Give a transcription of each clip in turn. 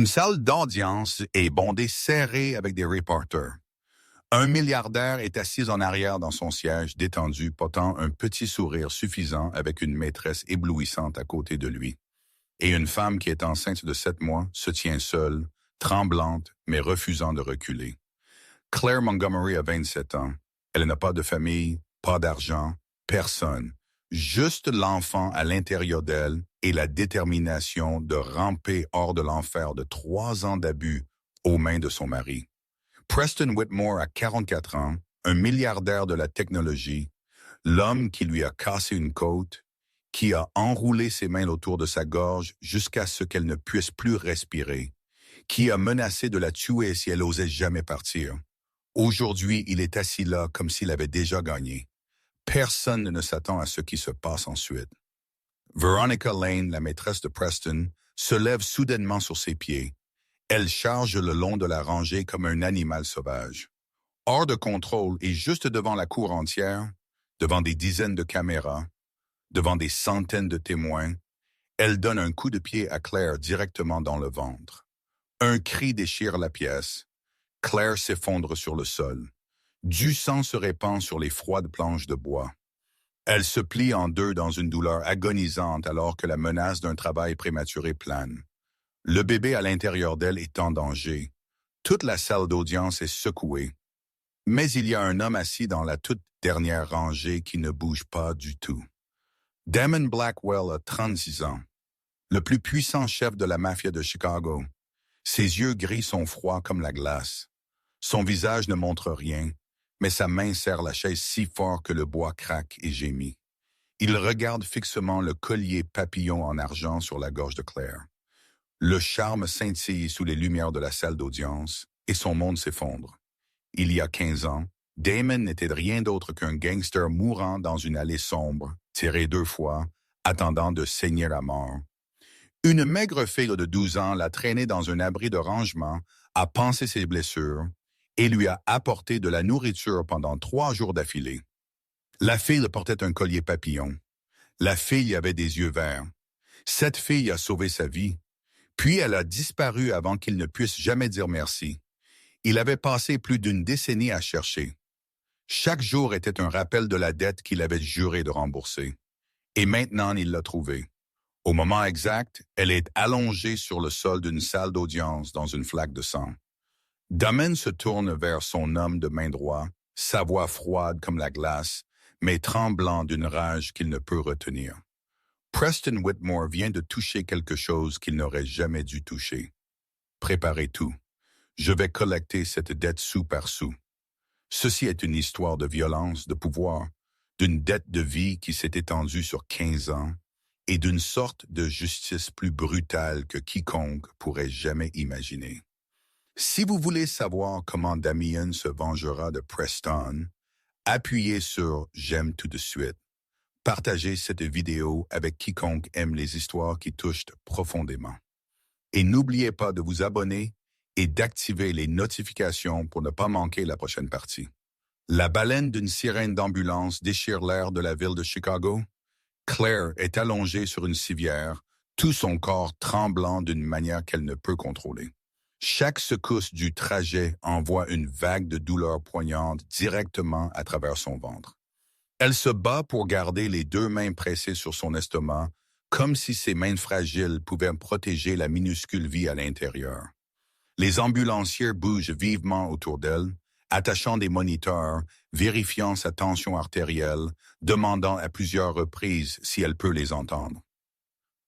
salle d'audience est bondée serrée avec des reporters. Un milliardaire est assis en arrière dans son siège détendu, portant un petit sourire suffisant avec une maîtresse éblouissante à côté de lui. Et une femme qui est enceinte de 7 mois se tient seule, tremblante, mais refusant de reculer. Claire Montgomery a 27 ans. Elle n'a pas de famille, pas d'argent, personne. Juste l'enfant à l'intérieur d'elle et la détermination de ramper hors de l'enfer de 3 ans d'abus aux mains de son mari. Preston Whitmore a 44 ans, un milliardaire de la technologie, l'homme qui lui a cassé une côte, qui a enroulé ses mains autour de sa gorge jusqu'à ce qu'elle ne puisse plus respirer, qui a menacé de la tuer si elle osait jamais partir. Aujourd'hui, il est assis là comme s'il avait déjà gagné. Personne ne s'attend à ce qui se passe ensuite. Veronica Lane, la maîtresse de Preston, se lève soudainement sur ses pieds. Elle charge le long de la rangée comme un animal sauvage. Hors de contrôle et juste devant la cour entière, devant des dizaines de caméras, devant des centaines de témoins, elle donne un coup de pied à Claire directement dans le ventre. Un cri déchire la pièce. Claire s'effondre sur le sol. Du sang se répand sur les froides planches de bois. Elle se plie en deux dans une douleur agonisante alors que la menace d'un travail prématuré plane. Le bébé à l'intérieur d'elle est en danger. Toute la salle d'audience est secouée. Mais il y a un homme assis dans la toute dernière rangée qui ne bouge pas du tout. Damon Blackwell a 36 ans, le plus puissant chef de la mafia de Chicago. Ses yeux gris sont froids comme la glace. Son visage ne montre rien, mais sa main serre la chaise si fort que le bois craque et gémit. Il regarde fixement le collier papillon en argent sur la gorge de Claire. Le charme scintille sous les lumières de la salle d'audience et son monde s'effondre. Il y a 15 ans, Damon n'était rien d'autre qu'un gangster mourant dans une allée sombre, tiré 2 fois, attendant de saigner à mort. Une maigre fille de 12 ans l'a traîné dans un abri de rangement, a pansé ses blessures et lui a apporté de la nourriture pendant 3 jours d'affilée. La fille portait un collier papillon. La fille avait des yeux verts. Cette fille a sauvé sa vie. Puis elle a disparu avant qu'il ne puisse jamais dire merci. Il avait passé plus d'1 décennie à chercher. Chaque jour était un rappel de la dette qu'il avait juré de rembourser. Et maintenant, il l'a trouvée. Au moment exact, elle est allongée sur le sol d'une salle d'audience dans une flaque de sang. Damon se tourne vers son homme de main droite, sa voix froide comme la glace, mais tremblant d'une rage qu'il ne peut retenir. Preston Whitmore vient de toucher quelque chose qu'il n'aurait jamais dû toucher. Préparez tout. Je vais collecter cette dette sou par sou. Ceci est une histoire de violence, de pouvoir, d'une dette de vie qui s'est étendue sur 15 ans et d'une sorte de justice plus brutale que quiconque pourrait jamais imaginer. Si vous voulez savoir comment Damien se vengera de Preston, appuyez sur « J'aime tout de suite ». Partagez cette vidéo avec quiconque aime les histoires qui touchent profondément. Et n'oubliez pas de vous abonner et d'activer les notifications pour ne pas manquer la prochaine partie. La baleine d'une sirène d'ambulance déchire l'air de la ville de Chicago. Claire est allongée sur une civière, tout son corps tremblant d'une manière qu'elle ne peut contrôler. Chaque secousse du trajet envoie une vague de douleur poignante directement à travers son ventre. Elle se bat pour garder les 2 mains pressées sur son estomac, comme si ses mains fragiles pouvaient protéger la minuscule vie à l'intérieur. Les ambulanciers bougent vivement autour d'elle, attachant des moniteurs, vérifiant sa tension artérielle, demandant à plusieurs reprises si elle peut les entendre.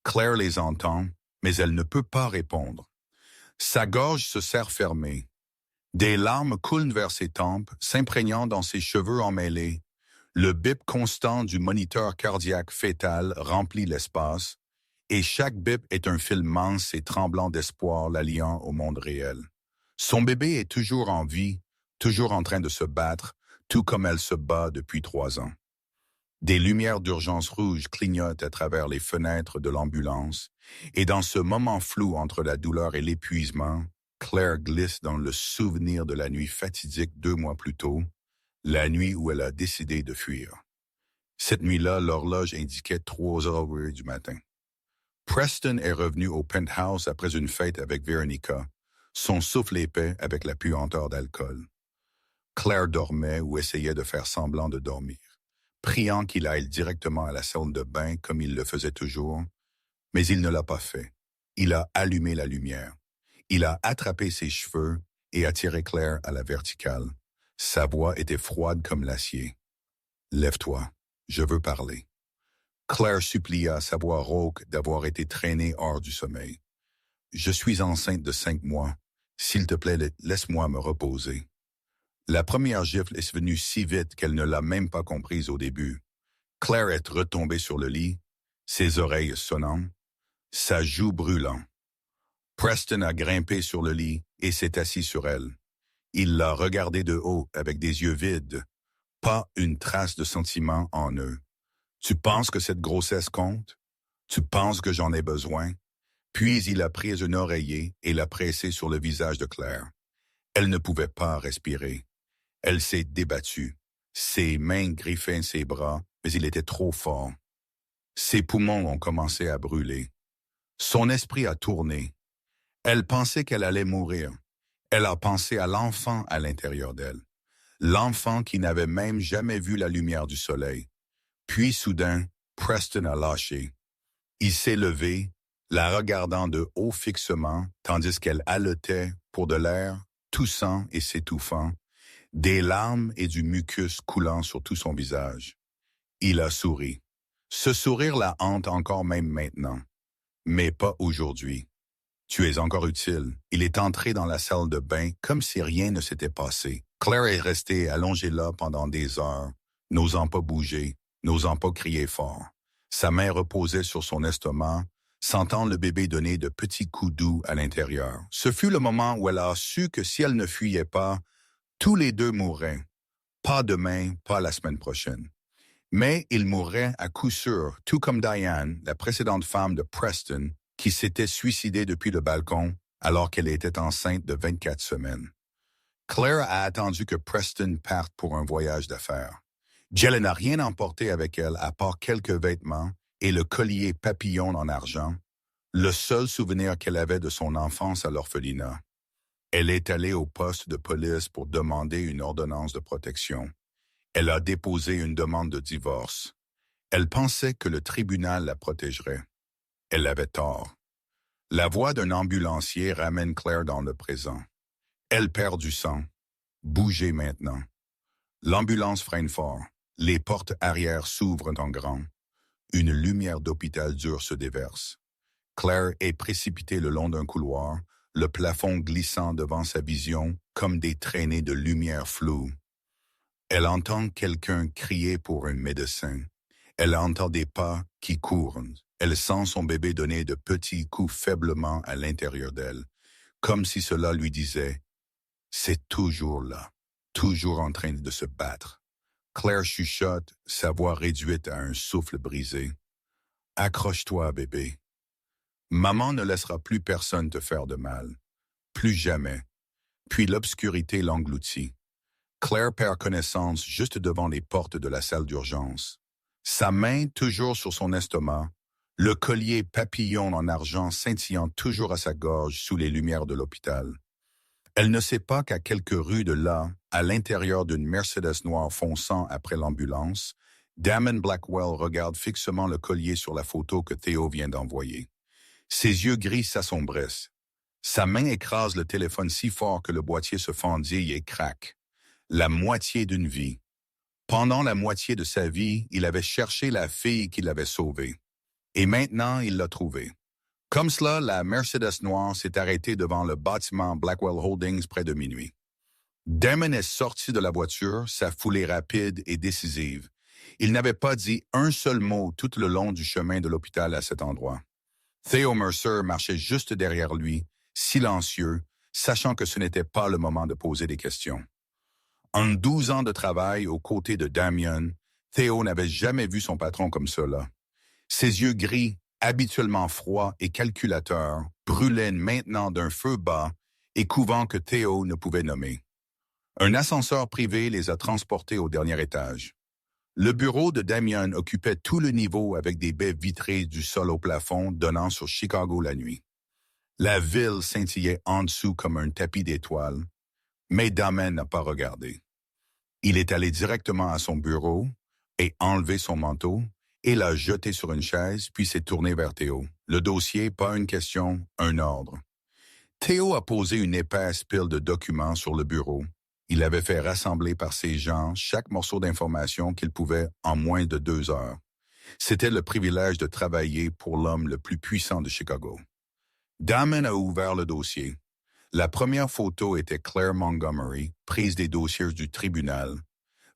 Claire les entend, mais elle ne peut pas répondre. Sa gorge se serre fermée. Des larmes coulent vers ses tempes, s'imprégnant dans ses cheveux emmêlés. Le bip constant du moniteur cardiaque fœtal remplit l'espace, et chaque bip est un fil mince et tremblant d'espoir la liant au monde réel. Son bébé est toujours en vie, toujours en train de se battre, tout comme elle se bat depuis 3 ans. Des lumières d'urgence rouge clignotent à travers les fenêtres de l'ambulance, et dans ce moment flou entre la douleur et l'épuisement, Claire glisse dans le souvenir de la nuit fatidique 2 mois plus tôt, la nuit où elle a décidé de fuir. Cette nuit-là, l'horloge indiquait 3 heures du matin. Preston est revenu au penthouse après une fête avec Veronica, son souffle épais avec la puanteur d'alcool. Claire dormait ou essayait de faire semblant de dormir, priant qu'il aille directement à la salle de bain comme il le faisait toujours, mais il ne l'a pas fait. Il a allumé la lumière. Il a attrapé ses cheveux et attiré Claire à la verticale. Sa voix était froide comme l'acier. « Lève-toi, je veux parler. » Claire supplia sa voix rauque d'avoir été traînée hors du sommeil. « Je suis enceinte de 5 mois. S'il te plaît, laisse-moi me reposer. » La première gifle est venue si vite qu'elle ne l'a même pas comprise au début. Claire est retombée sur le lit, ses oreilles sonnant, sa joue brûlant. Preston a grimpé sur le lit et s'est assis sur elle. Il l'a regardée de haut avec des yeux vides, pas une trace de sentiment en eux. « Tu penses que cette grossesse compte? Tu penses que j'en ai besoin? » Puis il a pris un oreiller et l'a pressé sur le visage de Claire. Elle ne pouvait pas respirer. Elle s'est débattue. Ses mains griffaient ses bras, mais il était trop fort. Ses poumons ont commencé à brûler. Son esprit a tourné. Elle pensait qu'elle allait mourir. Elle a pensé à l'enfant à l'intérieur d'elle. L'enfant qui n'avait même jamais vu la lumière du soleil. Puis soudain, Preston a lâché. Il s'est levé, la regardant de haut fixement, tandis qu'elle haletait pour de l'air, toussant et s'étouffant, des larmes et du mucus coulant sur tout son visage. Il a souri. Ce sourire la hante encore même maintenant. Mais pas aujourd'hui. Tu es encore utile. Il est entré dans la salle de bain comme si rien ne s'était passé. Claire est restée allongée là pendant des heures, n'osant pas bouger, n'osant pas crier fort. Sa main reposait sur son estomac, sentant le bébé donner de petits coups doux à l'intérieur. Ce fut le moment où elle a su que si elle ne fuyait pas, tous les deux mourraient. Pas demain, pas la semaine prochaine. Mais ils mourraient à coup sûr, tout comme Diane, la précédente femme de Preston, qui s'était suicidée depuis le balcon alors qu'elle était enceinte de 24 semaines. Claire a attendu que Preston parte pour un voyage d'affaires. Jill n'a rien emporté avec elle à part quelques vêtements et le collier papillon en argent, le seul souvenir qu'elle avait de son enfance à l'orphelinat. Elle est allée au poste de police pour demander une ordonnance de protection. Elle a déposé une demande de divorce. Elle pensait que le tribunal la protégerait. Elle avait tort. La voix d'un ambulancier ramène Claire dans le présent. Elle perd du sang. Bougez maintenant. L'ambulance freine fort. Les portes arrière s'ouvrent en grand. Une lumière d'hôpital dur se déverse. Claire est précipitée le long d'un couloir, le plafond glissant devant sa vision comme des traînées de lumière floue. Elle entend quelqu'un crier pour un médecin. Elle entend des pas qui courent. Elle sent son bébé donner de petits coups faiblement à l'intérieur d'elle, comme si cela lui disait « C'est toujours là, toujours en train de se battre ». Claire chuchote, sa voix réduite à un souffle brisé. « Accroche-toi, bébé. Maman ne laissera plus personne te faire de mal. Plus jamais. » Puis l'obscurité l'engloutit. Claire perd connaissance juste devant les portes de la salle d'urgence. Sa main toujours sur son estomac, le collier papillon en argent scintillant toujours à sa gorge sous les lumières de l'hôpital. Elle ne sait pas qu'à quelques rues de là, à l'intérieur d'une Mercedes noire fonçant après l'ambulance, Damon Blackwell regarde fixement le collier sur la photo que Theo vient d'envoyer. Ses yeux gris s'assombrissent. Sa main écrase le téléphone si fort que le boîtier se fendille et craque. La moitié d'une vie. Pendant la moitié de sa vie, il avait cherché la fille qui l'avait sauvée. Et maintenant, il l'a trouvée. Comme cela, la Mercedes noire s'est arrêtée devant le bâtiment Blackwell Holdings près de minuit. Damon est sorti de la voiture, sa foulée rapide et décisive. Il n'avait pas dit un seul mot tout le long du chemin de l'hôpital à cet endroit. Theo Mercer marchait juste derrière lui, silencieux, sachant que ce n'était pas le moment de poser des questions. En 12 ans de travail aux côtés de Damien, Theo n'avait jamais vu son patron comme cela. Ses yeux gris, habituellement froids et calculateurs, brûlaient maintenant d'un feu bas et couvant que Theo ne pouvait nommer. Un ascenseur privé les a transportés au dernier étage. Le bureau de Damien occupait tout le niveau avec des baies vitrées du sol au plafond donnant sur Chicago la nuit. La ville scintillait en dessous comme un tapis d'étoiles, mais Damien n'a pas regardé. Il est allé directement à son bureau et enlevé son manteau et l'a jeté sur une chaise, puis s'est tourné vers Théo. Le dossier, pas une question, un ordre. Théo a posé une épaisse pile de documents sur le bureau. Il avait fait rassembler par ses gens chaque morceau d'information qu'il pouvait en moins de 2 heures. C'était le privilège de travailler pour l'homme le plus puissant de Chicago. Damon a ouvert le dossier. La première photo était Claire Montgomery, prise des dossiers du tribunal.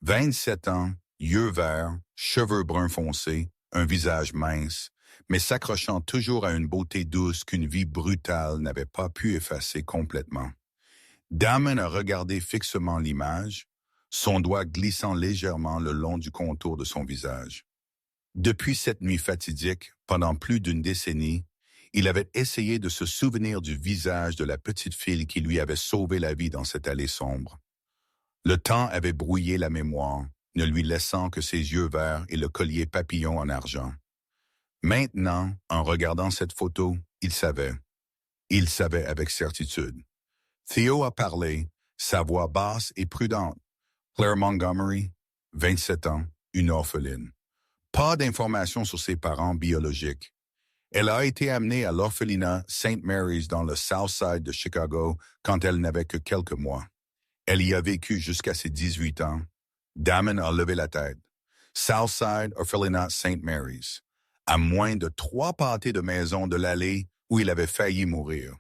27 ans, yeux verts, cheveux bruns foncés, un visage mince, mais s'accrochant toujours à une beauté douce qu'une vie brutale n'avait pas pu effacer complètement. Damon a regardé fixement l'image, son doigt glissant légèrement le long du contour de son visage. Depuis cette nuit fatidique, pendant plus d'une décennie, il avait essayé de se souvenir du visage de la petite fille qui lui avait sauvé la vie dans cette allée sombre. Le temps avait brouillé la mémoire, ne lui laissant que ses yeux verts et le collier papillon en argent. Maintenant, en regardant cette photo, il savait. Il savait avec certitude. Theo a parlé, sa voix basse et prudente. Claire Montgomery, 27 ans, une orpheline. Pas d'informations sur ses parents biologiques. Elle a été amenée à l'orphelinat St. Mary's dans le South Side de Chicago quand elle n'avait que quelques mois. Elle y a vécu jusqu'à ses 18 ans. Damon a levé la tête. Southside Orphelinat St. Mary's, à moins de 3 pâtés de maison de l'allée où il avait failli mourir.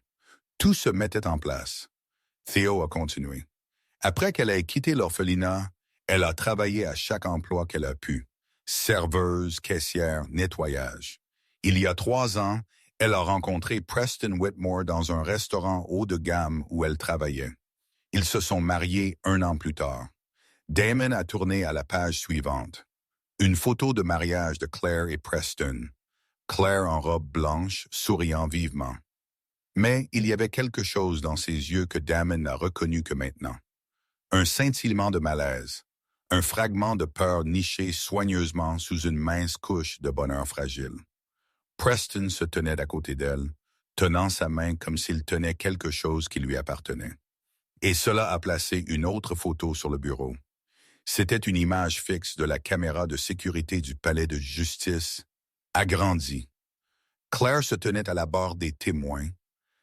Tout se mettait en place. Theo a continué. Après qu'elle ait quitté l'orphelinat, elle a travaillé à chaque emploi qu'elle a pu. Serveuse, caissière, nettoyage. Il y a 3 ans, elle a rencontré Preston Whitmore dans un restaurant haut de gamme où elle travaillait. Ils se sont mariés 1 an plus tard. Damon a tourné à la page suivante. Une photo de mariage de Claire et Preston. Claire en robe blanche, souriant vivement. Mais il y avait quelque chose dans ses yeux que Damon n'a reconnu que maintenant. Un scintillement de malaise. Un fragment de peur niché soigneusement sous une mince couche de bonheur fragile. Preston se tenait à côté d'elle, tenant sa main comme s'il tenait quelque chose qui lui appartenait. Et cela a placé une autre photo sur le bureau. C'était une image fixe de la caméra de sécurité du palais de justice, agrandie. Claire se tenait à la barre des témoins,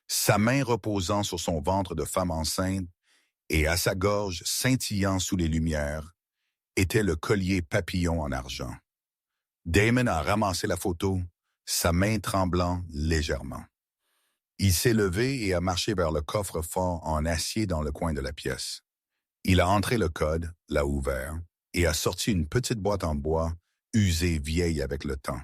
sa main reposant sur son ventre de femme enceinte et à sa gorge scintillant sous les lumières, était le collier papillon en argent. Damon a ramassé la photo, sa main tremblant légèrement. Il s'est levé et a marché vers le coffre-fort en acier dans le coin de la pièce. Il a entré le code, l'a ouvert, et a sorti une petite boîte en bois, usée vieille avec le temps.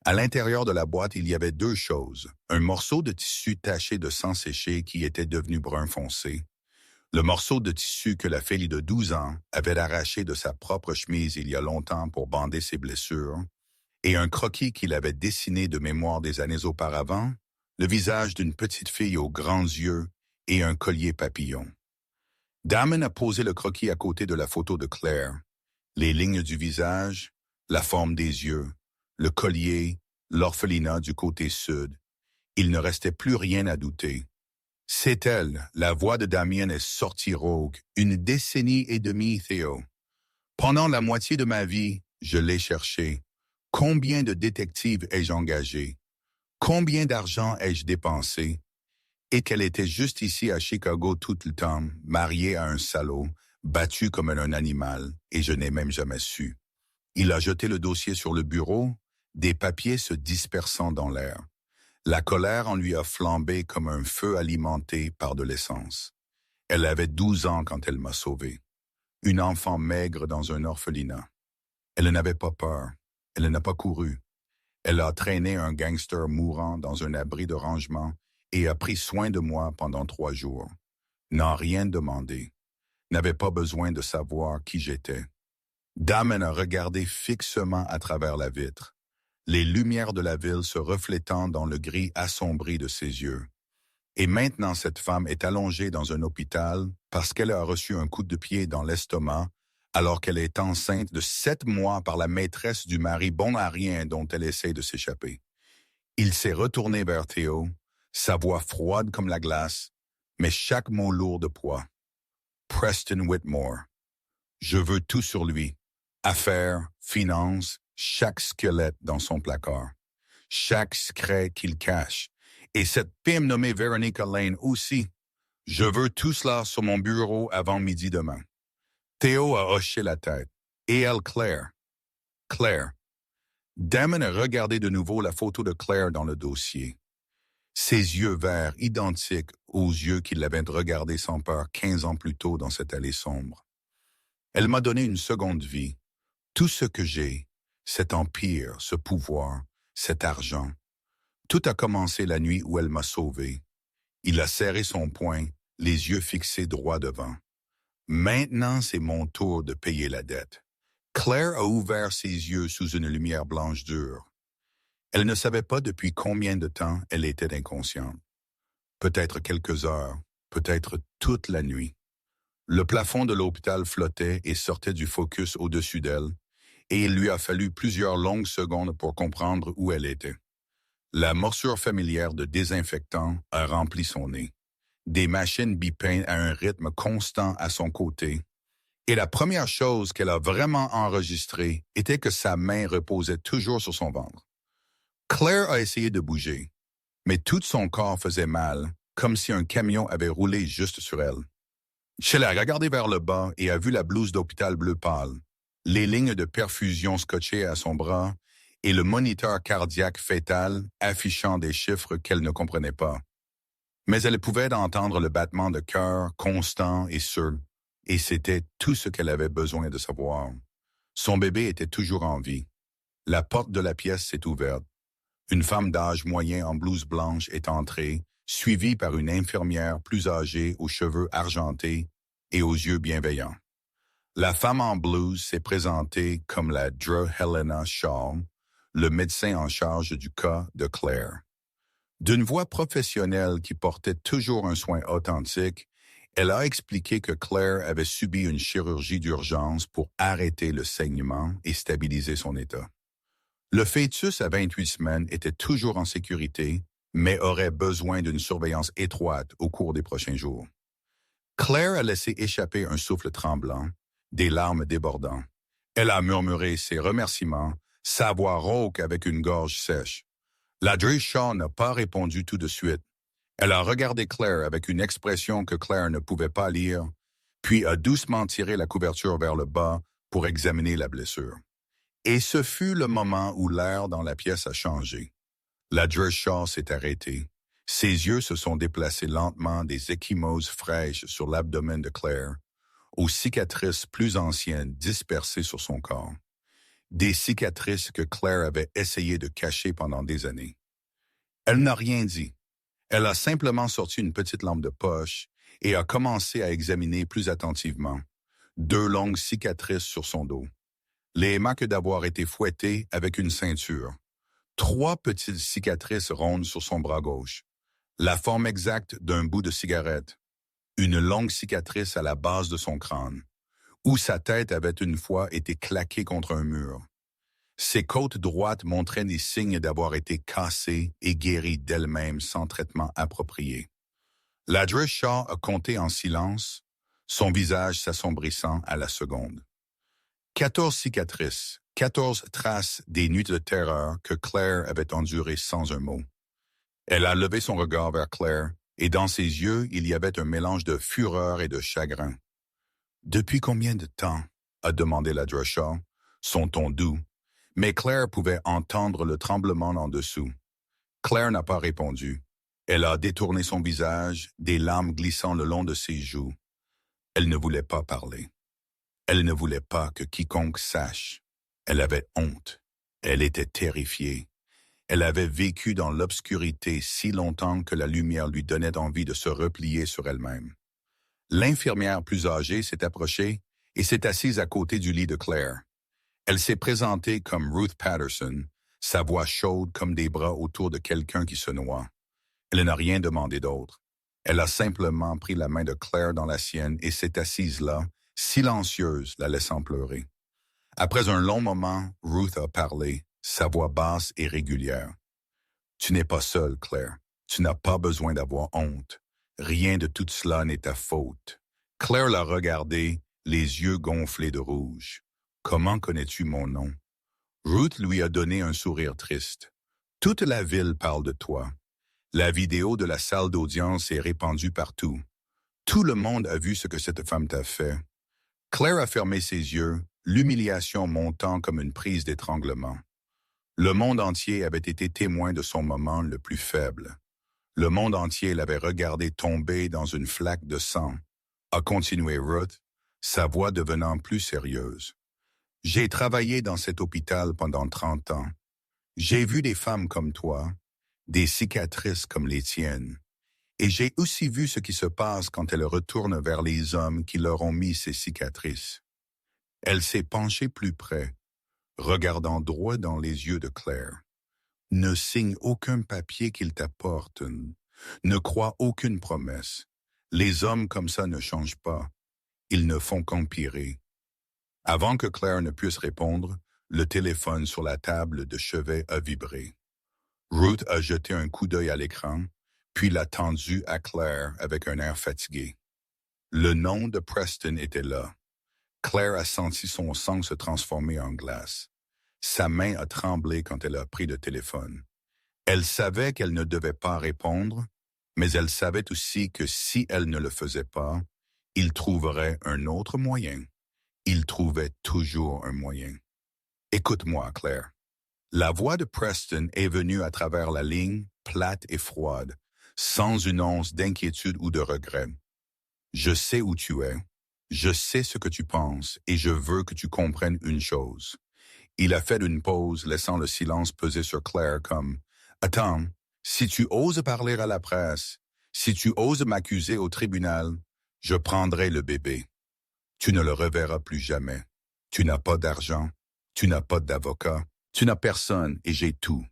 À l'intérieur de la boîte, il y avait 2 choses. Un morceau de tissu taché de sang séché qui était devenu brun foncé. Le morceau de tissu que la fille de 12 ans avait arraché de sa propre chemise il y a longtemps pour bander ses blessures. Et un croquis qu'il avait dessiné de mémoire des années auparavant, le visage d'une petite fille aux grands yeux et un collier papillon. Damon a posé le croquis à côté de la photo de Claire. Les lignes du visage, la forme des yeux, le collier, l'orphelinat du côté sud. Il ne restait plus rien à douter. C'est elle, la voix de Damien est sortie rauque, 1 décennie et demie, Theo. Pendant la moitié de ma vie, je l'ai cherché. Combien de détectives ai-je engagés? Combien d'argent ai-je dépensé? Et qu'elle était juste ici à Chicago tout le temps, mariée à un salaud, battue comme un animal, et je n'ai même jamais su. Il a jeté le dossier sur le bureau, des papiers se dispersant dans l'air. La colère en lui a flambé comme un feu alimenté par de l'essence. Elle avait 12 ans quand elle m'a sauvé. Une enfant maigre dans un orphelinat. Elle n'avait pas peur. Elle n'a pas couru. Elle a traîné un gangster mourant dans un abri de rangement et a pris soin de moi pendant 3 jours. N'a rien demandé. N'avait pas besoin de savoir qui j'étais. Damon a regardé fixement à travers la vitre, les lumières de la ville se reflétant dans le gris assombri de ses yeux. Et maintenant cette femme est allongée dans un hôpital parce qu'elle a reçu un coup de pied dans l'estomac alors qu'elle est enceinte de 7 mois par la maîtresse du mari bon à rien dont elle essaie de s'échapper. Il s'est retourné vers Theo, sa voix froide comme la glace, mais chaque mot lourd de poids. Preston Whitmore. Je veux tout sur lui. Affaires, finances, chaque squelette dans son placard. Chaque secret qu'il cache. Et cette pime nommée Veronica Lane aussi. Je veux tout cela sur mon bureau avant midi demain. Theo a hoché la tête. Et elle, Claire. Claire. Damon a regardé de nouveau la photo de Claire dans le dossier. Ses yeux verts, identiques aux yeux qui l'avaient regardé sans peur 15 ans plus tôt dans cette allée sombre. Elle m'a donné une seconde vie. Tout ce que j'ai, cet empire, ce pouvoir, cet argent. Tout a commencé la nuit où elle m'a sauvé. Il a serré son poing, les yeux fixés droit devant. Maintenant, c'est mon tour de payer la dette. Claire a ouvert ses yeux sous une lumière blanche dure. Elle ne savait pas depuis combien de temps elle était inconsciente. Peut-être quelques heures, peut-être toute la nuit. Le plafond de l'hôpital flottait et sortait du focus au-dessus d'elle, et il lui a fallu plusieurs longues secondes pour comprendre où elle était. La morsure familière de désinfectant a rempli son nez. Des machines bipaient à un rythme constant à son côté, et la première chose qu'elle a vraiment enregistrée était que sa main reposait toujours sur son ventre. Claire a essayé de bouger, mais tout son corps faisait mal, comme si un camion avait roulé juste sur elle. Sheila a regardé vers le bas et a vu la blouse d'hôpital bleu pâle, les lignes de perfusion scotchées à son bras et le moniteur cardiaque fœtal affichant des chiffres qu'elle ne comprenait pas. Mais elle pouvait entendre le battement de cœur constant et sûr, et c'était tout ce qu'elle avait besoin de savoir. Son bébé était toujours en vie. La porte de la pièce s'est ouverte. Une femme d'âge moyen en blouse blanche est entrée, suivie par une infirmière plus âgée aux cheveux argentés et aux yeux bienveillants. La femme en blouse s'est présentée comme la Dr. Helena Shaw, le médecin en charge du cas de Claire. D'une voix professionnelle qui portait toujours un soin authentique, elle a expliqué que Claire avait subi une chirurgie d'urgence pour arrêter le saignement et stabiliser son état. Le fœtus à 28 semaines était toujours en sécurité, mais aurait besoin d'une surveillance étroite au cours des prochains jours. Claire a laissé échapper un souffle tremblant, des larmes débordant. Elle a murmuré ses remerciements, sa voix rauque avec une gorge sèche. La Dr. Shaw n'a pas répondu tout de suite. Elle a regardé Claire avec une expression que Claire ne pouvait pas lire, puis a doucement tiré la couverture vers le bas pour examiner la blessure. Et ce fut le moment où l'air dans la pièce a changé. La Dr. Shaw s'est arrêtée. Ses yeux se sont déplacés lentement des ecchymoses fraîches sur l'abdomen de Claire, aux cicatrices plus anciennes dispersées sur son corps. Des cicatrices que Claire avait essayé de cacher pendant des années. Elle n'a rien dit. Elle a simplement sorti une petite lampe de poche et a commencé à examiner plus attentivement. 2 longues cicatrices sur son dos. Les marques d'avoir été fouettées avec une ceinture. 3 petites cicatrices rondes sur son bras gauche. La forme exacte d'un bout de cigarette. Une longue cicatrice à la base de son crâne, où sa tête avait une fois été claquée contre un mur. Ses côtes droites montraient des signes d'avoir été cassées et guéries d'elles-mêmes sans traitement approprié. La Dr. Shaw a compté en silence, son visage s'assombrissant à la seconde. 14 cicatrices, 14 traces des nuits de terreur que Claire avait endurées sans un mot. Elle a levé son regard vers Claire, et dans ses yeux, il y avait un mélange de fureur et de chagrin. « Depuis combien de temps ?» a demandé la Dr. Shaw, son ton doux, mais Claire pouvait entendre le tremblement en dessous. Claire n'a pas répondu. Elle a détourné son visage, des larmes glissant le long de ses joues. Elle ne voulait pas parler. Elle ne voulait pas que quiconque sache. Elle avait honte. Elle était terrifiée. Elle avait vécu dans l'obscurité si longtemps que la lumière lui donnait envie de se replier sur elle-même. L'infirmière plus âgée s'est approchée et s'est assise à côté du lit de Claire. Elle s'est présentée comme Ruth Patterson, sa voix chaude comme des bras autour de quelqu'un qui se noie. Elle n'a rien demandé d'autre. Elle a simplement pris la main de Claire dans la sienne et s'est assise là, silencieuse, la laissant pleurer. Après un long moment, Ruth a parlé, sa voix basse et régulière. « Tu n'es pas seule, Claire. Tu n'as pas besoin d'avoir honte. Rien de tout cela n'est ta faute. » Claire l'a regardé, les yeux gonflés de rouge. « Comment connais-tu mon nom? » Ruth lui a donné un sourire triste. « Toute la ville parle de toi. La vidéo de la salle d'audience est répandue partout. Tout le monde a vu ce que cette femme t'a fait. » Claire a fermé ses yeux, l'humiliation montant comme une prise d'étranglement. Le monde entier avait été témoin de son moment le plus faible. Le monde entier l'avait regardé tomber dans une flaque de sang. A continué Ruth, sa voix devenant plus sérieuse. « J'ai travaillé dans cet hôpital pendant 30 ans. J'ai vu des femmes comme toi, des cicatrices comme les tiennes. Et j'ai aussi vu ce qui se passe quand elles retournent vers les hommes qui leur ont mis ces cicatrices. » Elle s'est penchée plus près, regardant droit dans les yeux de Claire. « Ne signe aucun papier qu'il t'apporte. Ne crois aucune promesse. Les hommes comme ça ne changent pas. Ils ne font qu'empirer. » Avant que Claire ne puisse répondre, le téléphone sur la table de chevet a vibré. Ruth a jeté un coup d'œil à l'écran, puis l'a tendu à Claire avec un air fatigué. Le nom de Preston était là. Claire a senti son sang se transformer en glace. Sa main a tremblé quand elle a pris le téléphone. Elle savait qu'elle ne devait pas répondre, mais elle savait aussi que si elle ne le faisait pas, il trouverait un autre moyen. Il trouvait toujours un moyen. « Écoute-moi, Claire. » La voix de Preston est venue à travers la ligne, plate et froide, sans une once d'inquiétude ou de regret. « Je sais où tu es. Je sais ce que tu penses et je veux que tu comprennes une chose. » Il a fait une pause, laissant le silence peser sur Claire comme « Attends, si tu oses parler à la presse, si tu oses m'accuser au tribunal, je prendrai le bébé. Tu ne le reverras plus jamais. Tu n'as pas d'argent, tu n'as pas d'avocat, tu n'as personne et j'ai tout. »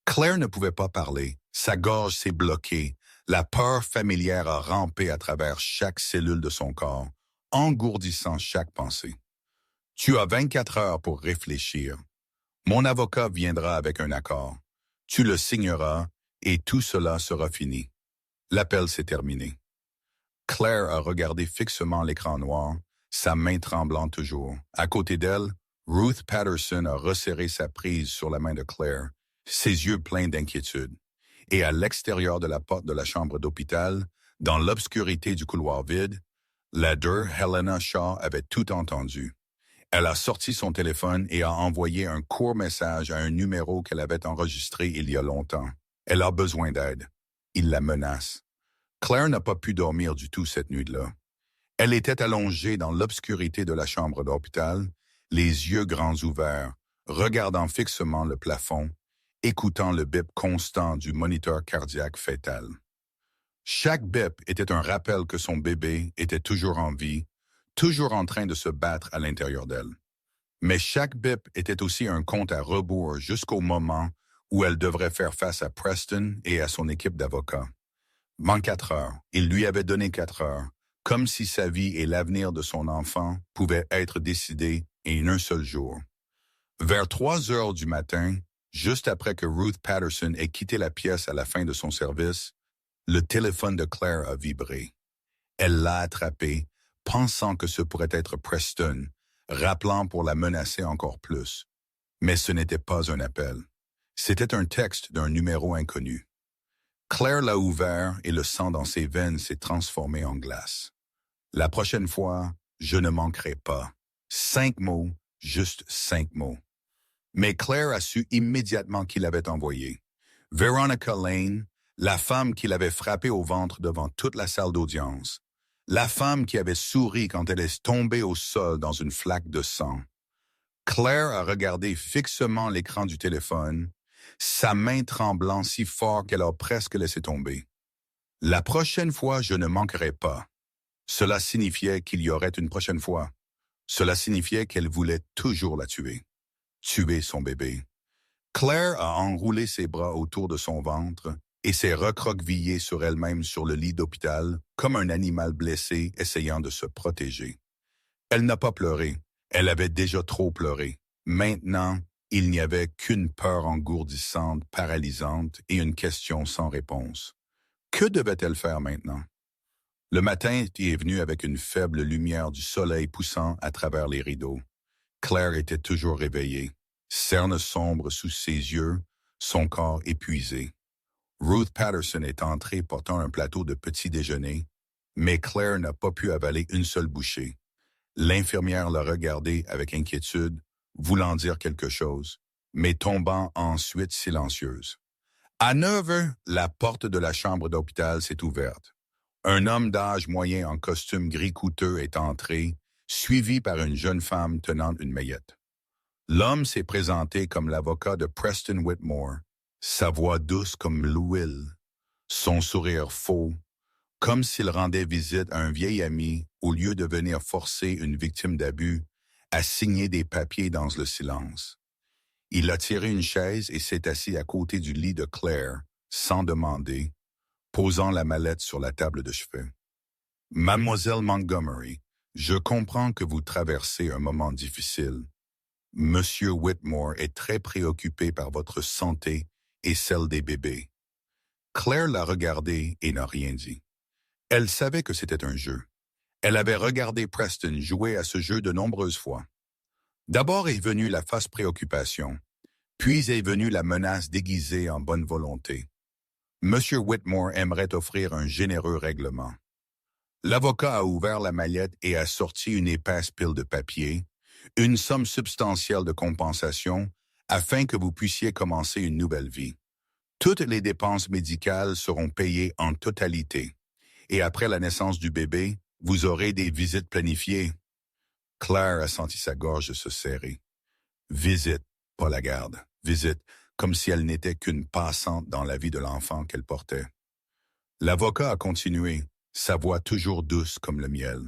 Claire ne pouvait pas parler, sa gorge s'est bloquée, la peur familière a rampé à travers chaque cellule de son corps, engourdissant chaque pensée. « Tu as 24 heures pour réfléchir. Mon avocat viendra avec un accord. Tu le signeras et tout cela sera fini. » L'appel s'est terminé. Claire a regardé fixement l'écran noir, sa main tremblant toujours. À côté d'elle, Ruth Patterson a resserré sa prise sur la main de Claire, ses yeux pleins d'inquiétude. Et à l'extérieur de la porte de la chambre d'hôpital, dans l'obscurité du couloir vide, la Helena Shaw avait tout entendu. Elle a sorti son téléphone et a envoyé un court message à un numéro qu'elle avait enregistré il y a longtemps. Elle a besoin d'aide. Il la menace. Claire n'a pas pu dormir du tout cette nuit-là. Elle était allongée dans l'obscurité de la chambre d'hôpital, les yeux grands ouverts, regardant fixement le plafond, écoutant le bip constant du moniteur cardiaque fœtal. Chaque bip était un rappel que son bébé était toujours en vie, toujours en train de se battre à l'intérieur d'elle. Mais chaque bip était aussi un compte à rebours jusqu'au moment où elle devrait faire face à Preston et à son équipe d'avocats. En 4 heures, il lui avait donné 4 heures, comme si sa vie et l'avenir de son enfant pouvaient être décidés en un seul jour. Vers 3 heures du matin, juste après que Ruth Patterson ait quitté la pièce à la fin de son service, le téléphone de Claire a vibré. Elle l'a attrapé, pensant que ce pourrait être Preston, rappelant pour la menacer encore plus. Mais ce n'était pas un appel. C'était un texte d'un numéro inconnu. Claire l'a ouvert et le sang dans ses veines s'est transformé en glace. « La prochaine fois, je ne manquerai pas. 5 mots, juste 5 mots. » Mais Claire a su immédiatement qui l'avait envoyé. Veronica Lane, la femme qui l'avait frappé au ventre devant toute la salle d'audience. La femme qui avait souri quand elle est tombée au sol dans une flaque de sang. Claire a regardé fixement l'écran du téléphone, sa main tremblant si fort qu'elle a presque laissé tomber. « La prochaine fois, je ne manquerai pas. » Cela signifiait qu'il y aurait une prochaine fois. Cela signifiait qu'elle voulait toujours la tuer. Tuer son bébé. Claire a enroulé ses bras autour de son ventre et s'est recroquevillée sur elle-même sur le lit d'hôpital comme un animal blessé essayant de se protéger. Elle n'a pas pleuré. Elle avait déjà trop pleuré. Maintenant, il n'y avait qu'une peur engourdissante, paralysante et une question sans réponse. Que devait-elle faire maintenant? Le matin est venu avec une faible lumière du soleil poussant à travers les rideaux. Claire était toujours réveillée, cernes sombres sous ses yeux, son corps épuisé. Ruth Patterson est entrée portant un plateau de petit déjeuner, mais Claire n'a pas pu avaler une seule bouchée. L'infirmière l'a regardée avec inquiétude, voulant dire quelque chose, mais tombant ensuite silencieuse. À 9 heures, la porte de la chambre d'hôpital s'est ouverte. Un homme d'âge moyen en costume gris coûteux est entré, suivi par une jeune femme tenant une maillette. L'homme s'est présenté comme l'avocat de Preston Whitmore, sa voix douce comme l'huile, son sourire faux, comme s'il rendait visite à un vieil ami au lieu de venir forcer une victime d'abus à signer des papiers dans le silence. Il a tiré une chaise et s'est assis à côté du lit de Claire, sans demander, posant la mallette sur la table de chevet. « Mademoiselle Montgomery, je comprends que vous traversez un moment difficile. Monsieur Whitmore est très préoccupé par votre santé et celle des bébés. » Claire l'a regardé et n'a rien dit. Elle savait que c'était un jeu. Elle avait regardé Preston jouer à ce jeu de nombreuses fois. D'abord est venue la fausse préoccupation, puis est venue la menace déguisée en bonne volonté. Monsieur Whitmore aimerait offrir un généreux règlement. L'avocat a ouvert la mallette et a sorti une épaisse pile de papier, une somme substantielle de compensation, afin que vous puissiez commencer une nouvelle vie. Toutes les dépenses médicales seront payées en totalité, et après la naissance du bébé, vous aurez des visites planifiées. Claire a senti sa gorge se serrer. Visite, pas la garde. Visite, comme si elle n'était qu'une passante dans la vie de l'enfant qu'elle portait. L'avocat a continué, sa voix toujours douce comme le miel.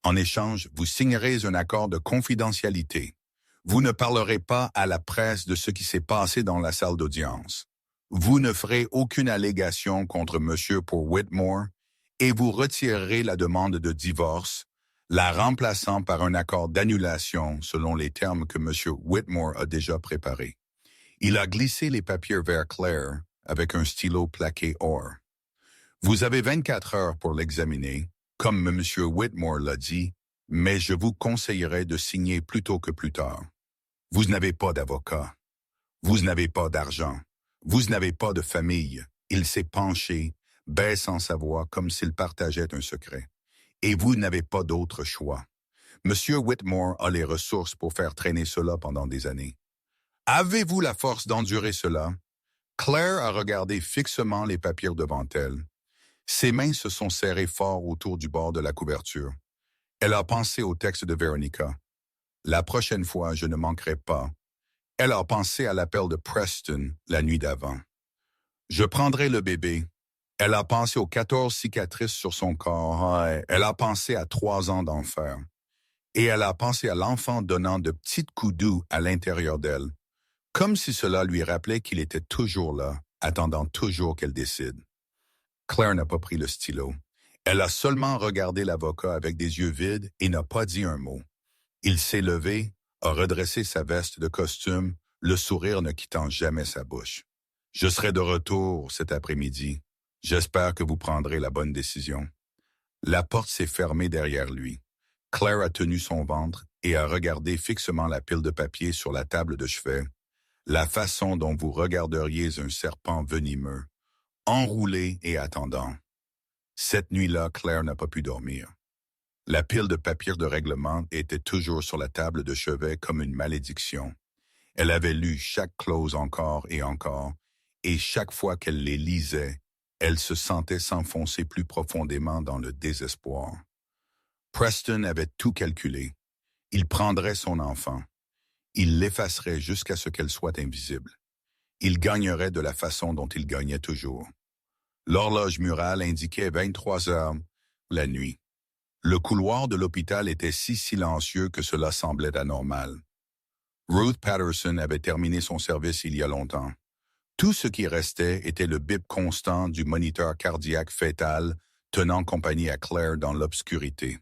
En échange, vous signerez un accord de confidentialité. Vous ne parlerez pas à la presse de ce qui s'est passé dans la salle d'audience. Vous ne ferez aucune allégation contre Monsieur pour Whitmore et vous retirerez la demande de divorce, la remplaçant par un accord d'annulation selon les termes que Monsieur Whitmore a déjà préparés. Il a glissé les papiers vers Claire avec un stylo plaqué or. Vous avez 24 heures pour l'examiner, comme M. Whitmore l'a dit, mais je vous conseillerais de signer plus tôt que plus tard. Vous n'avez pas d'avocat. Vous n'avez pas d'argent. Vous n'avez pas de famille. Il s'est penché, baissant sa voix comme s'il partageait un secret. Et vous n'avez pas d'autre choix. M. Whitmore a les ressources pour faire traîner cela pendant des années. Avez-vous la force d'endurer cela? Claire a regardé fixement les papiers devant elle. Ses mains se sont serrées fort autour du bord de la couverture. Elle a pensé au texte de Veronica. La prochaine fois, je ne manquerai pas. Elle a pensé à l'appel de Preston la nuit d'avant. Je prendrai le bébé. Elle a pensé aux 14 cicatrices sur son corps. Elle a pensé à 3 ans d'enfer. Et elle a pensé à l'enfant donnant de petits coups doux à l'intérieur d'elle, comme si cela lui rappelait qu'il était toujours là, attendant toujours qu'elle décide. Claire n'a pas pris le stylo. Elle a seulement regardé l'avocat avec des yeux vides et n'a pas dit un mot. Il s'est levé, a redressé sa veste de costume, le sourire ne quittant jamais sa bouche. « Je serai de retour cet après-midi. J'espère que vous prendrez la bonne décision. » La porte s'est fermée derrière lui. Claire a tenu son ventre et a regardé fixement la pile de papier sur la table de chevet, la façon dont vous regarderiez un serpent venimeux, enroulé et attendant. Cette nuit-là, Claire n'a pas pu dormir. La pile de papiers de règlement était toujours sur la table de chevet comme une malédiction. Elle avait lu chaque clause encore, et chaque fois qu'elle les lisait, elle se sentait s'enfoncer plus profondément dans le désespoir. Preston avait tout calculé. Il prendrait son enfant. Il l'effacerait jusqu'à ce qu'elle soit invisible. Il gagnerait de la façon dont il gagnait toujours. L'horloge murale indiquait 23 heures la nuit. Le couloir de l'hôpital était si silencieux que cela semblait anormal. Ruth Patterson avait terminé son service il y a longtemps. Tout ce qui restait était le bip constant du moniteur cardiaque fœtal tenant compagnie à Claire dans l'obscurité.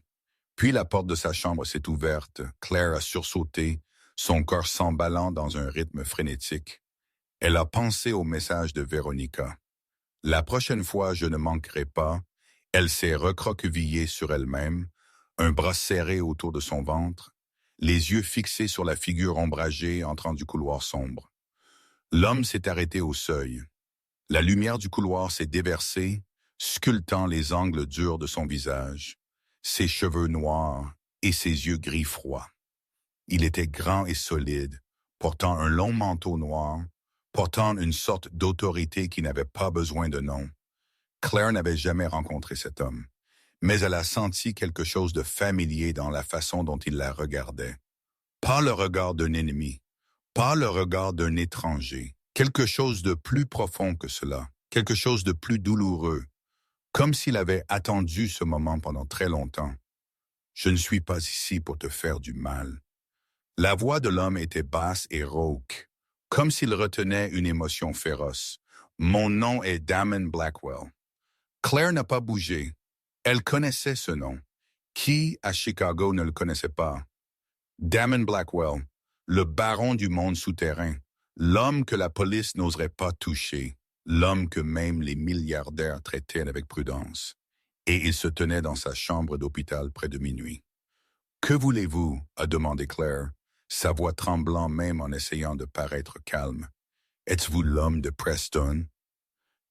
Puis la porte de sa chambre s'est ouverte. Claire a sursauté, son corps s'emballant dans un rythme frénétique. Elle a pensé au message de Véronica. La prochaine fois, je ne manquerai pas. Elle s'est recroquevillée sur elle-même, un bras serré autour de son ventre, les yeux fixés sur la figure ombragée entrant du couloir sombre. L'homme s'est arrêté au seuil. La lumière du couloir s'est déversée, sculptant les angles durs de son visage, ses cheveux noirs et ses yeux gris froids. Il était grand et solide, portant un long manteau noir, portant une sorte d'autorité qui n'avait pas besoin de nom. Claire n'avait jamais rencontré cet homme, mais elle a senti quelque chose de familier dans la façon dont il la regardait. Pas le regard d'un ennemi, pas le regard d'un étranger, quelque chose de plus profond que cela, quelque chose de plus douloureux, comme s'il avait attendu ce moment pendant très longtemps. Je ne suis pas ici pour te faire du mal. La voix de l'homme était basse et rauque, comme s'il retenait une émotion féroce. Mon nom est Damon Blackwell. Claire n'a pas bougé. Elle connaissait ce nom. Qui, à Chicago, ne le connaissait pas? Damon Blackwell, le baron du monde souterrain, l'homme que la police n'oserait pas toucher, l'homme que même les milliardaires traitaient avec prudence. Et il se tenait dans sa chambre d'hôpital près de minuit. « Que voulez-vous » a demandé Claire, sa voix tremblant même en essayant de paraître calme. « Êtes-vous l'homme de Preston ?»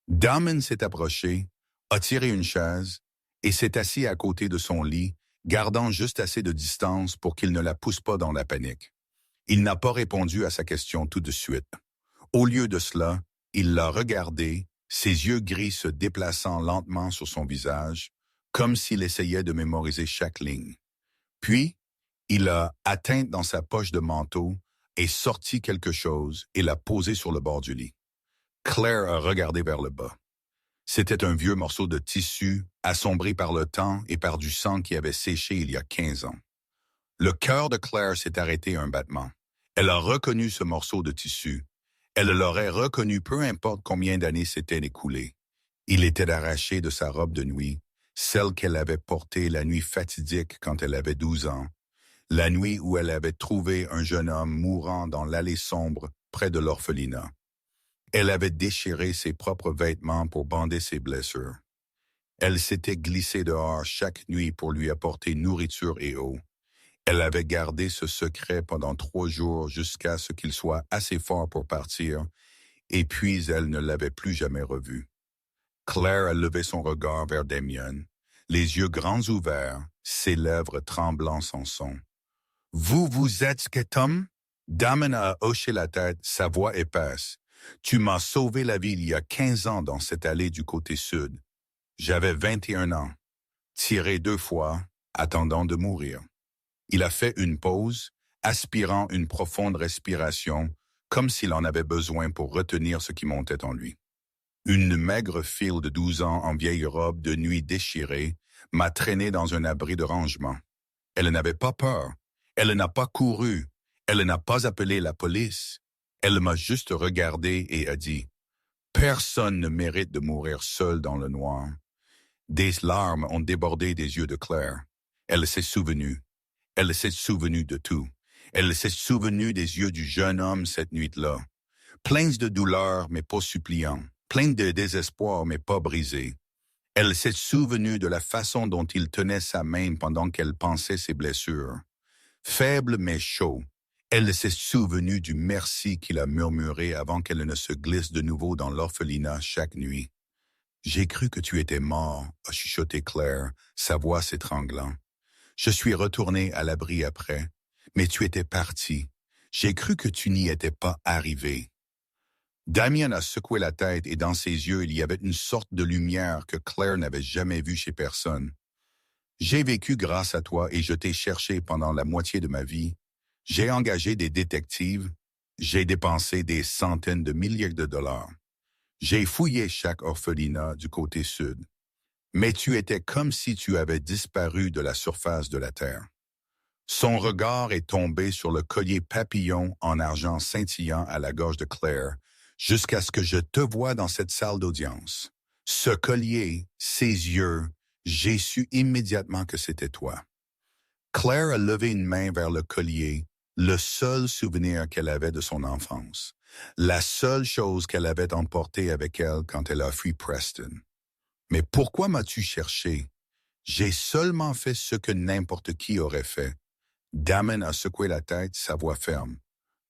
Damon s'est approché, a tiré une chaise et s'est assis à côté de son lit, gardant juste assez de distance pour qu'il ne la pousse pas dans la panique. Il n'a pas répondu à sa question tout de suite. Au lieu de cela, il l'a regardée, ses yeux gris se déplaçant lentement sur son visage, comme s'il essayait de mémoriser chaque ligne. Puis, il a atteint dans sa poche de manteau et sorti quelque chose et l'a posé sur le bord du lit. Claire a regardé vers le bas. C'était un vieux morceau de tissu, assombri par le temps et par du sang qui avait séché il y a 15 ans. Le cœur de Claire s'est arrêté un battement. Elle a reconnu ce morceau de tissu. Elle l'aurait reconnu peu importe combien d'années s'étaient écoulées. Il était arraché de sa robe de nuit, celle qu'elle avait portée la nuit fatidique quand elle avait 12 ans, la nuit où elle avait trouvé un jeune homme mourant dans l'allée sombre près de l'orphelinat. Elle avait déchiré ses propres vêtements pour bander ses blessures. Elle s'était glissée dehors chaque nuit pour lui apporter nourriture et eau. Elle avait gardé ce secret pendant 3 jours jusqu'à ce qu'il soit assez fort pour partir, et puis elle ne l'avait plus jamais revu. Claire a levé son regard vers Damien, les yeux grands ouverts, ses lèvres tremblant sans son. « Vous êtes cet homme ?» Damon a hoché la tête, sa voix épaisse. « Tu m'as sauvé la vie il y a 15 ans dans cette allée du côté sud. J'avais 21 ans, tiré 2 fois, attendant de mourir. » Il a fait une pause, aspirant une profonde respiration, comme s'il en avait besoin pour retenir ce qui montait en lui. Une maigre fille de 12 ans en vieille robe de nuit déchirée m'a traîné dans un abri de rangement. Elle n'avait pas peur, elle n'a pas couru, elle n'a pas appelé la police. Elle m'a juste regardé et a dit « Personne ne mérite de mourir seul dans le noir. » Des larmes ont débordé des yeux de Claire. Elle s'est souvenue. Elle s'est souvenue de tout. Elle s'est souvenue des yeux du jeune homme cette nuit-là. Pleins de douleur, mais pas suppliants. Pleins de désespoir, mais pas brisés. Elle s'est souvenue de la façon dont il tenait sa main pendant qu'elle pansait ses blessures. Faible mais chaud. Elle s'est souvenue du merci qu'il a murmuré avant qu'elle ne se glisse de nouveau dans l'orphelinat chaque nuit. « J'ai cru que tu étais mort », a chuchoté Claire, sa voix s'étranglant. « Je suis retournée à l'abri après, mais tu étais parti. J'ai cru que tu n'y étais pas arrivé. » Damien a secoué la tête et dans ses yeux il y avait une sorte de lumière que Claire n'avait jamais vue chez personne. « J'ai vécu grâce à toi et je t'ai cherché pendant la moitié de ma vie. J'ai engagé des détectives, j'ai dépensé des centaines de milliers de dollars. J'ai fouillé chaque orphelinat du côté sud. Mais tu étais comme si tu avais disparu de la surface de la terre. » Son regard est tombé sur le collier papillon en argent scintillant à la gorge de Claire, jusqu'à ce que je te voie dans cette salle d'audience. Ce collier, ces yeux, j'ai su immédiatement que c'était toi. Claire a levé une main vers le collier, le seul souvenir qu'elle avait de son enfance, la seule chose qu'elle avait emportée avec elle quand elle a fui Preston. Mais pourquoi m'as-tu cherché? J'ai seulement fait ce que n'importe qui aurait fait. Damon a secoué la tête, sa voix ferme.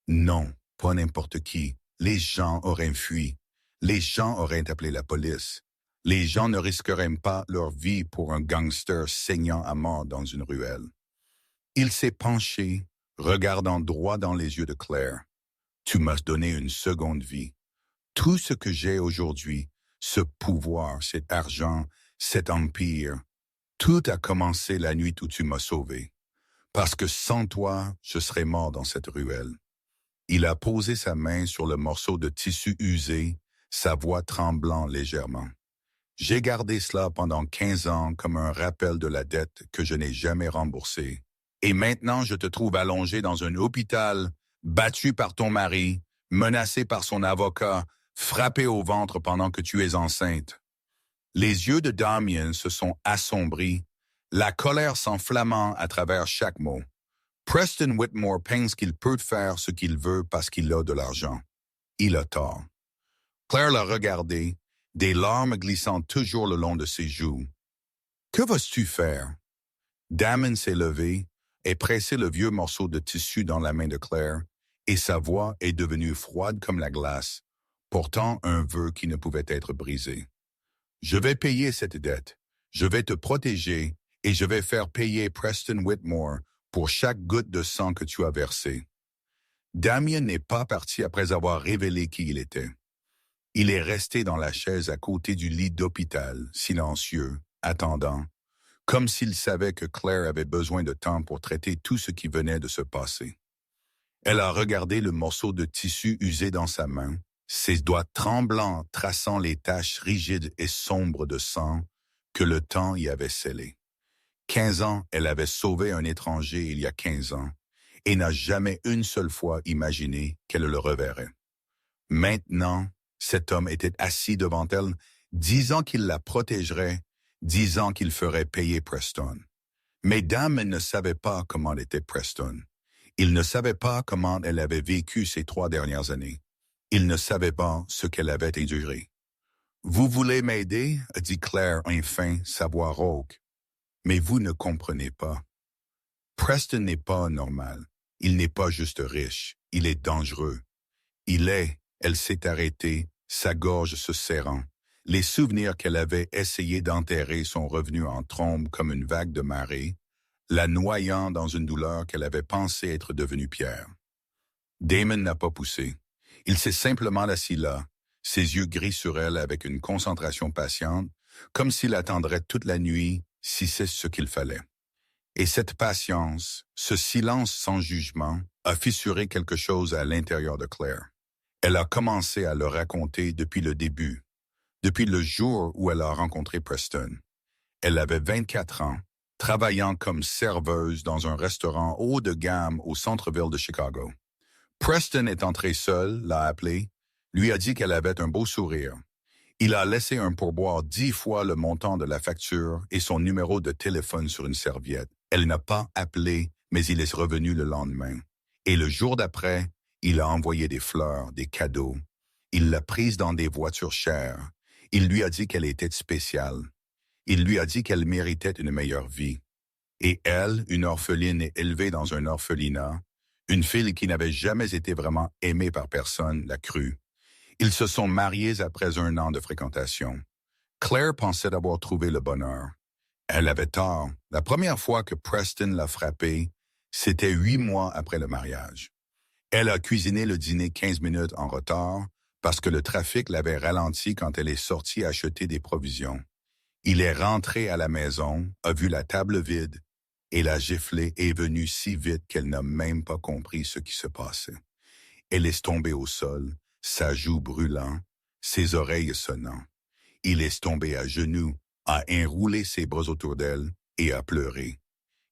Non, pas n'importe qui. Les gens auraient fui. Les gens auraient appelé la police. Les gens ne risqueraient pas leur vie pour un gangster saignant à mort dans une ruelle. Il s'est penché, regardant droit dans les yeux de Claire. Tu m'as donné une seconde vie. Tout ce que j'ai aujourd'hui, ce pouvoir, cet argent, cet empire, tout a commencé la nuit où tu m'as sauvé. Parce que sans toi, je serais mort dans cette ruelle. Il a posé sa main sur le morceau de tissu usé, sa voix tremblant légèrement. J'ai gardé cela pendant 15 ans comme un rappel de la dette que je n'ai jamais remboursée. Et maintenant, je te trouve allongé dans un hôpital, battu par ton mari, menacé par son avocat, frappé au ventre pendant que tu es enceinte. Les yeux de Damien se sont assombris, la colère s'enflammant à travers chaque mot. Preston Whitmore pense qu'il peut faire ce qu'il veut parce qu'il a de l'argent. Il a tort. Claire l'a regardé, des larmes glissant toujours le long de ses joues. « Que vas-tu faire? » Damon s'est levé et pressé le vieux morceau de tissu dans la main de Claire, et sa voix est devenue froide comme la glace, portant un vœu qui ne pouvait être brisé. « Je vais payer cette dette. Je vais te protéger et je vais faire payer Preston Whitmore pour chaque goutte de sang que tu as versé. » Damien n'est pas parti après avoir révélé qui il était. Il est resté dans la chaise à côté du lit d'hôpital, silencieux, attendant, comme s'il savait que Claire avait besoin de temps pour traiter tout ce qui venait de se passer. Elle a regardé le morceau de tissu usé dans sa main, ses doigts tremblants traçant les taches rigides et sombres de sang que le temps y avait scellées. 15 ans, elle avait sauvé un étranger il y a 15 ans et n'a jamais une seule fois imaginé qu'elle le reverrait. Maintenant, cet homme était assis devant elle, disant qu'il la protégerait, disant qu'il ferait payer Preston. Mais Damon ne savait pas comment était Preston. Il ne savait pas comment elle avait vécu ces 3 dernières années. Il ne savait pas ce qu'elle avait enduré. « Vous voulez m'aider ?» a dit Claire enfin, sa voix rauque. « Mais vous ne comprenez pas. Preston n'est pas normal. Il n'est pas juste riche. Il est dangereux. Il est, elle s'est arrêtée, sa gorge se serrant. Les souvenirs qu'elle avait essayé d'enterrer sont revenus en trombe comme une vague de marée, la noyant dans une douleur qu'elle avait pensé être devenue pierre. Damon n'a pas poussé. Il s'est simplement assis là, ses yeux gris sur elle avec une concentration patiente, comme s'il attendrait toute la nuit si c'est ce qu'il fallait. Et cette patience, ce silence sans jugement, a fissuré quelque chose à l'intérieur de Claire. Elle a commencé à le raconter depuis le début, depuis le jour où elle a rencontré Preston. Elle avait 24 ans, travaillant comme serveuse dans un restaurant haut de gamme au centre-ville de Chicago. Preston est entré seul, l'a appelé, lui a dit qu'elle avait un beau sourire. Il a laissé un pourboire 10 fois le montant de la facture et son numéro de téléphone sur une serviette. Elle n'a pas appelé, mais il est revenu le lendemain. Et le jour d'après, il a envoyé des fleurs, des cadeaux. Il l'a prise dans des voitures chères. Il lui a dit qu'elle était spéciale. Il lui a dit qu'elle méritait une meilleure vie. Et elle, une orpheline élevée dans un orphelinat, une fille qui n'avait jamais été vraiment aimée par personne, l'a cru. Ils se sont mariés après 1 an de fréquentation. Claire pensait avoir trouvé le bonheur. Elle avait tort. La première fois que Preston l'a frappée, c'était 8 mois après le mariage. Elle a cuisiné le dîner 15 minutes en retard parce que le trafic l'avait ralenti quand elle est sortie acheter des provisions. Il est rentré à la maison, a vu la table vide, et la giflée est venue si vite qu'elle n'a même pas compris ce qui se passait. Elle est tombée au sol, sa joue brûlant, ses oreilles sonnant. Il est tombé à genoux, a enroulé ses bras autour d'elle et a pleuré.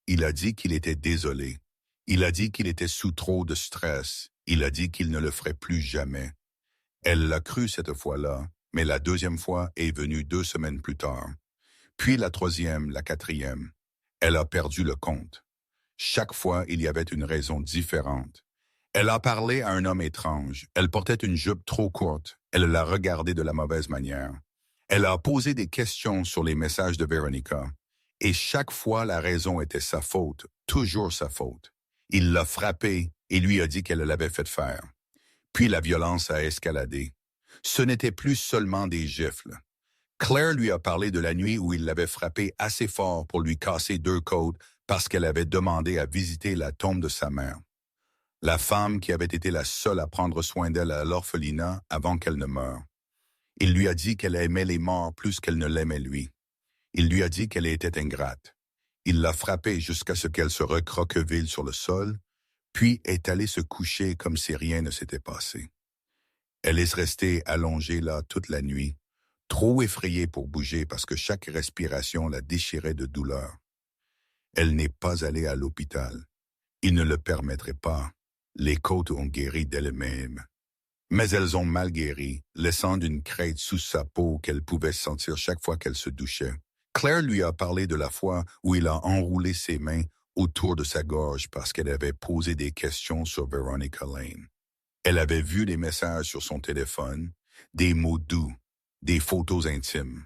Il a dit qu'il était désolé. Il a dit qu'il était sous trop de stress. Il a dit qu'il ne le ferait plus jamais. Elle l'a cru cette fois-là, mais la 2e fois est venue 2 semaines plus tard. Puis la 3e, la 4e. Elle a perdu le compte. Chaque fois, il y avait une raison différente. Elle a parlé à un homme étrange. Elle portait une jupe trop courte. Elle l'a regardé de la mauvaise manière. Elle a posé des questions sur les messages de Veronica. Et chaque fois, la raison était sa faute, toujours sa faute. Il l'a frappée et lui a dit qu'elle l'avait fait faire. Puis la violence a escaladé. Ce n'était plus seulement des gifles. Claire lui a parlé de la nuit où il l'avait frappée assez fort pour lui casser 2 côtes parce qu'elle avait demandé à visiter la tombe de sa mère. La femme qui avait été la seule à prendre soin d'elle à l'orphelinat avant qu'elle ne meure. Il lui a dit qu'elle aimait les morts plus qu'elle ne l'aimait lui. Il lui a dit qu'elle était ingrate. Il l'a frappée jusqu'à ce qu'elle se recroqueville sur le sol, puis est allée se coucher comme si rien ne s'était passé. Elle est restée allongée là toute la nuit, trop effrayée pour bouger parce que chaque respiration la déchirait de douleur. Elle n'est pas allée à l'hôpital. Il ne le permettrait pas. Les côtes ont guéri d'elles-mêmes. Mais elles ont mal guéri, laissant une crête sous sa peau qu'elle pouvait sentir chaque fois qu'elle se douchait. Claire lui a parlé de la fois où il a enroulé ses mains autour de sa gorge parce qu'elle avait posé des questions sur Veronica Lane. Elle avait vu des messages sur son téléphone, des mots doux, des photos intimes.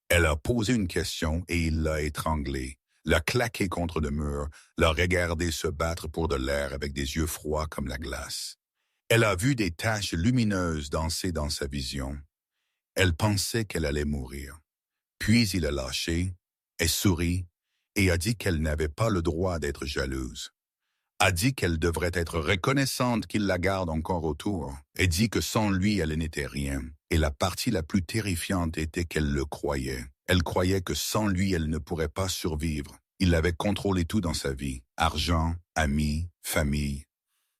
Elle a posé une question et il l'a étranglée, l'a claqué contre le mur, l'a regardé se battre pour de l'air avec des yeux froids comme la glace. Elle a vu des taches lumineuses danser dans sa vision. Elle pensait qu'elle allait mourir. Puis il a lâché, elle sourit et a dit qu'elle n'avait pas le droit d'être jalouse. A dit qu'elle devrait être reconnaissante qu'il la garde encore autour, et dit que sans lui, elle n'était rien. Et la partie la plus terrifiante était qu'elle le croyait. Elle croyait que sans lui, elle ne pourrait pas survivre. Il avait contrôlé tout dans sa vie, argent, amis, famille.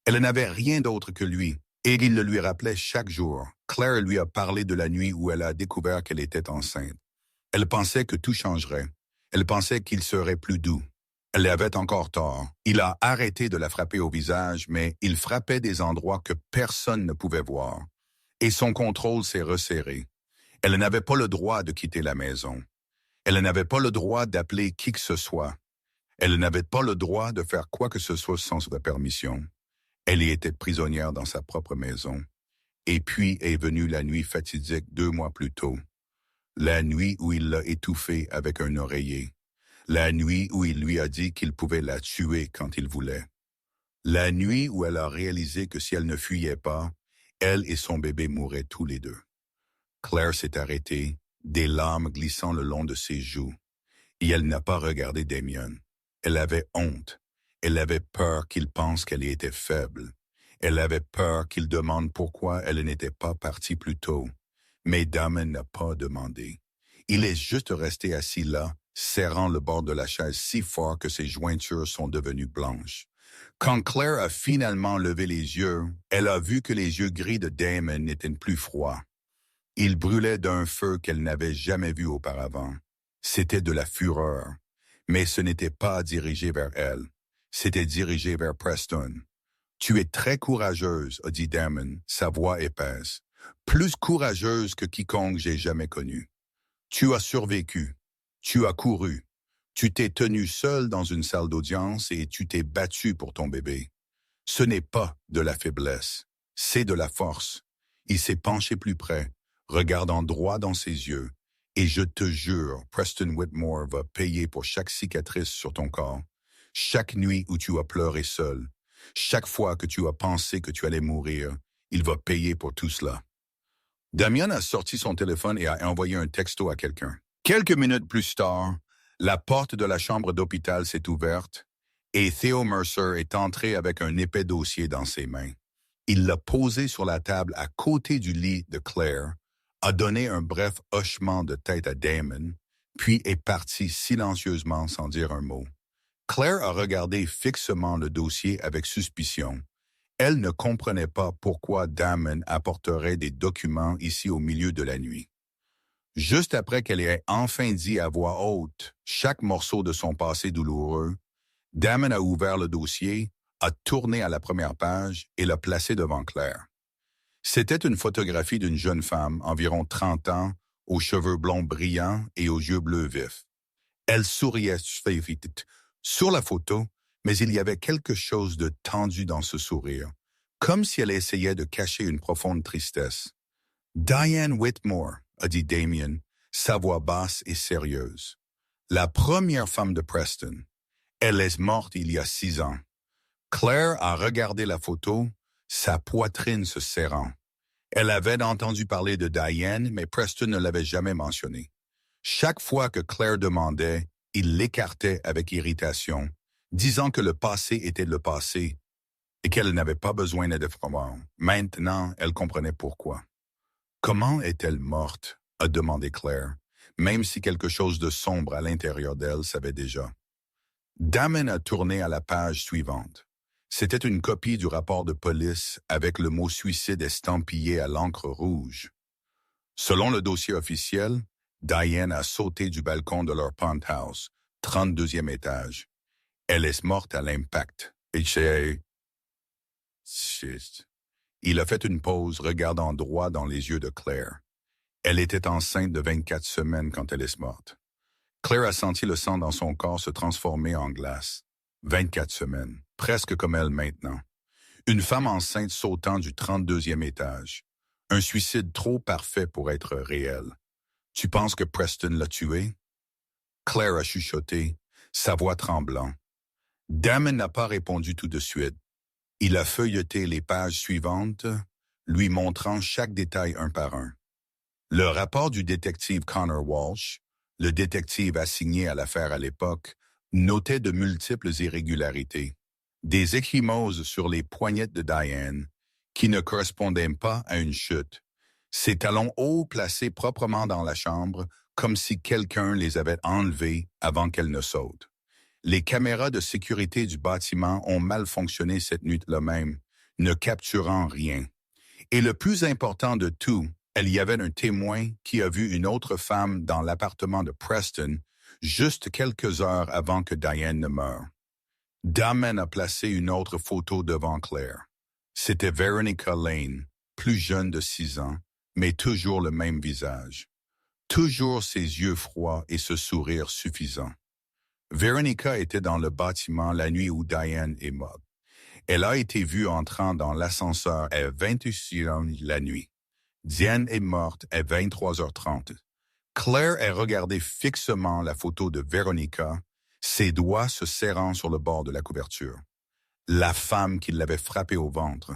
Elle n'avait rien d'autre que lui, et il le lui rappelait chaque jour. Claire lui a parlé de la nuit où elle a découvert qu'elle était enceinte. Elle pensait que tout changerait. Elle pensait qu'il serait plus doux. Elle avait encore tort. Il a arrêté de la frapper au visage, mais il frappait des endroits que personne ne pouvait voir. Et son contrôle s'est resserré. Elle n'avait pas le droit de quitter la maison. Elle n'avait pas le droit d'appeler qui que ce soit. Elle n'avait pas le droit de faire quoi que ce soit sans sa permission. Elle y était prisonnière dans sa propre maison. Et puis est venue la nuit fatidique 2 mois plus tôt. La nuit où il l'a étouffée avec un oreiller. La nuit où il lui a dit qu'il pouvait la tuer quand il voulait. La nuit où elle a réalisé que si elle ne fuyait pas, elle et son bébé mourraient tous les deux. Claire s'est arrêtée, des larmes glissant le long de ses joues. Et elle n'a pas regardé Damien. Elle avait honte. Elle avait peur qu'il pense qu'elle était faible. Elle avait peur qu'il demande pourquoi elle n'était pas partie plus tôt. Mais Damien n'a pas demandé. Il est juste resté assis là, serrant le bord de la chaise si fort que ses jointures sont devenues blanches. Quand Claire a finalement levé les yeux, elle a vu que les yeux gris de Damien n'étaient plus froids. Ils brûlaient d'un feu qu'elle n'avait jamais vu auparavant. C'était de la fureur, mais ce n'était pas dirigé vers elle. C'était dirigé vers Preston. « Tu es très courageuse, » a dit Damon, sa voix épaisse. « Plus courageuse que quiconque j'ai jamais connu. Tu as survécu. Tu as couru. Tu t'es tenue seule dans une salle d'audience et tu t'es battue pour ton bébé. Ce n'est pas de la faiblesse, c'est de la force. » Il s'est penché plus près, regardant droit dans ses yeux. « Et je te jure, Preston Whitmore va payer pour chaque cicatrice sur ton corps, chaque nuit où tu as pleuré seul, chaque fois que tu as pensé que tu allais mourir, il va payer pour tout cela. » Damien a sorti son téléphone et a envoyé un texto à quelqu'un. Quelques minutes plus tard, la porte de la chambre d'hôpital s'est ouverte et Theo Mercer est entré avec un épais dossier dans ses mains. Il l'a posé sur la table à côté du lit de Claire, a donné un bref hochement de tête à Damon, puis est parti silencieusement sans dire un mot. Claire a regardé fixement le dossier avec suspicion. Elle ne comprenait pas pourquoi Damon apporterait des documents ici au milieu de la nuit. Juste après qu'elle ait enfin dit à voix haute chaque morceau de son passé douloureux, Damon a ouvert le dossier, a tourné à la première page et l'a placé devant Claire. C'était une photographie d'une jeune femme, environ 30 ans, aux cheveux blonds brillants et aux yeux bleus vifs. Elle souriait sur la photo, mais il y avait quelque chose de tendu dans ce sourire, comme si elle essayait de cacher une profonde tristesse. « Diane Whitmore », a dit Damien, sa voix basse et sérieuse. « La première femme de Preston. Elle est morte il y a 6 ans. » Claire a regardé la photo, sa poitrine se serrant. Elle avait entendu parler de Diane, mais Preston ne l'avait jamais mentionné. Chaque fois que Claire demandait, il l'écartait avec irritation, disant que le passé était le passé et qu'elle n'avait pas besoin d'aide. Maintenant, elle comprenait pourquoi. « Comment est-elle morte ?» a demandé Claire, même si quelque chose de sombre à l'intérieur d'elle savait déjà. Damon a tourné à la page suivante. C'était une copie du rapport de police avec le mot suicide estampillé à l'encre rouge. Selon le dossier officiel, Diane a sauté du balcon de leur penthouse, 32e étage. Elle est morte à l'impact. Il a fait une pause, regardant droit dans les yeux de Claire. Elle était enceinte de 24 semaines quand elle est morte. Claire a senti le sang dans son corps se transformer en glace. 24 semaines, presque comme elle maintenant. Une femme enceinte sautant du 32e étage. Un suicide trop parfait pour être réel. Tu penses que Preston l'a tué? Claire a chuchoté, sa voix tremblant. Damon n'a pas répondu tout de suite. Il a feuilleté les pages suivantes, lui montrant chaque détail un par un. Le rapport du détective Connor Walsh, le détective assigné à l'affaire à l'époque, notait de multiples irrégularités. Des ecchymoses sur les poignettes de Diane, qui ne correspondaient pas à une chute. Ses talons hauts placés proprement dans la chambre, comme si quelqu'un les avait enlevés avant qu'elle ne saute. Les caméras de sécurité du bâtiment ont mal fonctionné cette nuit-là même, ne capturant rien. Et le plus important de tout, il y avait un témoin qui a vu une autre femme dans l'appartement de Preston juste quelques heures avant que Diane ne meure. Damon a placé une autre photo devant Claire. C'était Veronica Lane, plus jeune de 6 ans, mais toujours le même visage. Toujours ses yeux froids et ce sourire suffisant. Veronica était dans le bâtiment la nuit où Diane est morte. Elle a été vue entrant dans l'ascenseur à 21h la nuit. Diane est morte à 23h30. Claire a regardé fixement la photo de Veronica, ses doigts se serrant sur le bord de la couverture. La femme qui l'avait frappée au ventre.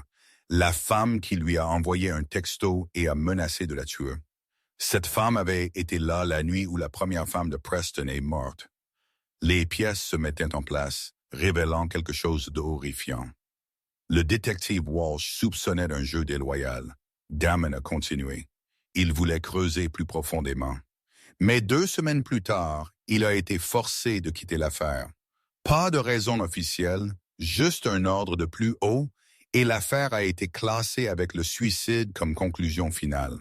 La femme qui lui a envoyé un texto et a menacé de la tuer. Cette femme avait été là la nuit où la première femme de Preston est morte. Les pièces se mettaient en place, révélant quelque chose d'horrifiant. Le détective Walsh soupçonnait d'un jeu déloyal. Damon a continué. Il voulait creuser plus profondément. Mais 2 semaines plus tard, il a été forcé de quitter l'affaire. Pas de raison officielle, juste un ordre de plus haut, et l'affaire a été classée avec le suicide comme conclusion finale.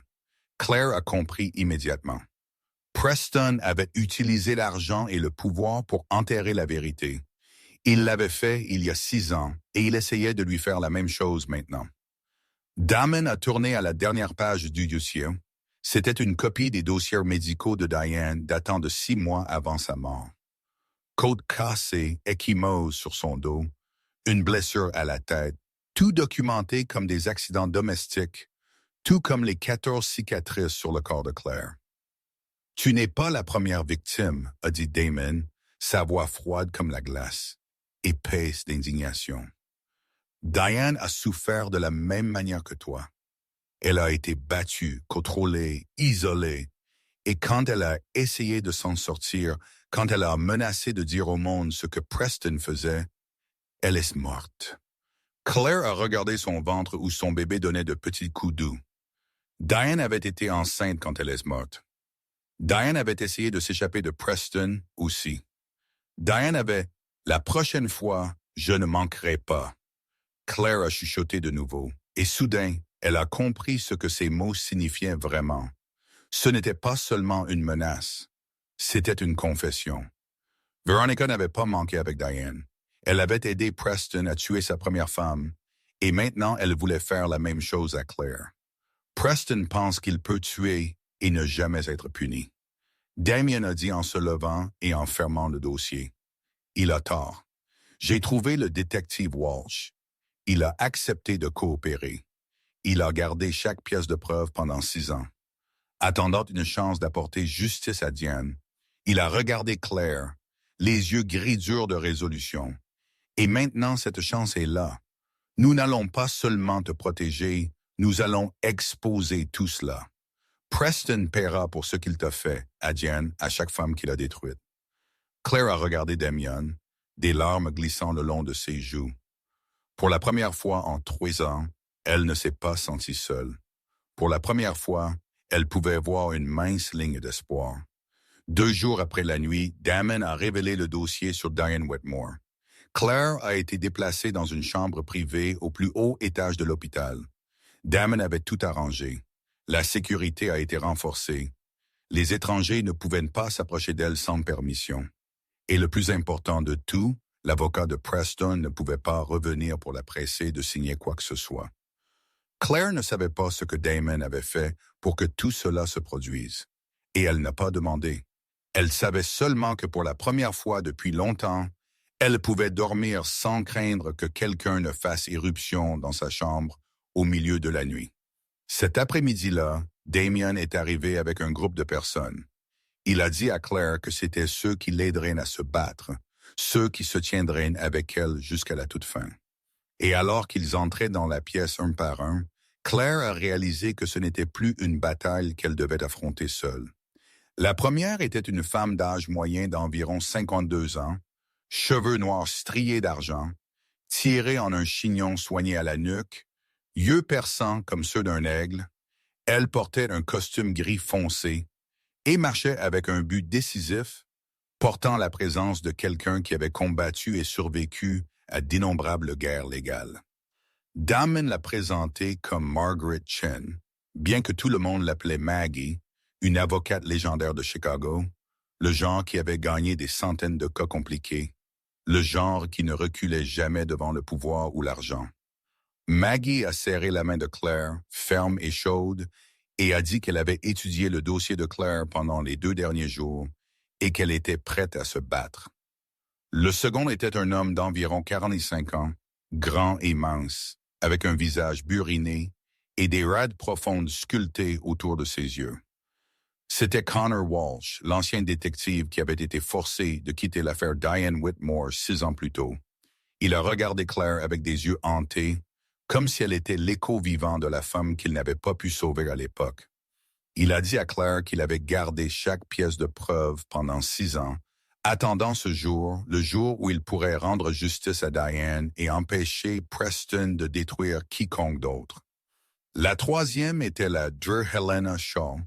Claire a compris immédiatement. Preston avait utilisé l'argent et le pouvoir pour enterrer la vérité. Il l'avait fait il y a 6 ans et il essayait de lui faire la même chose maintenant. Damon a tourné à la dernière page du dossier. C'était une copie des dossiers médicaux de Diane datant de 6 mois avant sa mort. Côte cassée, ecchymose sur son dos, une blessure à la tête, tout documenté comme des accidents domestiques, tout comme les 14 cicatrices sur le corps de Claire. « Tu n'es pas la première victime », a dit Damon, sa voix froide comme la glace, épaisse d'indignation. « Diane a souffert de la même manière que toi. Elle a été battue, contrôlée, isolée, et quand elle a essayé de s'en sortir, quand elle a menacé de dire au monde ce que Preston faisait, elle est morte. » Claire a regardé son ventre où son bébé donnait de petits coups doux. Diane avait été enceinte quand elle est morte. Diane avait essayé de s'échapper de Preston aussi. Diane avait « La prochaine fois, je ne manquerai pas ». Claire a chuchoté de nouveau, et soudain, elle a compris ce que ces mots signifiaient vraiment. Ce n'était pas seulement une menace, c'était une confession. Veronica n'avait pas manqué avec Diane. Elle avait aidé Preston à tuer sa première femme, et maintenant elle voulait faire la même chose à Claire. Preston pense qu'il peut tuer et ne jamais être puni. Damien a dit en se levant et en fermant le dossier. Il a tort. J'ai trouvé le détective Walsh. Il a accepté de coopérer. Il a gardé chaque pièce de preuve pendant 6 ans. Attendant une chance d'apporter justice à Diane, il a regardé Claire, les yeux gris durs de résolution. Et maintenant, cette chance est là. Nous n'allons pas seulement te protéger, nous allons exposer tout cela. Preston paiera pour ce qu'il t'a fait, à Diane, à chaque femme qu'il a détruite. Claire a regardé Damien, des larmes glissant le long de ses joues. Pour la première fois en 3 ans, elle ne s'est pas sentie seule. Pour la première fois, elle pouvait voir une mince ligne d'espoir. 2 jours après la nuit, Damon a révélé le dossier sur Diane Whitmore. Claire a été déplacée dans une chambre privée au plus haut étage de l'hôpital. Damon avait tout arrangé. La sécurité a été renforcée. Les étrangers ne pouvaient pas s'approcher d'elle sans permission. Et le plus important de tout, l'avocat de Preston ne pouvait pas revenir pour la presser de signer quoi que ce soit. Claire ne savait pas ce que Damon avait fait pour que tout cela se produise. Et elle n'a pas demandé. Elle savait seulement que pour la première fois depuis longtemps, elle pouvait dormir sans craindre que quelqu'un ne fasse éruption dans sa chambre au milieu de la nuit. Cet après-midi-là, Damien est arrivé avec un groupe de personnes. Il a dit à Claire que c'était ceux qui l'aideraient à se battre, ceux qui se tiendraient avec elle jusqu'à la toute fin. Et alors qu'ils entraient dans la pièce un par un, Claire a réalisé que ce n'était plus une bataille qu'elle devait affronter seule. La première était une femme d'âge moyen d'environ 52 ans, cheveux noirs striés d'argent, tirés en un chignon soigné à la nuque, yeux perçants comme ceux d'un aigle. Elle portait un costume gris foncé et marchait avec un but décisif, portant la présence de quelqu'un qui avait combattu et survécu à d'innombrables guerres légales. Damon l'a présentée comme Margaret Chen, bien que tout le monde l'appelait Maggie, une avocate légendaire de Chicago, le genre qui avait gagné des centaines de cas compliqués, le genre qui ne reculait jamais devant le pouvoir ou l'argent. Maggie a serré la main de Claire, ferme et chaude, et a dit qu'elle avait étudié le dossier de Claire pendant les 2 derniers jours et qu'elle était prête à se battre. Le second était un homme d'environ 45 ans, grand et mince, avec un visage buriné et des raies profondes sculptées autour de ses yeux. C'était Connor Walsh, l'ancien détective qui avait été forcé de quitter l'affaire Diane Whitmore 6 ans plus tôt. Il a regardé Claire avec des yeux hantés, comme si elle était l'écho vivant de la femme qu'il n'avait pas pu sauver à l'époque. Il a dit à Claire qu'il avait gardé chaque pièce de preuve pendant 6 ans, attendant ce jour, le jour où il pourrait rendre justice à Diane et empêcher Preston de détruire quiconque d'autre. La troisième était la Dr. Helena Shaw,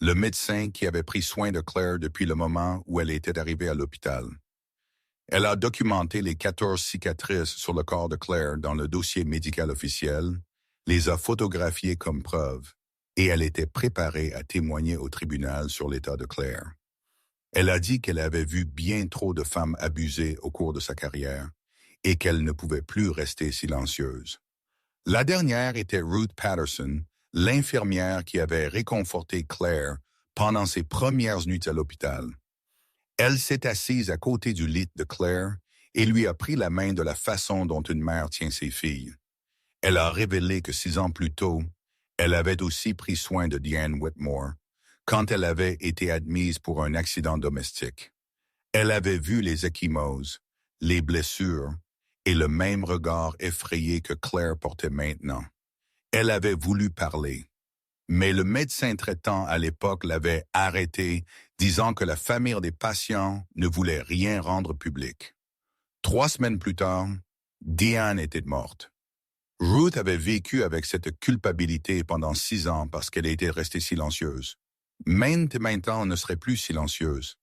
le médecin qui avait pris soin de Claire depuis le moment où elle était arrivée à l'hôpital. Elle a documenté les 14 cicatrices sur le corps de Claire dans le dossier médical officiel, les a photographiées comme preuve, et elle était préparée à témoigner au tribunal sur l'état de Claire. Elle a dit qu'elle avait vu bien trop de femmes abusées au cours de sa carrière et qu'elle ne pouvait plus rester silencieuse. La dernière était Ruth Patterson, l'infirmière qui avait réconforté Claire pendant ses premières nuits à l'hôpital. Elle s'est assise à côté du lit de Claire et lui a pris la main de la façon dont une mère tient ses filles. Elle a révélé que 6 ans plus tôt, elle avait aussi pris soin de Diane Whitmore quand elle avait été admise pour un accident domestique. Elle avait vu les ecchymoses, les blessures et le même regard effrayé que Claire portait maintenant. Elle avait voulu parler, mais le médecin traitant à l'époque l'avait arrêté, disant que la famille des patients ne voulait rien rendre public. 3 semaines plus tard, Diane était morte. Ruth avait vécu avec cette culpabilité pendant 6 ans parce qu'elle était restée silencieuse. Maintenant, elle ne serait plus silencieuse.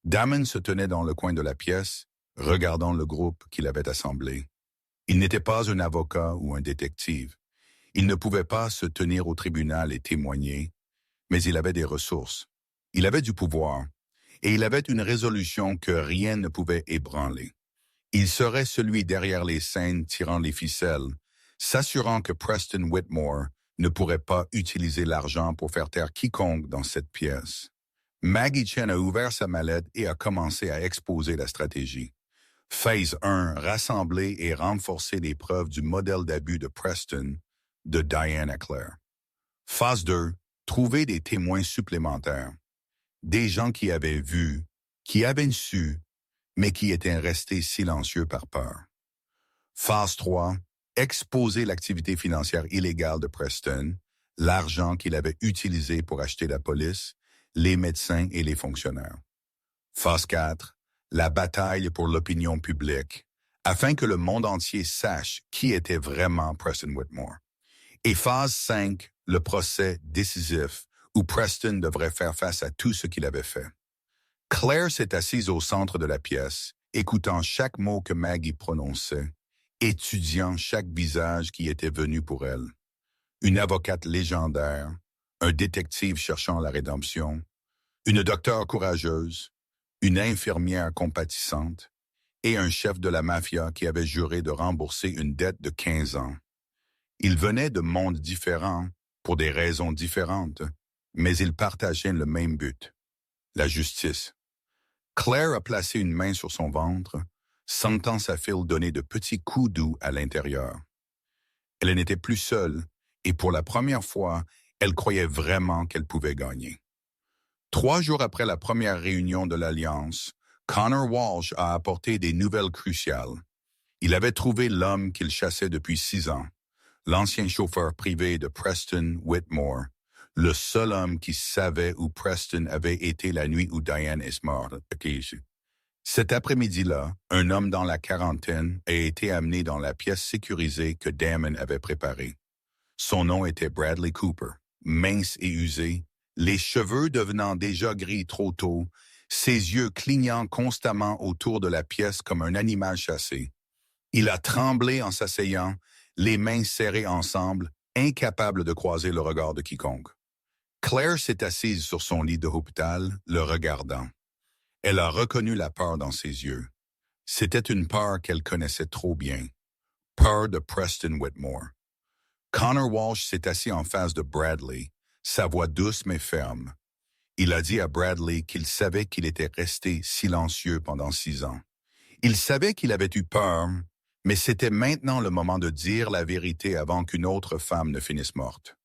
Damon se tenait dans le coin de la pièce, regardant le groupe qu'il avait assemblé. Il n'était pas un avocat ou un détective. Il ne pouvait pas se tenir au tribunal et témoigner, mais il avait des ressources. Il avait du pouvoir, et il avait une résolution que rien ne pouvait ébranler. Il serait celui derrière les scènes tirant les ficelles, s'assurant que Preston Whitmore ne pourrait pas utiliser l'argent pour faire taire quiconque dans cette pièce. Maggie Chen a ouvert sa mallette et a commencé à exposer la stratégie. Phase 1. Rassembler et renforcer les preuves du modèle d'abus de Preston de Diane à Claire. Phase 2. Trouver des témoins supplémentaires. Des gens qui avaient vu, qui avaient su, mais qui étaient restés silencieux par peur. Phase 3. Exposer l'activité financière illégale de Preston, l'argent qu'il avait utilisé pour acheter la police, les médecins et les fonctionnaires. Phase 4. La bataille pour l'opinion publique, afin que le monde entier sache qui était vraiment Preston Whitmore. Et phase 5. Le procès décisif, où Preston devrait faire face à tout ce qu'il avait fait. Claire s'est assise au centre de la pièce, écoutant chaque mot que Maggie prononçait, étudiant chaque visage qui était venu pour elle. Une avocate légendaire, un détective cherchant la rédemption, une docteure courageuse, une infirmière compatissante et un chef de la mafia qui avait juré de rembourser une dette de 15 ans. Ils venaient de mondes différents, pour des raisons différentes, mais ils partageaient le même but, la justice. Claire a placé une main sur son ventre, sentant sa fille donner de petits coups doux à l'intérieur. Elle n'était plus seule, et pour la première fois, elle croyait vraiment qu'elle pouvait gagner. 3 jours après la première réunion de l'Alliance, Connor Walsh a apporté des nouvelles cruciales. Il avait trouvé l'homme qu'il chassait depuis 6 ans, l'ancien chauffeur privé de Preston Whitmore, le seul homme qui savait où Preston avait été la nuit où Diane est morte. Cet après-midi-là, un homme dans la quarantaine a été amené dans la pièce sécurisée que Damon avait préparée. Son nom était Bradley Cooper, mince et usé, les cheveux devenant déjà gris trop tôt, ses yeux clignant constamment autour de la pièce comme un animal chassé. Il a tremblé en s'asseyant, les mains serrées ensemble, incapable de croiser le regard de quiconque. Claire s'est assise sur son lit de hôpital, le regardant. Elle a reconnu la peur dans ses yeux. C'était une peur qu'elle connaissait trop bien. Peur de Preston Whitmore. Connor Walsh s'est assis en face de Bradley, sa voix douce mais ferme. Il a dit à Bradley qu'il savait qu'il était resté silencieux pendant 6 ans. Il savait qu'il avait eu peur, mais c'était maintenant le moment de dire la vérité avant qu'une autre femme ne finisse morte.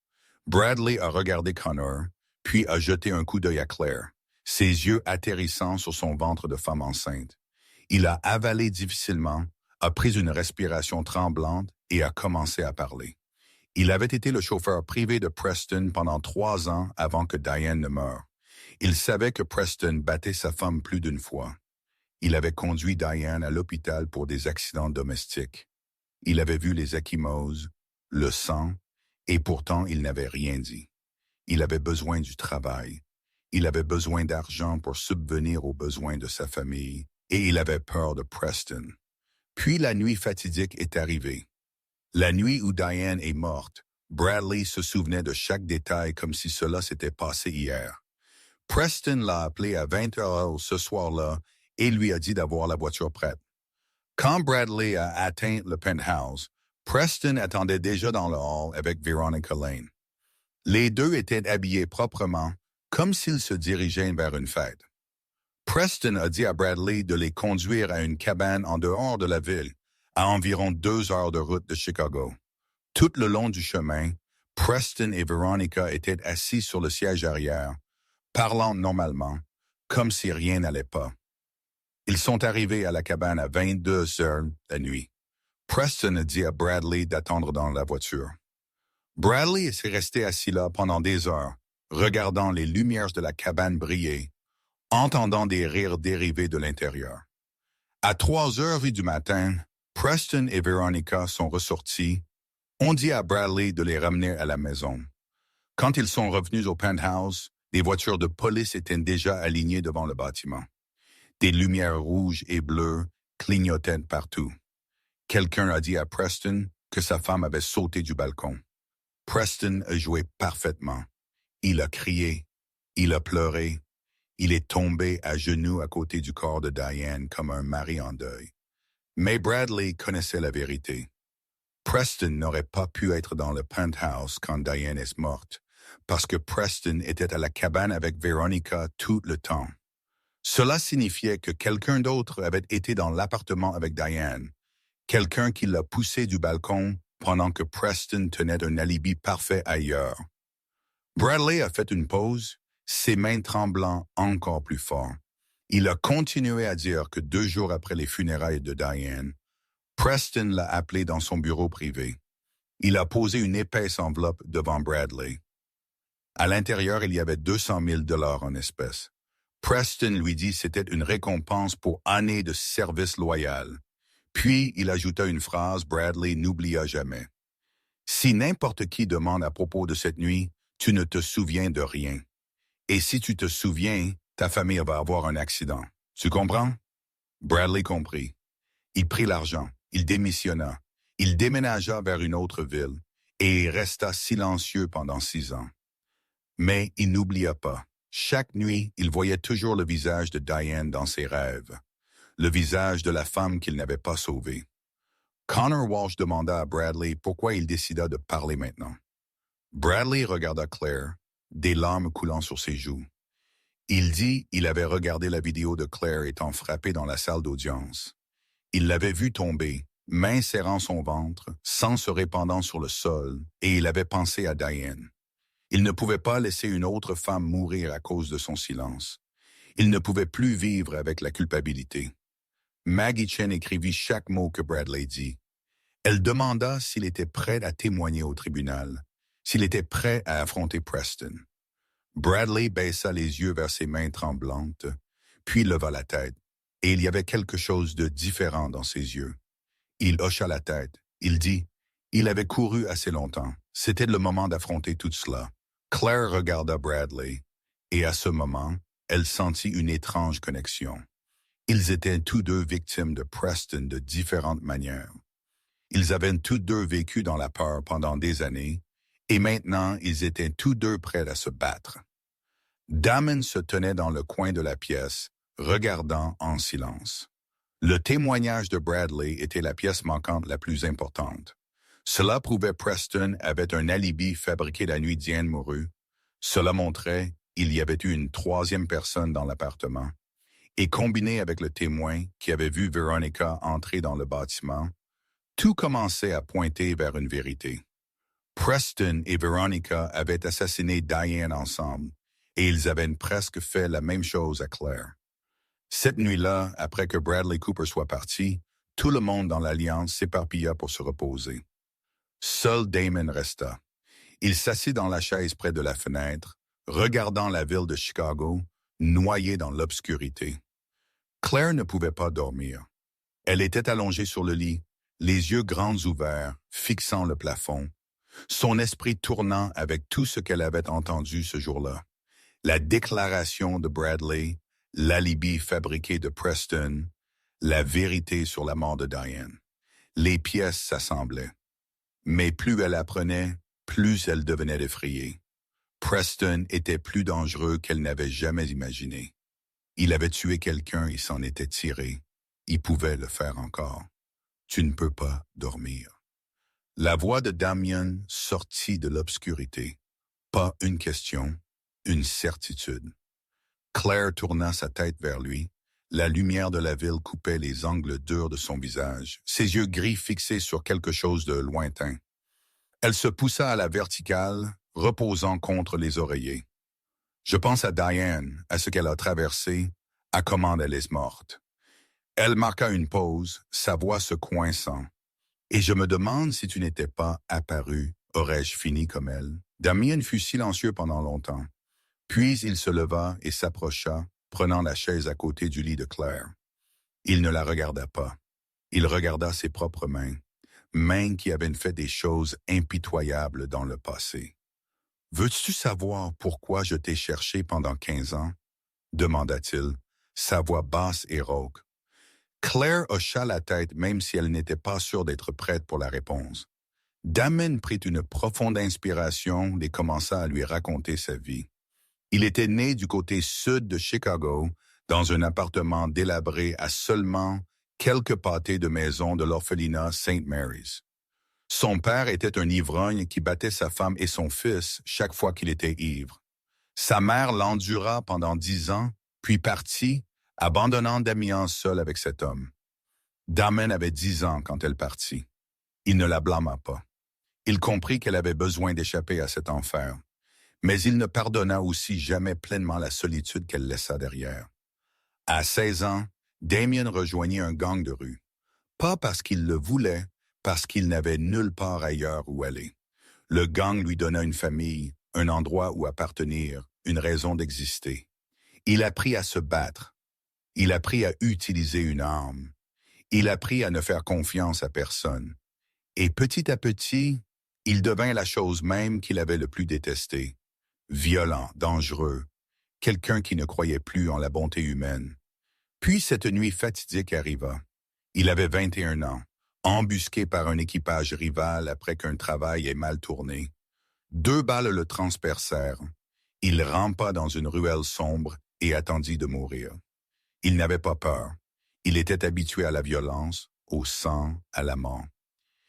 Bradley a regardé Connor, puis a jeté un coup d'œil à Claire, ses yeux atterrissant sur son ventre de femme enceinte. Il a avalé difficilement, a pris une respiration tremblante et a commencé à parler. Il avait été le chauffeur privé de Preston pendant 3 ans avant que Diane ne meure. Il savait que Preston battait sa femme plus d'une fois. Il avait conduit Diane à l'hôpital pour des accidents domestiques. Il avait vu les ecchymoses, le sang, et pourtant il n'avait rien dit. Il avait besoin du travail. Il avait besoin d'argent pour subvenir aux besoins de sa famille, et il avait peur de Preston. Puis la nuit fatidique est arrivée. La nuit où Diane est morte, Bradley se souvenait de chaque détail comme si cela s'était passé hier. Preston l'a appelé à 20h ce soir-là et lui a dit d'avoir la voiture prête. Quand Bradley a atteint le penthouse, Preston attendait déjà dans le hall avec Veronica Lane. Les deux étaient habillés proprement, comme s'ils se dirigeaient vers une fête. Preston a dit à Bradley de les conduire à une cabane en dehors de la ville, à environ 2 heures de route de Chicago. Tout le long du chemin, Preston et Veronica étaient assis sur le siège arrière, parlant normalement, comme si rien n'allait pas. Ils sont arrivés à la cabane à 22 heures la nuit. Preston a dit à Bradley d'attendre dans la voiture. Bradley s'est resté assis là pendant des heures, regardant les lumières de la cabane briller, entendant des rires dérivés de l'intérieur. À 3h du matin, Preston et Veronica sont ressortis. On dit à Bradley de les ramener à la maison. Quand ils sont revenus au penthouse, des voitures de police étaient déjà alignées devant le bâtiment. Des lumières rouges et bleues clignotaient partout. Quelqu'un a dit à Preston que sa femme avait sauté du balcon. Preston a joué parfaitement. Il a crié, il a pleuré, il est tombé à genoux à côté du corps de Diane comme un mari en deuil. Mais Bradley connaissait la vérité. Preston n'aurait pas pu être dans le penthouse quand Diane est morte, parce que Preston était à la cabane avec Veronica tout le temps. Cela signifiait que quelqu'un d'autre avait été dans l'appartement avec Diane, quelqu'un qui l'a poussé du balcon pendant que Preston tenait un alibi parfait ailleurs. Bradley a fait une pause, ses mains tremblant encore plus fort. Il a continué à dire que 2 jours après les funérailles de Diane, Preston l'a appelé dans son bureau privé. Il a posé une épaisse enveloppe devant Bradley. À l'intérieur, il y avait 200 000 $ en espèces. Preston lui dit que c'était une récompense pour années de service loyal. Puis, il ajouta une phrase Bradley n'oublia jamais. Si n'importe qui demande à propos de cette nuit, tu ne te souviens de rien. Et si tu te souviens, ta famille va avoir un accident. Tu comprends? Bradley comprit. Il prit l'argent, il démissionna, il déménagea vers une autre ville et il resta silencieux pendant 6 ans. Mais il n'oublia pas. Chaque nuit, il voyait toujours le visage de Diane dans ses rêves, le visage de la femme qu'il n'avait pas sauvée. Connor Walsh demanda à Bradley pourquoi il décida de parler maintenant. Bradley regarda Claire, des larmes coulant sur ses joues. Il dit qu'il avait regardé la vidéo de Claire étant frappée dans la salle d'audience. Il l'avait vue tomber, main serrant son ventre, sang se répandant sur le sol, et il avait pensé à Diane. Il ne pouvait pas laisser une autre femme mourir à cause de son silence. Il ne pouvait plus vivre avec la culpabilité. Maggie Chen écrivit chaque mot que Bradley dit. Elle demanda s'il était prêt à témoigner au tribunal, s'il était prêt à affronter Preston. Bradley baissa les yeux vers ses mains tremblantes, puis leva la tête, et il y avait quelque chose de différent dans ses yeux. Il hocha la tête. Il dit, il avait couru assez longtemps. C'était le moment d'affronter tout cela. Claire regarda Bradley, et à ce moment, elle sentit une étrange connexion. Ils étaient tous deux victimes de Preston de différentes manières. Ils avaient tous deux vécu dans la peur pendant des années, et maintenant ils étaient tous deux prêts à se battre. Damon se tenait dans le coin de la pièce, regardant en silence. Le témoignage de Bradley était la pièce manquante la plus importante. Cela prouvait Preston avait un alibi fabriqué la nuit Diane mourut. Cela montrait qu'il y avait eu une 3e personne dans l'appartement. Et combiné avec le témoin qui avait vu Veronica entrer dans le bâtiment, tout commençait à pointer vers une vérité. Preston et Veronica avaient assassiné Diane ensemble, et ils avaient presque fait la même chose à Claire. Cette nuit-là, après que Bradley Cooper soit parti, tout le monde dans l'Alliance s'éparpilla pour se reposer. Seul Damon resta. Il s'assit dans la chaise près de la fenêtre, regardant la ville de Chicago, noyée dans l'obscurité. Claire ne pouvait pas dormir. Elle était allongée sur le lit, les yeux grands ouverts, fixant le plafond, son esprit tournant avec tout ce qu'elle avait entendu ce jour-là. La déclaration de Bradley, l'alibi fabriqué de Preston, la vérité sur la mort de Diane. Les pièces s'assemblaient. Mais plus elle apprenait, plus elle devenait effrayée. Preston était plus dangereux qu'elle n'avait jamais imaginé. Il avait tué quelqu'un et s'en était tiré. Il pouvait le faire encore. Tu ne peux pas dormir. La voix de Damien sortit de l'obscurité. Pas une question, une certitude. Claire tourna sa tête vers lui. La lumière de la ville coupait les angles durs de son visage, ses yeux gris fixés sur quelque chose de lointain. Elle se poussa à la verticale, reposant contre les oreillers. Je pense à Diane, à ce qu'elle a traversé, à comment elle est morte. Elle marqua une pause, sa voix se coinçant. Et je me demande si tu n'étais pas apparu, aurais-je fini comme elle. Damien fut silencieux pendant longtemps. Puis il se leva et s'approcha, prenant la chaise à côté du lit de Claire. Il ne la regarda pas. Il regarda ses propres mains, mains qui avaient fait des choses impitoyables dans le passé. « Veux-tu savoir pourquoi je t'ai cherché pendant 15 ans? » demanda-t-il, sa voix basse et rauque. Claire hocha la tête même si elle n'était pas sûre d'être prête pour la réponse. Damon prit une profonde inspiration et commença à lui raconter sa vie. Il était né du côté sud de Chicago, dans un appartement délabré à seulement quelques pâtés de maison de l'orphelinat St. Mary's. Son père était un ivrogne qui battait sa femme et son fils chaque fois qu'il était ivre. Sa mère l'endura pendant 10 ans, puis partit, abandonnant Damian seul avec cet homme. Damon avait 10 ans quand elle partit. Il ne la blâma pas. Il comprit qu'elle avait besoin d'échapper à cet enfer, mais il ne pardonna aussi jamais pleinement la solitude qu'elle laissa derrière. À 16 ans, Damien rejoignit un gang de rue. Pas parce qu'il le voulait, parce qu'il n'avait nulle part ailleurs où aller. Le gang lui donna une famille, un endroit où appartenir, une raison d'exister. Il apprit à se battre. Il apprit à utiliser une arme. Il apprit à ne faire confiance à personne. Et petit à petit, il devint la chose même qu'il avait le plus détestée. Violent, dangereux, quelqu'un qui ne croyait plus en la bonté humaine. Puis cette nuit fatidique arriva. Il avait 21 ans, embusqué par un équipage rival après qu'un travail ait mal tourné. 2 balles le transpercèrent. Il rampa dans une ruelle sombre et attendit de mourir. Il n'avait pas peur. Il était habitué à la violence, au sang, à la mort.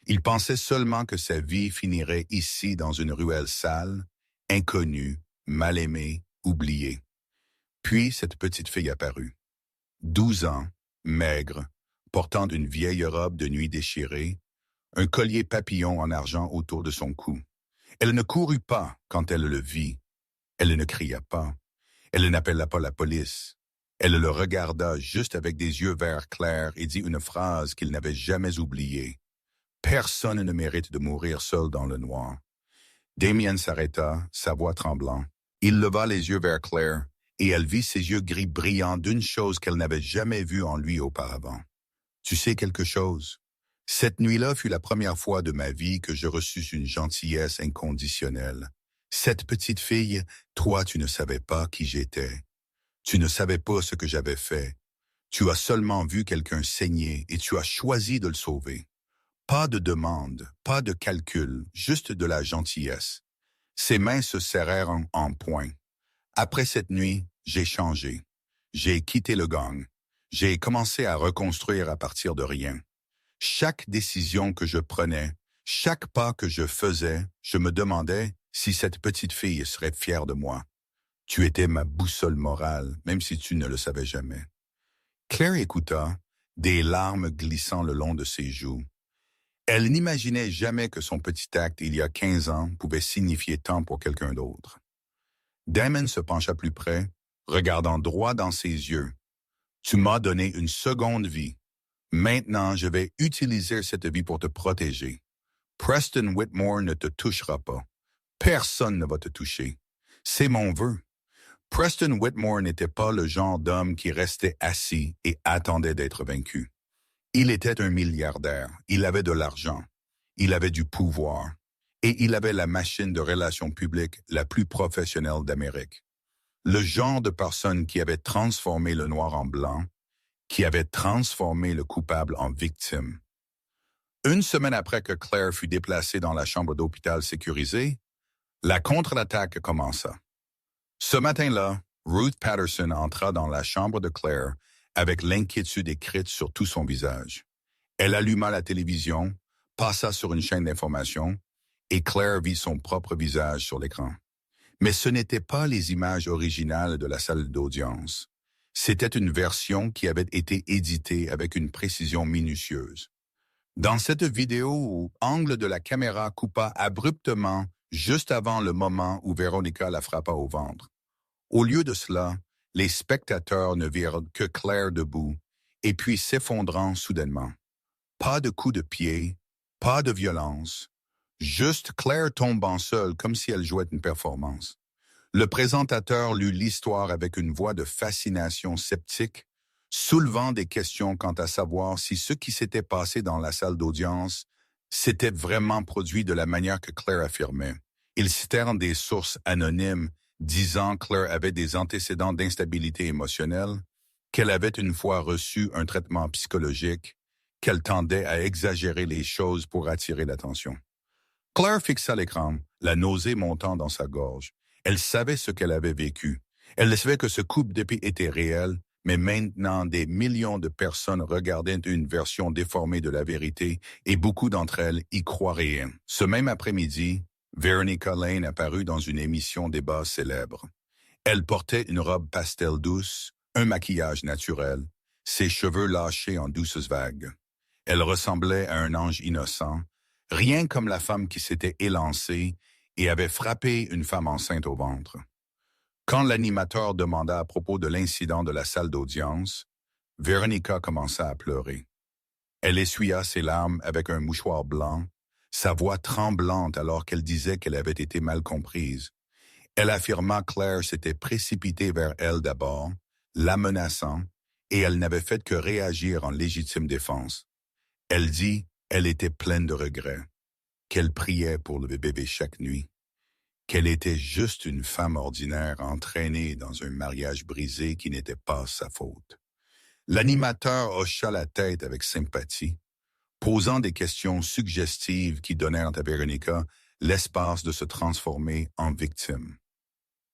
Il pensait seulement que sa vie finirait ici dans une ruelle sale, inconnue, mal aimée, oubliée. Puis cette petite fille apparut. 12 ans, maigre, portant une vieille robe de nuit déchirée, un collier papillon en argent autour de son cou. Elle ne courut pas quand elle le vit. Elle ne cria pas. Elle n'appela pas la police. Elle le regarda juste avec des yeux verts clairs et dit une phrase qu'il n'avait jamais oubliée. Personne ne mérite de mourir seul dans le noir. Damien s'arrêta, sa voix tremblant. Il leva les yeux vers Claire, et elle vit ses yeux gris brillants d'une chose qu'elle n'avait jamais vue en lui auparavant. Tu sais quelque chose? Cette nuit-là fut la première fois de ma vie que je reçus une gentillesse inconditionnelle. Cette petite fille, toi, tu ne savais pas qui j'étais. Tu ne savais pas ce que j'avais fait. Tu as seulement vu quelqu'un saigner et tu as choisi de le sauver. Pas de demande, pas de calcul, juste de la gentillesse. Ses mains se serrèrent en poing. Après cette nuit, j'ai changé. J'ai quitté le gang. J'ai commencé à reconstruire à partir de rien. Chaque décision que je prenais, chaque pas que je faisais, je me demandais si cette petite fille serait fière de moi. Tu étais ma boussole morale, même si tu ne le savais jamais. Claire écouta, des larmes glissant le long de ses joues. Elle n'imaginait jamais que son petit acte, il y a 15 ans, pouvait signifier tant pour quelqu'un d'autre. Damon se pencha plus près, regardant droit dans ses yeux. « Tu m'as donné une seconde vie. Maintenant, je vais utiliser cette vie pour te protéger. Preston Whitmore ne te touchera pas. Personne ne va te toucher. C'est mon vœu. » Preston Whitmore n'était pas le genre d'homme qui restait assis et attendait d'être vaincu. Il était un milliardaire, il avait de l'argent, il avait du pouvoir, et il avait la machine de relations publiques la plus professionnelle d'Amérique. Le genre de personne qui avait transformé le noir en blanc, qui avait transformé le coupable en victime. Une semaine après que Claire fut déplacée dans la chambre d'hôpital sécurisée, la contre-attaque commença. Ce matin-là, Ruth Patterson entra dans la chambre de Claire avec l'inquiétude écrite sur tout son visage. Elle alluma la télévision, passa sur une chaîne d'information, et Claire vit son propre visage sur l'écran. Mais ce n'étaient pas les images originales de la salle d'audience. C'était une version qui avait été éditée avec une précision minutieuse. Dans cette vidéo, l'angle de la caméra coupa abruptement juste avant le moment où Veronica la frappa au ventre. Au lieu de cela, les spectateurs ne virent que Claire debout, et puis s'effondrant soudainement. Pas de coups de pied, pas de violence, juste Claire tombant seule comme si elle jouait une performance. Le présentateur lut l'histoire avec une voix de fascination sceptique, soulevant des questions quant à savoir si ce qui s'était passé dans la salle d'audience s'était vraiment produit de la manière que Claire affirmait. Ils citèrent des sources anonymes disant que Claire avait des antécédents d'instabilité émotionnelle, qu'elle avait une fois reçu un traitement psychologique, qu'elle tendait à exagérer les choses pour attirer l'attention. Claire fixa l'écran, la nausée montant dans sa gorge. Elle savait ce qu'elle avait vécu. Elle savait que ce coup d'épée était réel, mais maintenant des millions de personnes regardaient une version déformée de la vérité et beaucoup d'entre elles y croiraient. Ce même après-midi, Veronica Lane apparut dans une émission débat célèbre. Elle portait une robe pastel douce, un maquillage naturel, ses cheveux lâchés en douces vagues. Elle ressemblait à un ange innocent, rien comme la femme qui s'était élancée et avait frappé une femme enceinte au ventre. Quand l'animateur demanda à propos de l'incident de la salle d'audience, Veronica commença à pleurer. Elle essuya ses larmes avec un mouchoir blanc, sa voix tremblante alors qu'elle disait qu'elle avait été mal comprise. Elle affirma que Claire s'était précipitée vers elle d'abord, la menaçant, et elle n'avait fait que réagir en légitime défense. Elle dit qu'elle était pleine de regrets, qu'elle priait pour le bébé chaque nuit, qu'elle était juste une femme ordinaire entraînée dans un mariage brisé qui n'était pas sa faute. L'animateur hocha la tête avec sympathie, posant des questions suggestives qui donnèrent à Veronica l'espace de se transformer en victime.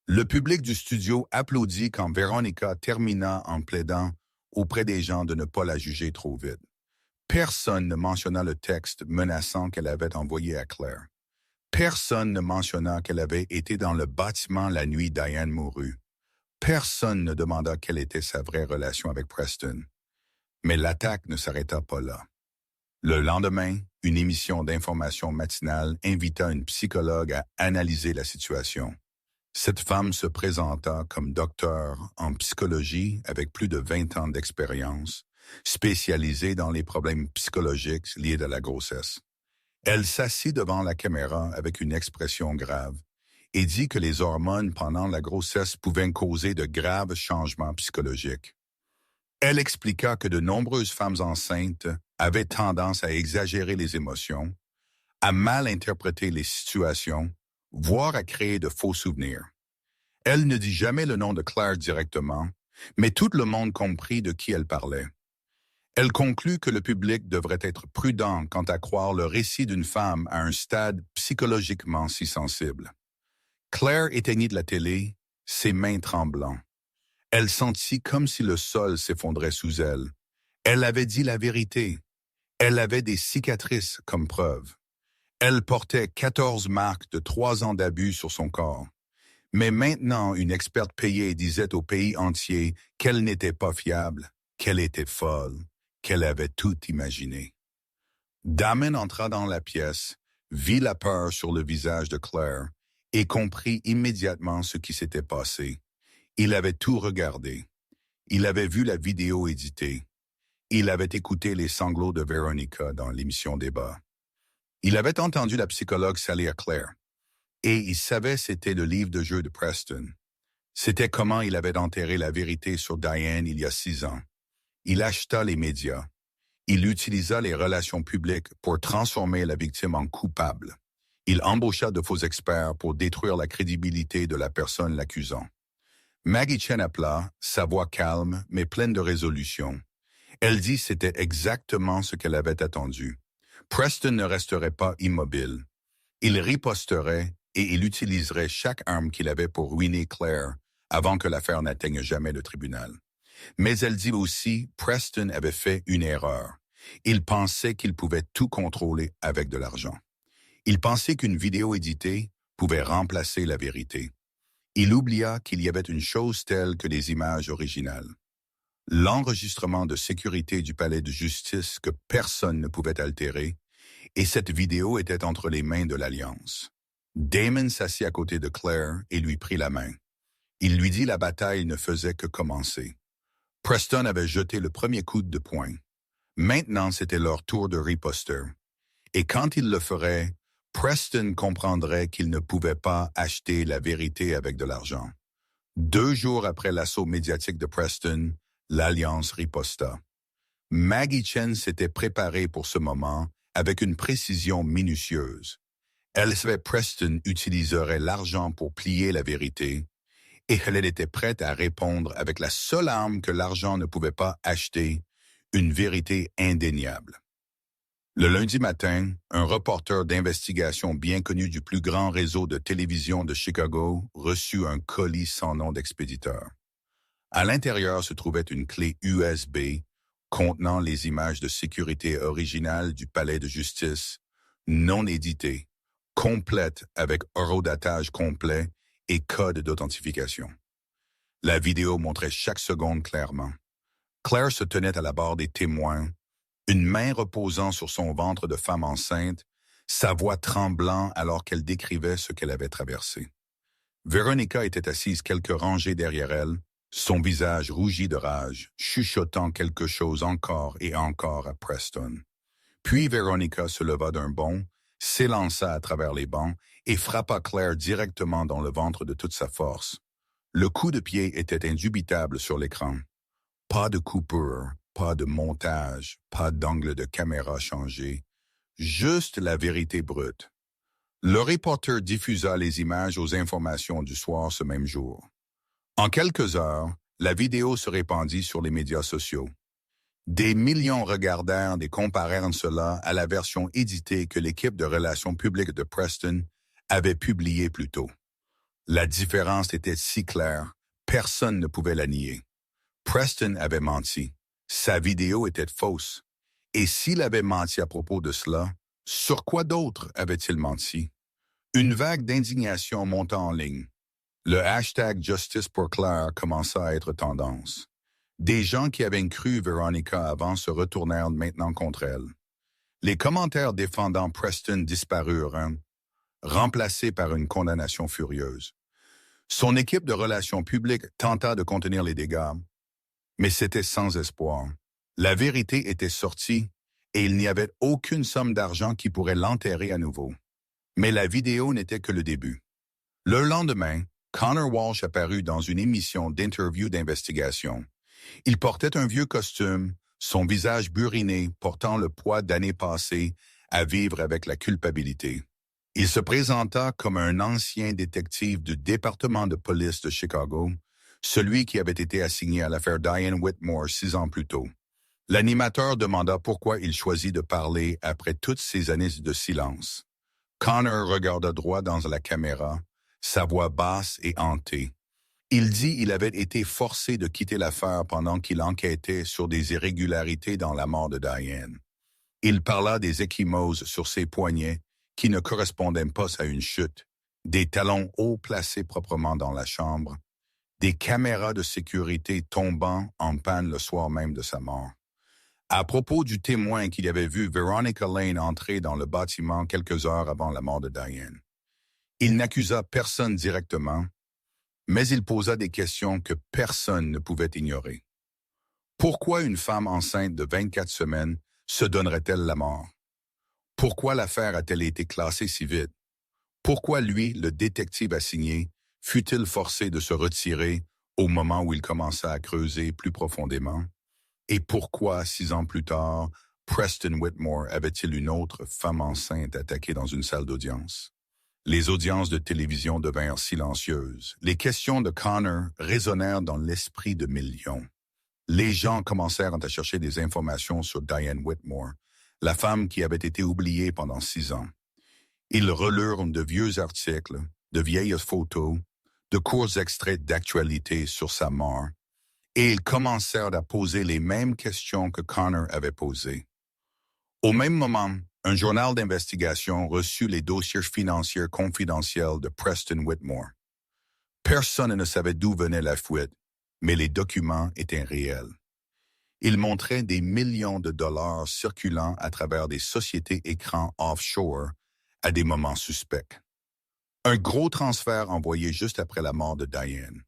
Le public du studio applaudit quand Veronica termina en plaidant auprès des gens de ne pas la juger trop vite. Personne ne mentionna le texte menaçant qu'elle avait envoyé à Claire. Personne ne mentionna qu'elle avait été dans le bâtiment la nuit Diane mourut. Personne ne demanda quelle était sa vraie relation avec Preston. Mais l'attaque ne s'arrêta pas là. Le lendemain, une émission d'information matinale invita une psychologue à analyser la situation. Cette femme se présenta comme docteur en psychologie avec plus de 20 ans d'expérience, spécialisée dans les problèmes psychologiques liés à la grossesse. Elle s'assit devant la caméra avec une expression grave et dit que les hormones pendant la grossesse pouvaient causer de graves changements psychologiques. Elle expliqua que de nombreuses femmes enceintes avaient tendance à exagérer les émotions, à mal interpréter les situations, voire à créer de faux souvenirs. Elle ne dit jamais le nom de Claire directement, mais tout le monde comprit de qui elle parlait. Elle conclut que le public devrait être prudent quant à croire le récit d'une femme à un stade psychologiquement si sensible. Claire éteignit de la télé, ses mains tremblant. Elle sentit comme si le sol s'effondrait sous elle. Elle avait dit la vérité. Elle avait des cicatrices comme preuve. Elle portait 14 marques de 3 ans d'abus sur son corps. Mais maintenant, une experte payée disait au pays entier qu'elle n'était pas fiable, qu'elle était folle, qu'elle avait tout imaginé. Damon entra dans la pièce, vit la peur sur le visage de Claire et comprit immédiatement ce qui s'était passé. Il avait tout regardé. Il avait vu la vidéo éditée. Il avait écouté les sanglots de Veronica dans l'émission Débat. Il avait entendu la psychologue salir Claire. Et il savait c'était le livre de jeu de Preston. C'était comment il avait enterré la vérité sur Diane il y a 6 ans. Il acheta les médias. Il utilisa les relations publiques pour transformer la victime en coupable. Il embaucha de faux experts pour détruire la crédibilité de la personne l'accusant. Maggie Chen appela, sa voix calme mais pleine de résolution. Elle dit c'était exactement ce qu'elle avait attendu. Preston ne resterait pas immobile. Il riposterait et il utiliserait chaque arme qu'il avait pour ruiner Claire avant que l'affaire n'atteigne jamais le tribunal. Mais elle dit aussi Preston avait fait une erreur. Il pensait qu'il pouvait tout contrôler avec de l'argent. Il pensait qu'une vidéo éditée pouvait remplacer la vérité. Il oublia qu'il y avait une chose telle que les images originales. L'enregistrement de sécurité du palais de justice que personne ne pouvait altérer, et cette vidéo était entre les mains de l'Alliance. Damon s'assit à côté de Claire et lui prit la main. Il lui dit la bataille ne faisait que commencer. Preston avait jeté le premier coup de poing. Maintenant, c'était leur tour de riposter. Et quand il le ferait, Preston comprendrait qu'il ne pouvait pas acheter la vérité avec de l'argent. 2 jours après l'assaut médiatique de Preston, l'Alliance riposta. Maggie Chen s'était préparée pour ce moment avec une précision minutieuse. Elle savait Preston utiliserait l'argent pour plier la vérité et elle était prête à répondre avec la seule arme que l'argent ne pouvait pas acheter, une vérité indéniable. Le lundi matin, un reporter d'investigation bien connu du plus grand réseau de télévision de Chicago reçut un colis sans nom d'expéditeur. À l'intérieur se trouvait une clé USB contenant les images de sécurité originales du palais de justice, non éditées, complètes avec horodatage complet et code d'authentification. La vidéo montrait chaque seconde clairement. Claire se tenait à la barre des témoins, une main reposant sur son ventre de femme enceinte, sa voix tremblant alors qu'elle décrivait ce qu'elle avait traversé. Veronica était assise quelques rangées derrière elle, son visage rougi de rage, chuchotant quelque chose encore et encore à Preston. Puis Veronica se leva d'un bond, s'élança à travers les bancs et frappa Claire directement dans le ventre de toute sa force. Le coup de pied était indubitable sur l'écran. Pas de coupure, pas de montage, pas d'angle de caméra changé, juste la vérité brute. Le reporter diffusa les images aux informations du soir ce même jour. En quelques heures, la vidéo se répandit sur les médias sociaux. Des millions regardèrent et comparèrent cela à la version éditée que l'équipe de relations publiques de Preston avait publiée plus tôt. La différence était si claire, personne ne pouvait la nier. Preston avait menti. Sa vidéo était fausse. Et s'il avait menti à propos de cela, sur quoi d'autre avait-il menti? Une vague d'indignation monta en ligne. Le hashtag Justice pour Claire commença à être tendance. Des gens qui avaient cru Veronica avant se retournèrent maintenant contre elle. Les commentaires défendant Preston disparurent, remplacés par une condamnation furieuse. Son équipe de relations publiques tenta de contenir les dégâts, mais c'était sans espoir. La vérité était sortie et il n'y avait aucune somme d'argent qui pourrait l'enterrer à nouveau. Mais la vidéo n'était que le début. Le lendemain, Connor Walsh apparut dans une émission d'interview d'investigation. Il portait un vieux costume, son visage buriné, portant le poids d'années passées à vivre avec la culpabilité. Il se présenta comme un ancien détective du département de police de Chicago, celui qui avait été assigné à l'affaire Diane Whitmore 6 ans plus tôt. L'animateur demanda pourquoi il choisit de parler après toutes ces années de silence. Connor regarda droit dans la caméra, sa voix basse et hantée. Il dit qu'il avait été forcé de quitter l'affaire pendant qu'il enquêtait sur des irrégularités dans la mort de Diane. Il parla des ecchymoses sur ses poignets qui ne correspondaient pas à une chute, des talons hauts placés proprement dans la chambre, des caméras de sécurité tombant en panne le soir même de sa mort. À propos du témoin qui avait vu Veronica Lane entrer dans le bâtiment quelques heures avant la mort de Diane. Il n'accusa personne directement, mais il posa des questions que personne ne pouvait ignorer. Pourquoi une femme enceinte de 24 semaines se donnerait-elle la mort? Pourquoi l'affaire a-t-elle été classée si vite? Pourquoi lui, le détective assigné, fut-il forcé de se retirer au moment où il commença à creuser plus profondément? Et pourquoi, 6 ans plus tard, Preston Whitmore avait-il une autre femme enceinte attaquée dans une salle d'audience? Les audiences de télévision devinrent silencieuses. Les questions de Connor résonnèrent dans l'esprit de millions. Les gens commencèrent à chercher des informations sur Diane Whitmore, la femme qui avait été oubliée pendant 6 ans. Ils relurent de vieux articles, de vieilles photos, de courts extraits d'actualité sur sa mort, et ils commencèrent à poser les mêmes questions que Connor avait posées. Au même moment, un journal d'investigation reçut les dossiers financiers confidentiels de Preston Whitmore. Personne ne savait d'où venait la fuite, mais les documents étaient réels. Ils montraient des millions de dollars circulant à travers des sociétés écrans offshore à des moments suspects. Un gros transfert envoyé juste après la mort de Diane.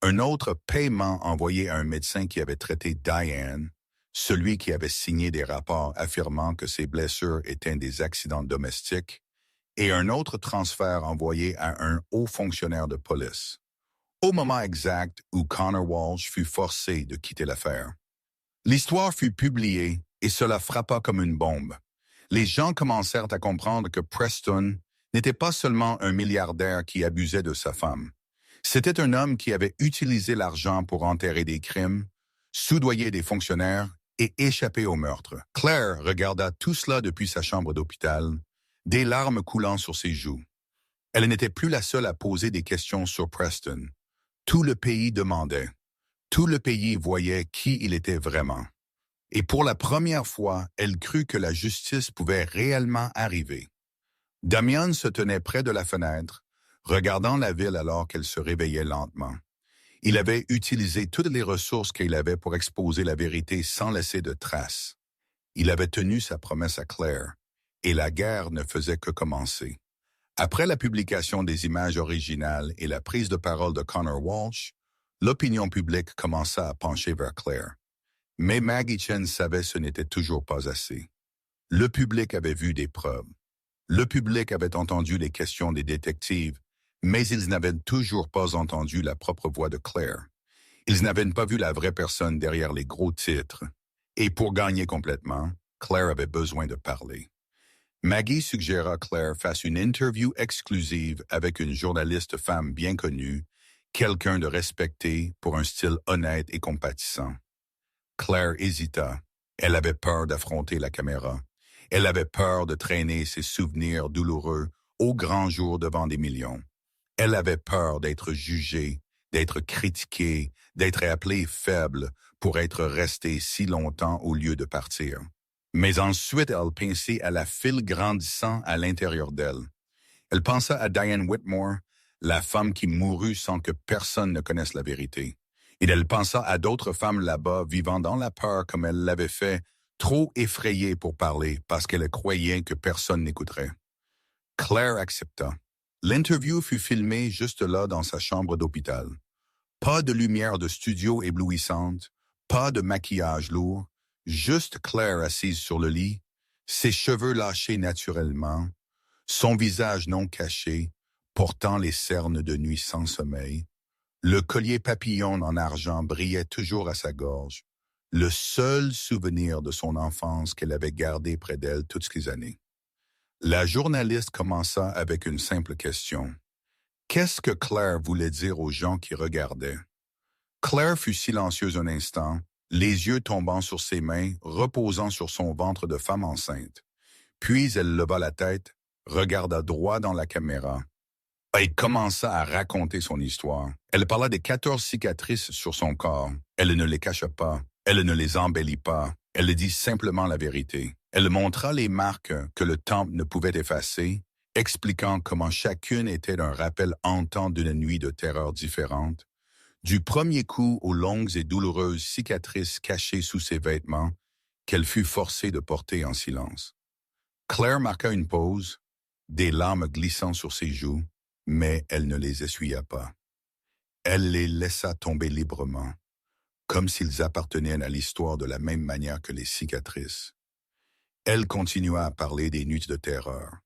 Un autre paiement envoyé à un médecin qui avait traité Diane, celui qui avait signé des rapports affirmant que ses blessures étaient des accidents domestiques, et un autre transfert envoyé à un haut fonctionnaire de police. Au moment exact où Connor Walsh fut forcé de quitter l'affaire. L'histoire fut publiée et cela frappa comme une bombe. Les gens commencèrent à comprendre que Preston n'était pas seulement un milliardaire qui abusait de sa femme. C'était un homme qui avait utilisé l'argent pour enterrer des crimes, soudoyer des fonctionnaires et échapper au meurtre. Claire regarda tout cela depuis sa chambre d'hôpital, des larmes coulant sur ses joues. Elle n'était plus la seule à poser des questions sur Preston. Tout le pays demandait. Tout le pays voyait qui il était vraiment. Et pour la première fois, elle crut que la justice pouvait réellement arriver. Damian se tenait près de la fenêtre, regardant la ville alors qu'elle se réveillait lentement. Il avait utilisé toutes les ressources qu'il avait pour exposer la vérité sans laisser de traces. Il avait tenu sa promesse à Claire, et la guerre ne faisait que commencer. Après la publication des images originales et la prise de parole de Connor Walsh, l'opinion publique commença à pencher vers Claire. Mais Maggie Chen savait ce n'était toujours pas assez. Le public avait vu des preuves. Le public avait entendu les questions des détectives, mais ils n'avaient toujours pas entendu la propre voix de Claire. Ils n'avaient pas vu la vraie personne derrière les gros titres. Et pour gagner complètement, Claire avait besoin de parler. Maggie suggéra que Claire fasse une interview exclusive avec une journaliste femme bien connue, quelqu'un de respecté pour un style honnête et compatissant. Claire hésita. Elle avait peur d'affronter la caméra. Elle avait peur de traîner ses souvenirs douloureux au grand jour devant des millions. Elle avait peur d'être jugée, d'être critiquée, d'être appelée faible pour être restée si longtemps au lieu de partir. Mais ensuite, elle pensait à la file grandissant à l'intérieur d'elle. Elle pensa à Diane Whitmore, la femme qui mourut sans que personne ne connaisse la vérité. Et elle pensa à d'autres femmes là-bas vivant dans la peur comme elle l'avait fait, trop effrayée pour parler parce qu'elle croyait que personne n'écouterait. Claire accepta. L'interview fut filmée juste là dans sa chambre d'hôpital. Pas de lumière de studio éblouissante, pas de maquillage lourd, juste Claire assise sur le lit, ses cheveux lâchés naturellement, son visage non caché, portant les cernes de nuit sans sommeil. Le collier papillon en argent brillait toujours à sa gorge, le seul souvenir de son enfance qu'elle avait gardé près d'elle toutes ces années. La journaliste commença avec une simple question. Qu'est-ce que Claire voulait dire aux gens qui regardaient? Claire fut silencieuse un instant, les yeux tombant sur ses mains, reposant sur son ventre de femme enceinte. Puis elle leva la tête, regarda droit dans la caméra et commença à raconter son histoire. Elle parla des 14 cicatrices sur son corps. Elle ne les cacha pas. Elle ne les embellit pas. Elle dit simplement la vérité. Elle montra les marques que le temps ne pouvait effacer, expliquant comment chacune était un rappel hantant d'une nuit de terreur différente. Du premier coup aux longues et douloureuses cicatrices cachées sous ses vêtements, qu'elle fut forcée de porter en silence. Claire marqua une pause, des larmes glissant sur ses joues, mais elle ne les essuya pas. Elle les laissa tomber librement, comme s'ils appartenaient à l'histoire de la même manière que les cicatrices. Elle continua à parler des nuits de terreur.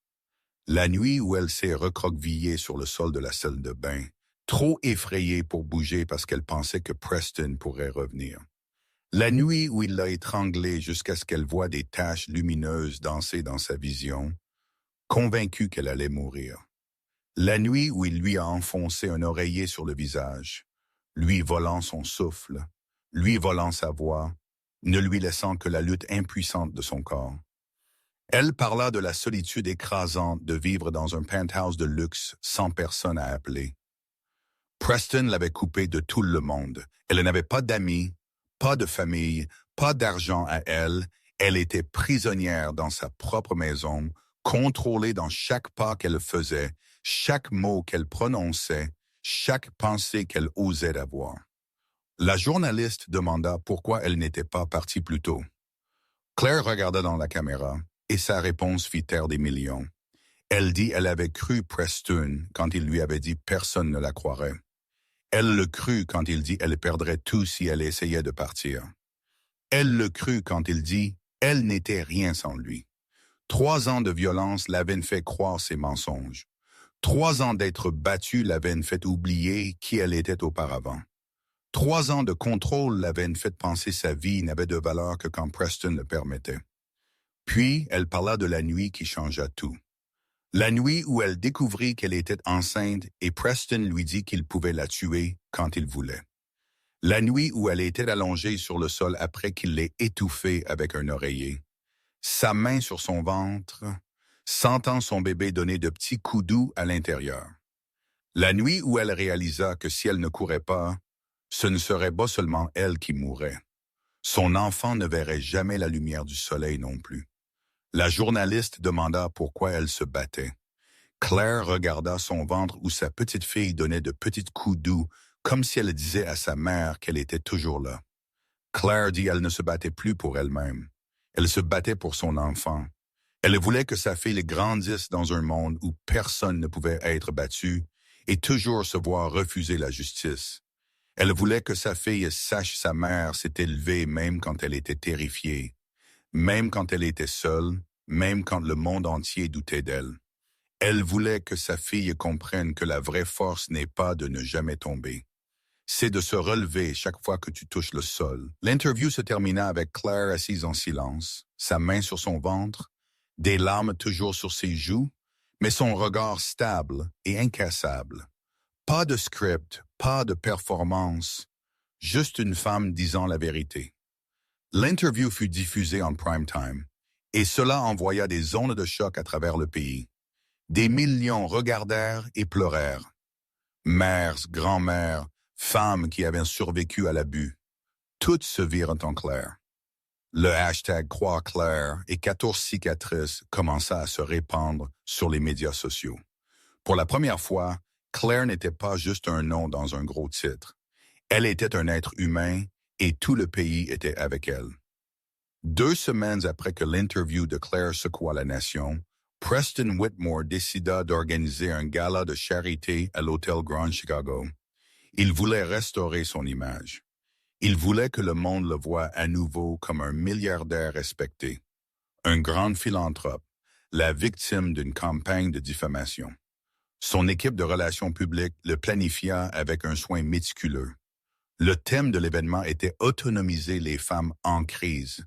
La nuit où elle s'est recroquevillée sur le sol de la salle de bain, trop effrayée pour bouger parce qu'elle pensait que Preston pourrait revenir. La nuit où il l'a étranglée jusqu'à ce qu'elle voie des taches lumineuses danser dans sa vision, convaincue qu'elle allait mourir. La nuit où il lui a enfoncé un oreiller sur le visage, lui volant son souffle, lui volant sa voix, ne lui laissant que la lutte impuissante de son corps. Elle parla de la solitude écrasante de vivre dans un penthouse de luxe sans personne à appeler. Preston l'avait coupée de tout le monde. Elle n'avait pas d'amis, pas de famille, pas d'argent à elle. Elle était prisonnière dans sa propre maison, contrôlée dans chaque pas qu'elle faisait, chaque mot qu'elle prononçait, chaque pensée qu'elle osait avoir. La journaliste demanda pourquoi elle n'était pas partie plus tôt. Claire regarda dans la caméra et sa réponse fit taire des millions. Elle dit elle avait cru Preston quand il lui avait dit personne ne la croirait. Elle le crut quand il dit elle perdrait tout si elle essayait de partir. Elle le crut quand il dit elle n'était rien sans lui. 3 ans de violence l'avaient fait croire ses mensonges. 3 ans d'être battue l'avaient fait oublier qui elle était auparavant. 3 ans de contrôle l'avaient fait penser sa vie n'avait de valeur que quand Preston le permettait. Puis, elle parla de la nuit qui changea tout. La nuit où elle découvrit qu'elle était enceinte et Preston lui dit qu'il pouvait la tuer quand il voulait. La nuit où elle était allongée sur le sol après qu'il l'ait étouffée avec un oreiller. Sa main sur son ventre, sentant son bébé donner de petits coups doux à l'intérieur. La nuit où elle réalisa que si elle ne courait pas, ce ne serait pas seulement elle qui mourrait. Son enfant ne verrait jamais la lumière du soleil non plus. La journaliste demanda pourquoi elle se battait. Claire regarda son ventre où sa petite fille donnait de petits coups doux comme si elle disait à sa mère qu'elle était toujours là. Claire dit qu'elle ne se battait plus pour elle-même. Elle se battait pour son enfant. Elle voulait que sa fille grandisse dans un monde où personne ne pouvait être battu et toujours se voir refuser la justice. Elle voulait que sa fille sache sa mère s'était levée même quand elle était terrifiée, même quand elle était seule, même quand le monde entier doutait d'elle. Elle voulait que sa fille comprenne que la vraie force n'est pas de ne jamais tomber. C'est de se relever chaque fois que tu touches le sol. L'interview se termina avec Claire assise en silence, sa main sur son ventre, des larmes toujours sur ses joues, mais son regard stable et incassable. Pas de script, pas de performance, juste une femme disant la vérité. L'interview fut diffusée en prime time, et cela envoya des ondes de choc à travers le pays. Des millions regardèrent et pleurèrent. Mères, grands-mères, femmes qui avaient survécu à l'abus, toutes se virent en Claire. Le hashtag Croix Claire et 14 cicatrices commença à se répandre sur les médias sociaux. Pour la première fois, Claire n'était pas juste un nom dans un gros titre. Elle était un être humain et tout le pays était avec elle. 2 semaines après que l'interview de Claire secoua la nation, Preston Whitmore décida d'organiser un gala de charité à l'Hôtel Grand Chicago. Il voulait restaurer son image. Il voulait que le monde le voie à nouveau comme un milliardaire respecté, un grand philanthrope, la victime d'une campagne de diffamation. Son équipe de relations publiques le planifia avec un soin méticuleux. Le thème de l'événement était « Autonomiser les femmes en crise »,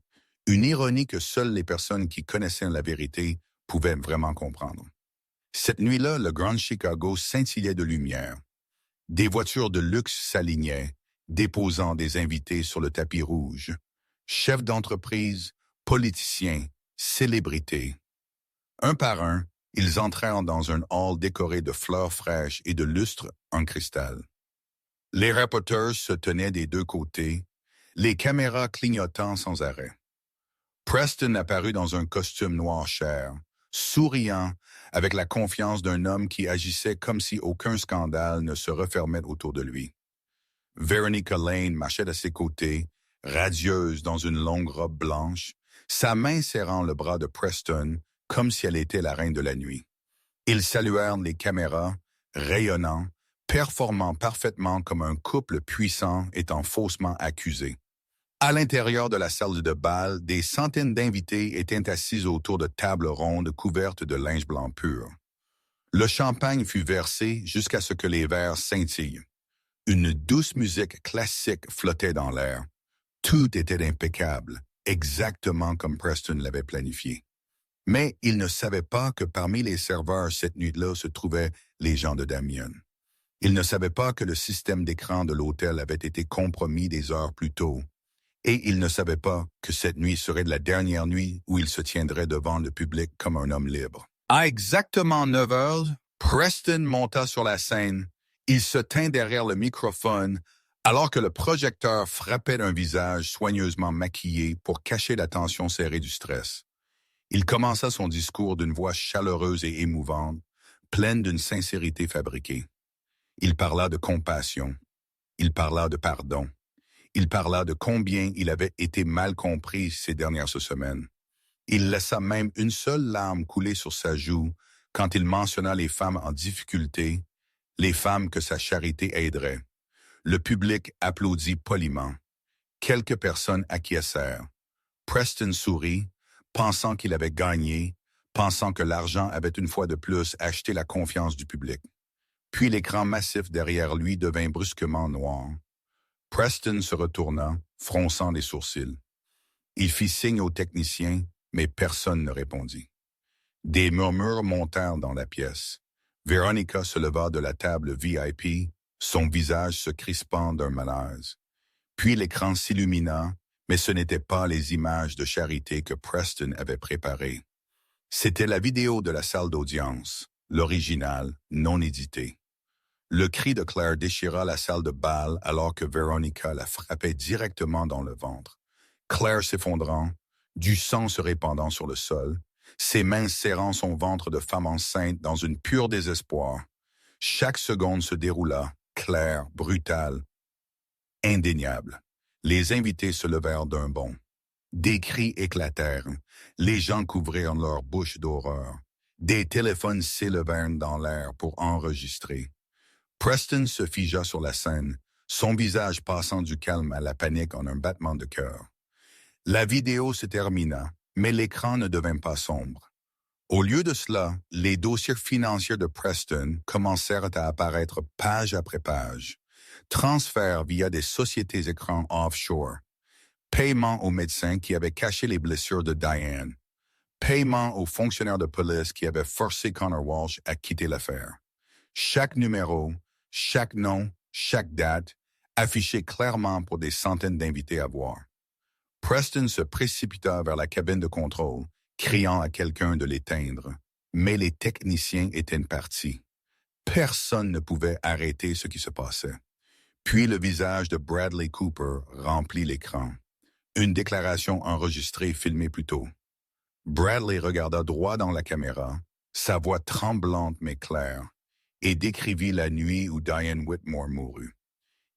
une ironie que seules les personnes qui connaissaient la vérité pouvaient vraiment comprendre. Cette nuit-là, le Grand Chicago scintillait de lumière. Des voitures de luxe s'alignaient, déposant des invités sur le tapis rouge. Chefs d'entreprise, politiciens, célébrités. Un par un, ils entrèrent dans un hall décoré de fleurs fraîches et de lustres en cristal. Les reporters se tenaient des 2 côtés, les caméras clignotant sans arrêt. Preston apparut dans un costume noir cher, souriant, avec la confiance d'un homme qui agissait comme si aucun scandale ne se refermait autour de lui. Veronica Lane marchait à ses côtés, radieuse dans une longue robe blanche, sa main serrant le bras de Preston comme si elle était la reine de la nuit. Ils saluèrent les caméras, rayonnants, performant parfaitement comme un couple puissant étant faussement accusé. À l'intérieur de la salle de bal, des centaines d'invités étaient assis autour de tables rondes couvertes de linge blanc pur. Le champagne fut versé jusqu'à ce que les verres scintillent. Une douce musique classique flottait dans l'air. Tout était impeccable, exactement comme Preston l'avait planifié. Mais il ne savait pas que parmi les serveurs cette nuit-là se trouvaient les gens de Damien. Il ne savait pas que le système d'écran de l'hôtel avait été compromis des heures plus tôt. Et il ne savait pas que cette nuit serait la dernière nuit où il se tiendrait devant le public comme un homme libre. À exactement 9 heures, Preston monta sur la scène. Il se tint derrière le microphone alors que le projecteur frappait un visage soigneusement maquillé pour cacher la tension serrée du stress. Il commença son discours d'une voix chaleureuse et émouvante, pleine d'une sincérité fabriquée. Il parla de compassion. Il parla de pardon. Il parla de combien il avait été mal compris ces dernières semaines. Il laissa même une seule larme couler sur sa joue quand il mentionna les femmes en difficulté, les femmes que sa charité aiderait. Le public applaudit poliment. Quelques personnes acquiescèrent. Preston sourit, pensant qu'il avait gagné, pensant que l'argent avait une fois de plus acheté la confiance du public. Puis l'écran massif derrière lui devint brusquement noir. Preston se retourna, fronçant les sourcils. Il fit signe aux techniciens, mais personne ne répondit. Des murmures montèrent dans la pièce. Veronica se leva de la table VIP, son visage se crispant d'un malaise. Puis l'écran s'illumina, mais ce n'étaient pas les images de charité que Preston avait préparées. C'était la vidéo de la salle d'audience, l'original, non édité. Le cri de Claire déchira la salle de bal alors que Veronica la frappait directement dans le ventre. Claire s'effondrant, du sang se répandant sur le sol, ses mains serrant son ventre de femme enceinte dans une pure désespoir. Chaque seconde se déroula, clair, brutal, indéniable. Les invités se levèrent d'un bond. Des cris éclatèrent. Les gens couvrirent leur bouche d'horreur. Des téléphones s'élevèrent dans l'air pour enregistrer. Preston se figea sur la scène, son visage passant du calme à la panique en un battement de cœur. La vidéo se termina, mais l'écran ne devint pas sombre. Au lieu de cela, les dossiers financiers de Preston commencèrent à apparaître page après page. Transferts via des sociétés écrans offshore. Paiement aux médecins qui avaient caché les blessures de Diane. Paiement aux fonctionnaires de police qui avaient forcé Connor Walsh à quitter l'affaire. Chaque numéro, chaque nom, chaque date, affiché clairement pour des centaines d'invités à voir. Preston se précipita vers la cabine de contrôle, criant à quelqu'un de l'éteindre. Mais les techniciens étaient partis. Personne ne pouvait arrêter ce qui se passait. Puis le visage de Bradley Cooper remplit l'écran. Une déclaration enregistrée filmée plus tôt. Bradley regarda droit dans la caméra, sa voix tremblante mais claire, et décrivit la nuit où Diane Whitmore mourut.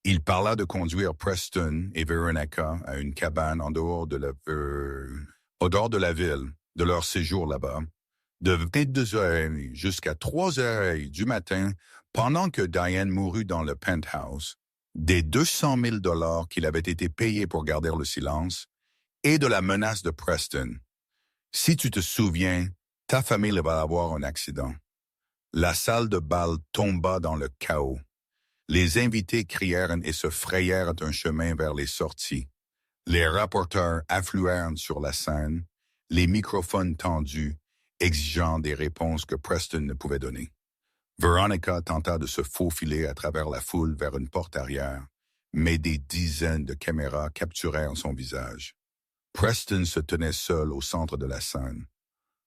Il parla de conduire Preston et Veronica à une cabane en dehors de la ville, de leur séjour là-bas, de 22h30 jusqu'à 3h du matin, pendant que Diane mourut dans le penthouse, des 200 000 $ qu'il avait été payé pour garder le silence, et de la menace de Preston. Si tu te souviens, ta famille va avoir un accident. La salle de bal tomba dans le chaos. Les invités crièrent et se frayèrent un chemin vers les sorties. Les rapporteurs affluèrent sur la scène, les microphones tendus, exigeant des réponses que Preston ne pouvait donner. Veronica tenta de se faufiler à travers la foule vers une porte arrière, mais des dizaines de caméras capturèrent son visage. Preston se tenait seul au centre de la scène,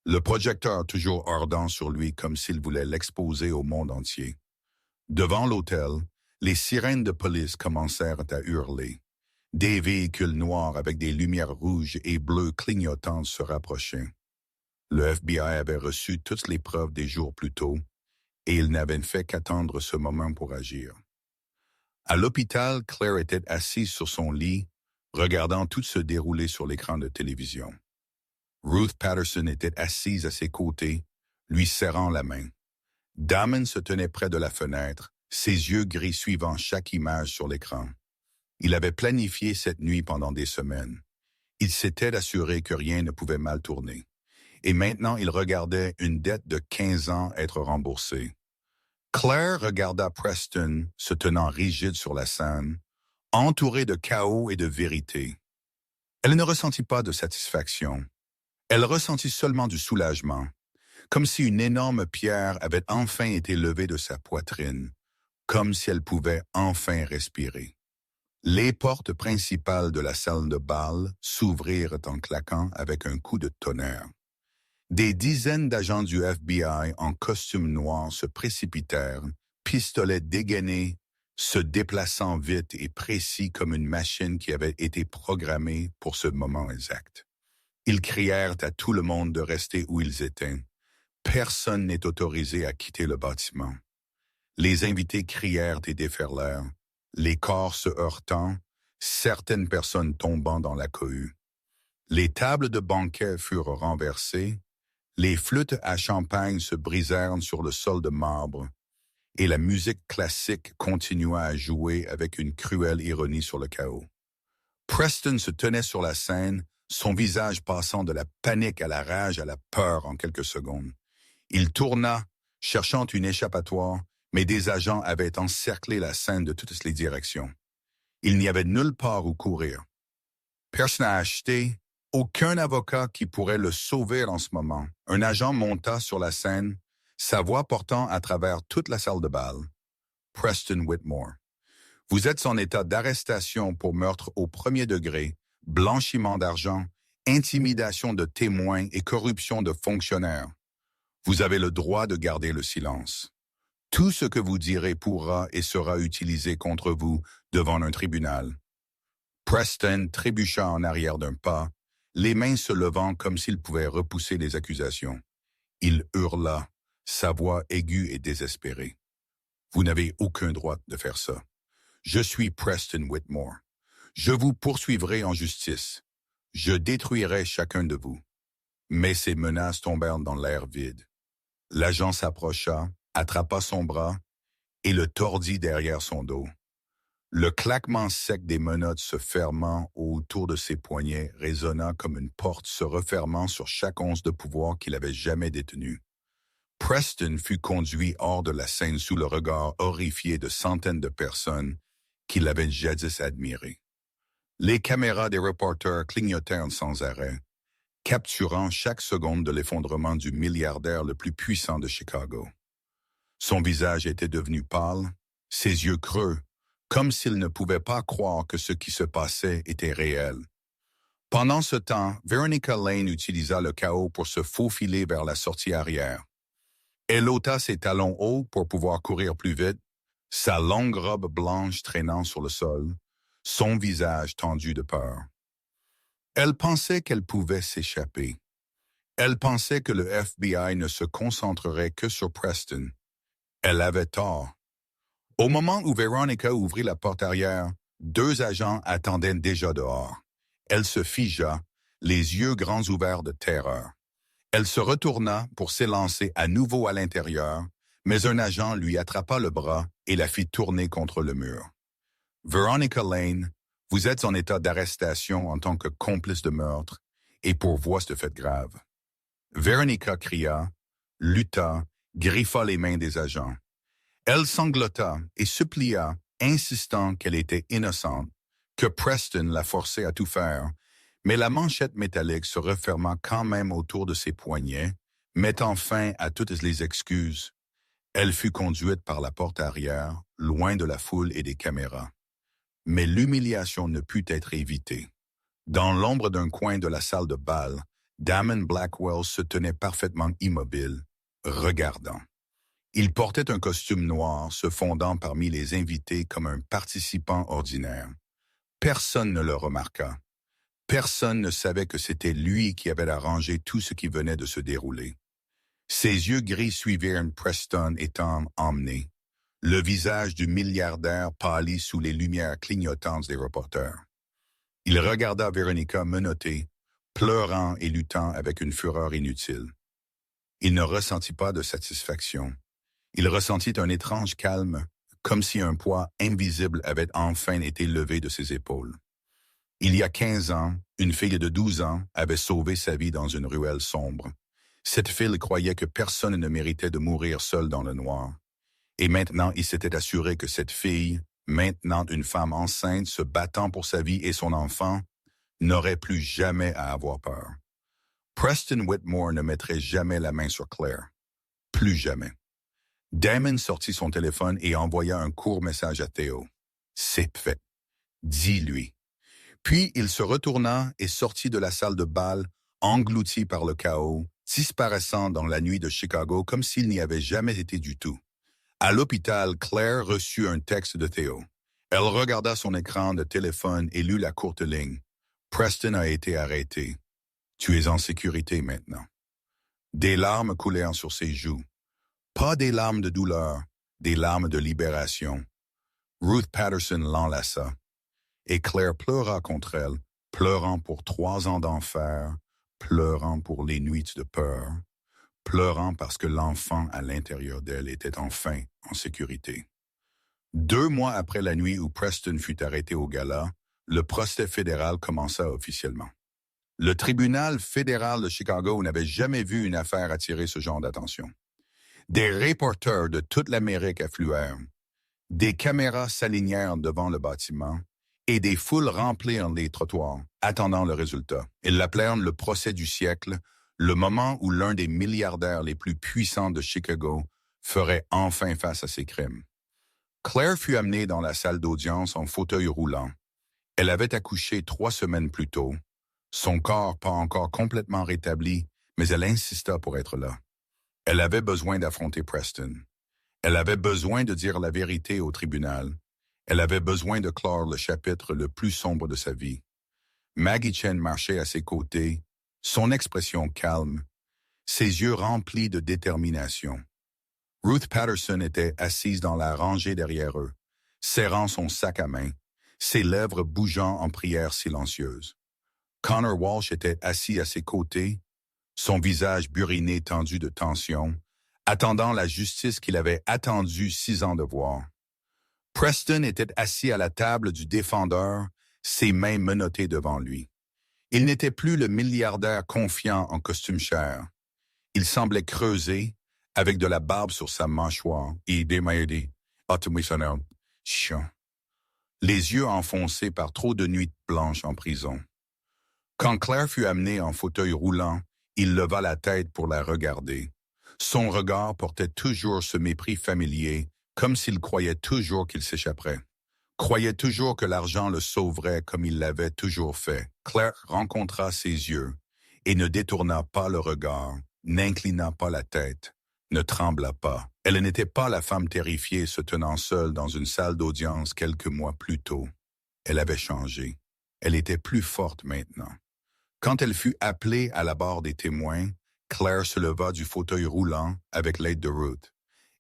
le projecteur toujours ardent sur lui comme s'il voulait l'exposer au monde entier. Devant l'hôtel, les sirènes de police commencèrent à hurler. Des véhicules noirs avec des lumières rouges et bleues clignotantes se rapprochaient. Le FBI avait reçu toutes les preuves des jours plus tôt, et il n'avait fait qu'attendre ce moment pour agir. À l'hôpital, Claire était assise sur son lit, regardant tout se dérouler sur l'écran de télévision. Ruth Patterson était assise à ses côtés, lui serrant la main. Damon se tenait près de la fenêtre, ses yeux gris suivant chaque image sur l'écran. Il avait planifié cette nuit pendant des semaines. Il s'était assuré que rien ne pouvait mal tourner. Et maintenant, il regardait une dette de 15 ans être remboursée. Claire regarda Preston, se tenant rigide sur la scène, entouré de chaos et de vérité. Elle ne ressentit pas de satisfaction. Elle ressentit seulement du soulagement, comme si une énorme pierre avait enfin été levée de sa poitrine, comme si elle pouvait enfin respirer. Les portes principales de la salle de bal s'ouvrirent en claquant avec un coup de tonnerre. Des dizaines d'agents du FBI en costume noir se précipitèrent, pistolets dégainés, se déplaçant vite et précis comme une machine qui avait été programmée pour ce moment exact. Ils crièrent à tout le monde de rester où ils étaient. Personne n'est autorisé à quitter le bâtiment. Les invités crièrent et déferlèrent, les corps se heurtant, certaines personnes tombant dans la cohue. Les tables de banquet furent renversées, les flûtes à champagne se brisèrent sur le sol de marbre, et la musique classique continua à jouer avec une cruelle ironie sur le chaos. Preston se tenait sur la scène, son visage passant de la panique à la rage à la peur en quelques secondes. Il tourna, cherchant une échappatoire, mais des agents avaient encerclé la scène de toutes les directions. Il n'y avait nulle part où courir. Personne n'a acheté, aucun avocat qui pourrait le sauver en ce moment. Un agent monta sur la scène, sa voix portant à travers toute la salle de bal. Preston Whitmore. Vous êtes en état d'arrestation pour meurtre au premier degré, blanchiment d'argent, intimidation de témoins et corruption de fonctionnaires. Vous avez le droit de garder le silence. Tout ce que vous direz pourra et sera utilisé contre vous devant un tribunal. Preston trébucha en arrière d'un pas, les mains se levant comme s'il pouvait repousser les accusations. Il hurla, sa voix aiguë et désespérée. Vous n'avez aucun droit de faire ça. Je suis Preston Whitmore. Je vous poursuivrai en justice. Je détruirai chacun de vous. Mais ces menaces tombèrent dans l'air vide. L'agent s'approcha, attrapa son bras et le tordit derrière son dos. Le claquement sec des menottes se fermant autour de ses poignets résonna comme une porte se refermant sur chaque once de pouvoir qu'il avait jamais détenu. Preston fut conduit hors de la scène sous le regard horrifié de centaines de personnes qui l'avaient jadis admiré. Les caméras des reporters clignotèrent sans arrêt, capturant chaque seconde de l'effondrement du milliardaire le plus puissant de Chicago. Son visage était devenu pâle, ses yeux creux, comme s'il ne pouvait pas croire que ce qui se passait était réel. Pendant ce temps, Veronica Lane utilisa le chaos pour se faufiler vers la sortie arrière. Elle ôta ses talons hauts pour pouvoir courir plus vite, sa longue robe blanche traînant sur le sol, son visage tendu de peur. Elle pensait qu'elle pouvait s'échapper. Elle pensait que le FBI ne se concentrerait que sur Preston. Elle avait tort. Au moment où Veronica ouvrit la porte arrière, 2 agents attendaient déjà dehors. Elle se figea, les yeux grands ouverts de terreur. Elle se retourna pour s'élancer à nouveau à l'intérieur, mais un agent lui attrapa le bras et la fit tourner contre le mur. « Veronica Lane, vous êtes en état d'arrestation en tant que complice de meurtre et pourvoie ce fait grave. » Veronica cria, lutta, griffa les mains des agents. Elle sanglota et supplia, insistant qu'elle était innocente, que Preston la forçait à tout faire, mais la manchette métallique se referma quand même autour de ses poignets, mettant fin à toutes les excuses. Elle fut conduite par la porte arrière, loin de la foule et des caméras. Mais l'humiliation ne put être évitée. Dans l'ombre d'un coin de la salle de bal, Damon Blackwell se tenait parfaitement immobile, regardant. Il portait un costume noir se fondant parmi les invités comme un participant ordinaire. Personne ne le remarqua. Personne ne savait que c'était lui qui avait arrangé tout ce qui venait de se dérouler. Ses yeux gris suivirent Preston étant emmené. Le visage du milliardaire pâlit sous les lumières clignotantes des reporters. Il regarda Veronica menottée, pleurant et luttant avec une fureur inutile. Il ne ressentit pas de satisfaction. Il ressentit un étrange calme, comme si un poids invisible avait enfin été levé de ses épaules. Il y a 15 ans, une fille de 12 ans avait sauvé sa vie dans une ruelle sombre. Cette fille croyait que personne ne méritait de mourir seule dans le noir. Et maintenant, il s'était assuré que cette fille, maintenant une femme enceinte se battant pour sa vie et son enfant, n'aurait plus jamais à avoir peur. Preston Whitmore ne mettrait jamais la main sur Claire. Plus jamais. Damon sortit son téléphone et envoya un court message à Theo. « C'est fait. Dis-lui. » Puis il se retourna et sortit de la salle de bal, englouti par le chaos, disparaissant dans la nuit de Chicago comme s'il n'y avait jamais été du tout. À l'hôpital, Claire reçut un texte de Theo. Elle regarda son écran de téléphone et lut la courte ligne. « Preston a été arrêté. Tu es en sécurité maintenant. » Des larmes coulèrent sur ses joues. Pas des larmes de douleur, des larmes de libération. Ruth Patterson l'enlaça. Et Claire pleura contre elle, pleurant pour 3 ans d'enfer, pleurant pour les nuits de peur, pleurant parce que l'enfant à l'intérieur d'elle était enfin en sécurité. 2 mois après la nuit où Preston fut arrêté au gala, le procès fédéral commença officiellement. Le tribunal fédéral de Chicago n'avait jamais vu une affaire attirer ce genre d'attention. Des reporters de toute l'Amérique affluèrent. Des caméras s'alignèrent devant le bâtiment et des foules remplirent les trottoirs, attendant le résultat. Ils l'appelèrent le procès du siècle, le moment où l'un des milliardaires les plus puissants de Chicago ferait enfin face à ses crimes. Claire fut amenée dans la salle d'audience en fauteuil roulant. Elle avait accouché 3 semaines plus tôt. Son corps pas encore complètement rétabli, mais elle insista pour être là. Elle avait besoin d'affronter Preston. Elle avait besoin de dire la vérité au tribunal. Elle avait besoin de clore le chapitre le plus sombre de sa vie. Maggie Chen marchait à ses côtés, son expression calme, ses yeux remplis de détermination. Ruth Patterson était assise dans la rangée derrière eux, serrant son sac à main, ses lèvres bougeant en prière silencieuse. Connor Walsh était assis à ses côtés, son visage buriné tendu de tension, attendant la justice qu'il avait attendu 6 ans de voir. Preston était assis à la table du défendeur, ses mains menottées devant lui. Il n'était plus le milliardaire confiant en costume cher. Il semblait creuser, avec de la barbe sur sa mâchoire, et démaillé, chiant, les yeux enfoncés par trop de nuits blanches en prison. Quand Claire fut amenée en fauteuil roulant, il leva la tête pour la regarder. Son regard portait toujours ce mépris familier, comme s'il croyait toujours qu'il s'échapperait. Croyait toujours que l'argent le sauverait comme il l'avait toujours fait. Claire rencontra ses yeux et ne détourna pas le regard, n'inclina pas la tête, ne trembla pas. Elle n'était pas la femme terrifiée se tenant seule dans une salle d'audience quelques mois plus tôt. Elle avait changé. Elle était plus forte maintenant. Quand elle fut appelée à la barre des témoins, Claire se leva du fauteuil roulant avec l'aide de Ruth.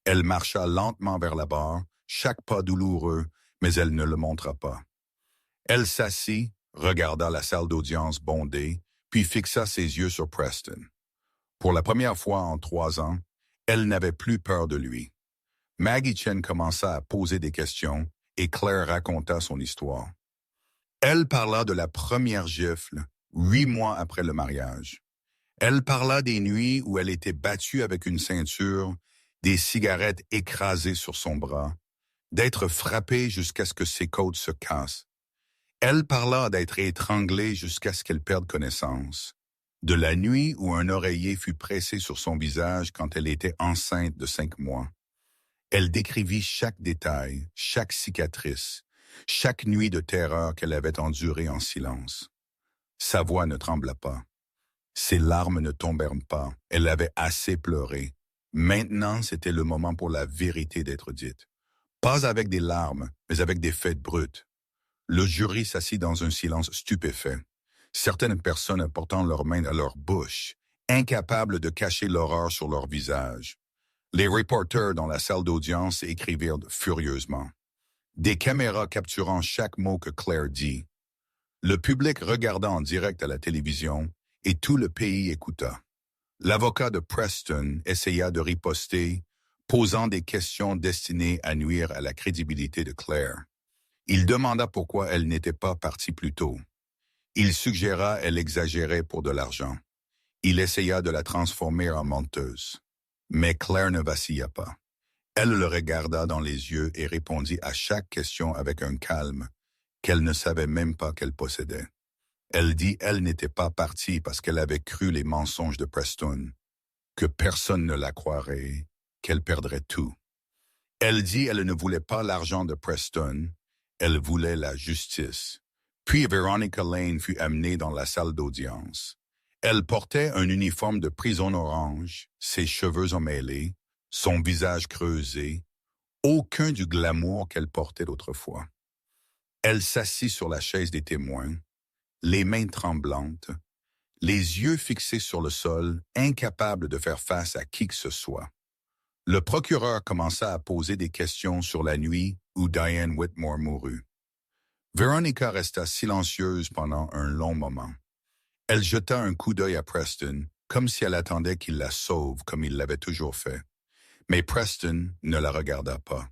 Elle marcha lentement vers la barre, chaque pas douloureux, mais elle ne le montra pas. Elle s'assit, regarda la salle d'audience bondée, puis fixa ses yeux sur Preston. Pour la première fois en 3 ans, elle n'avait plus peur de lui. Maggie Chen commença à poser des questions et Claire raconta son histoire. Elle parla de la première gifle, 8 mois après le mariage. Elle parla des nuits où elle était battue avec une ceinture, des cigarettes écrasées sur son bras, d'être frappée jusqu'à ce que ses côtes se cassent. Elle parla d'être étranglée jusqu'à ce qu'elle perde connaissance, de la nuit où un oreiller fut pressé sur son visage quand elle était enceinte de 5 mois. Elle décrivit chaque détail, chaque cicatrice, chaque nuit de terreur qu'elle avait endurée en silence. Sa voix ne trembla pas. Ses larmes ne tombèrent pas. Elle avait assez pleuré. Maintenant, c'était le moment pour la vérité d'être dite. Pas avec des larmes, mais avec des faits bruts. Le jury s'assit dans un silence stupéfait. Certaines personnes portant leurs mains à leur bouche, incapables de cacher l'horreur sur leur visage. Les reporters dans la salle d'audience écrivirent furieusement. Des caméras capturant chaque mot que Claire dit. Le public regarda en direct à la télévision et tout le pays écouta. L'avocat de Preston essaya de riposter, posant des questions destinées à nuire à la crédibilité de Claire. Il demanda pourquoi elle n'était pas partie plus tôt. Il suggéra qu'elle exagérait pour de l'argent. Il essaya de la transformer en menteuse. Mais Claire ne vacilla pas. Elle le regarda dans les yeux et répondit à chaque question avec un calme qu'elle ne savait même pas qu'elle possédait. Elle dit qu'elle n'était pas partie parce qu'elle avait cru les mensonges de Preston, que personne ne la croirait, qu'elle perdrait tout. Elle dit qu'elle ne voulait pas l'argent de Preston, elle voulait la justice. Puis Veronica Lane fut amenée dans la salle d'audience. Elle portait un uniforme de prison orange, ses cheveux emmêlés, son visage creusé, aucun du glamour qu'elle portait d'autrefois. Elle s'assit sur la chaise des témoins, les mains tremblantes, les yeux fixés sur le sol, incapable de faire face à qui que ce soit. Le procureur commença à poser des questions sur la nuit où Diane Whitmore mourut. Veronica resta silencieuse pendant un long moment. Elle jeta un coup d'œil à Preston, comme si elle attendait qu'il la sauve comme il l'avait toujours fait. Mais Preston ne la regarda pas.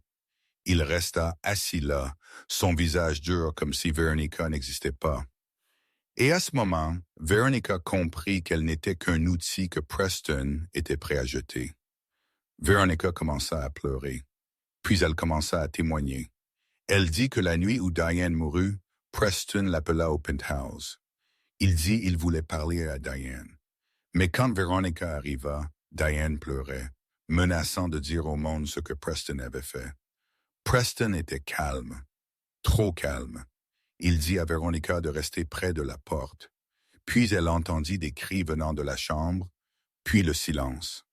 Il resta assis là, son visage dur comme si Veronica n'existait pas. Et à ce moment, Veronica comprit qu'elle n'était qu'un outil que Preston était prêt à jeter. Veronica commença à pleurer, puis elle commença à témoigner. Elle dit que la nuit où Diane mourut, Preston l'appela au penthouse. Il dit qu'il voulait parler à Diane. Mais quand Veronica arriva, Diane pleurait, menaçant de dire au monde ce que Preston avait fait. Preston était calme, trop calme. Il dit à Veronica de rester près de la porte. Puis elle entendit des cris venant de la chambre, puis le silence.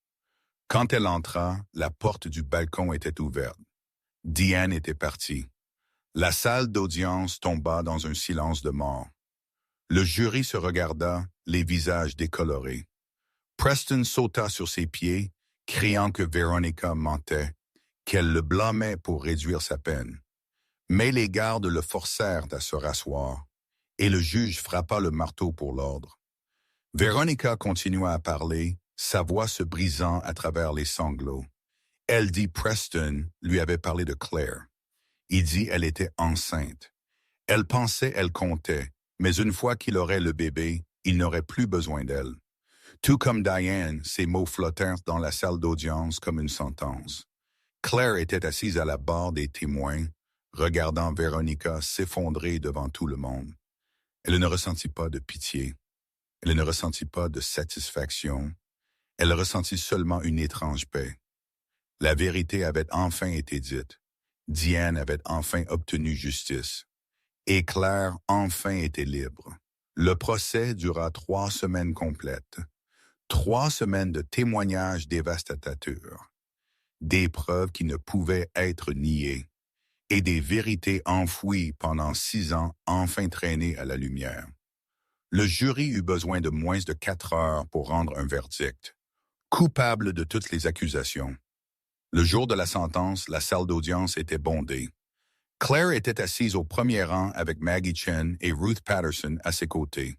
Quand elle entra, la porte du balcon était ouverte. Diane était partie. La salle d'audience tomba dans un silence de mort. Le jury se regarda, les visages décolorés. Preston sauta sur ses pieds, criant que Veronica mentait, qu'elle le blâmait pour réduire sa peine. Mais les gardes le forcèrent à se rasseoir, et le juge frappa le marteau pour l'ordre. Veronica continua à parler, sa voix se brisant à travers les sanglots. Elle dit Preston lui avait parlé de Claire. Il dit elle était enceinte. Elle pensait elle comptait, mais une fois qu'il aurait le bébé, il n'aurait plus besoin d'elle. Tout comme Diane, ses mots flottèrent dans la salle d'audience comme une sentence. Claire était assise à la barre des témoins, regardant Veronica s'effondrer devant tout le monde. Elle ne ressentit pas de pitié. Elle ne ressentit pas de satisfaction. Elle ressentit seulement une étrange paix. La vérité avait enfin été dite. Diane avait enfin obtenu justice. Et Claire enfin était libre. Le procès dura 3 semaines complètes. 3 semaines de témoignages dévastateurs. Des preuves qui ne pouvaient être niées. Et des vérités enfouies pendant 6 ans enfin traînées à la lumière. Le jury eut besoin de moins de 4 heures pour rendre un verdict. Coupable de toutes les accusations. Le jour de la sentence, la salle d'audience était bondée. Claire était assise au premier rang avec Maggie Chen et Ruth Patterson à ses côtés.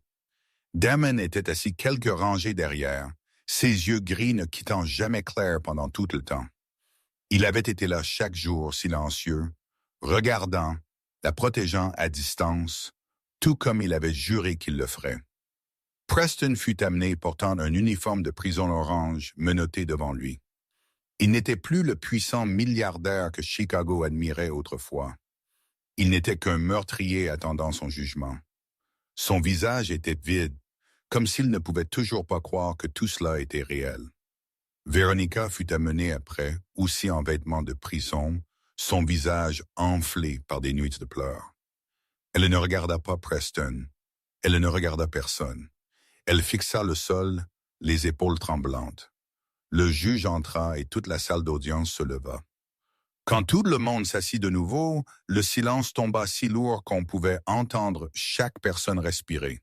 Damon était assis quelques rangées derrière, ses yeux gris ne quittant jamais Claire pendant tout le temps. Il avait été là chaque jour, silencieux, regardant, la protégeant à distance, tout comme il avait juré qu'il le ferait. Preston fut amené portant un uniforme de prison orange menotté devant lui. Il n'était plus le puissant milliardaire que Chicago admirait autrefois. Il n'était qu'un meurtrier attendant son jugement. Son visage était vide, comme s'il ne pouvait toujours pas croire que tout cela était réel. Veronica fut amenée après, aussi en vêtements de prison, son visage enflé par des nuits de pleurs. Elle ne regarda pas Preston. Elle ne regarda personne. Elle fixa le sol, les épaules tremblantes. Le juge entra et toute la salle d'audience se leva. Quand tout le monde s'assit de nouveau, le silence tomba si lourd qu'on pouvait entendre chaque personne respirer.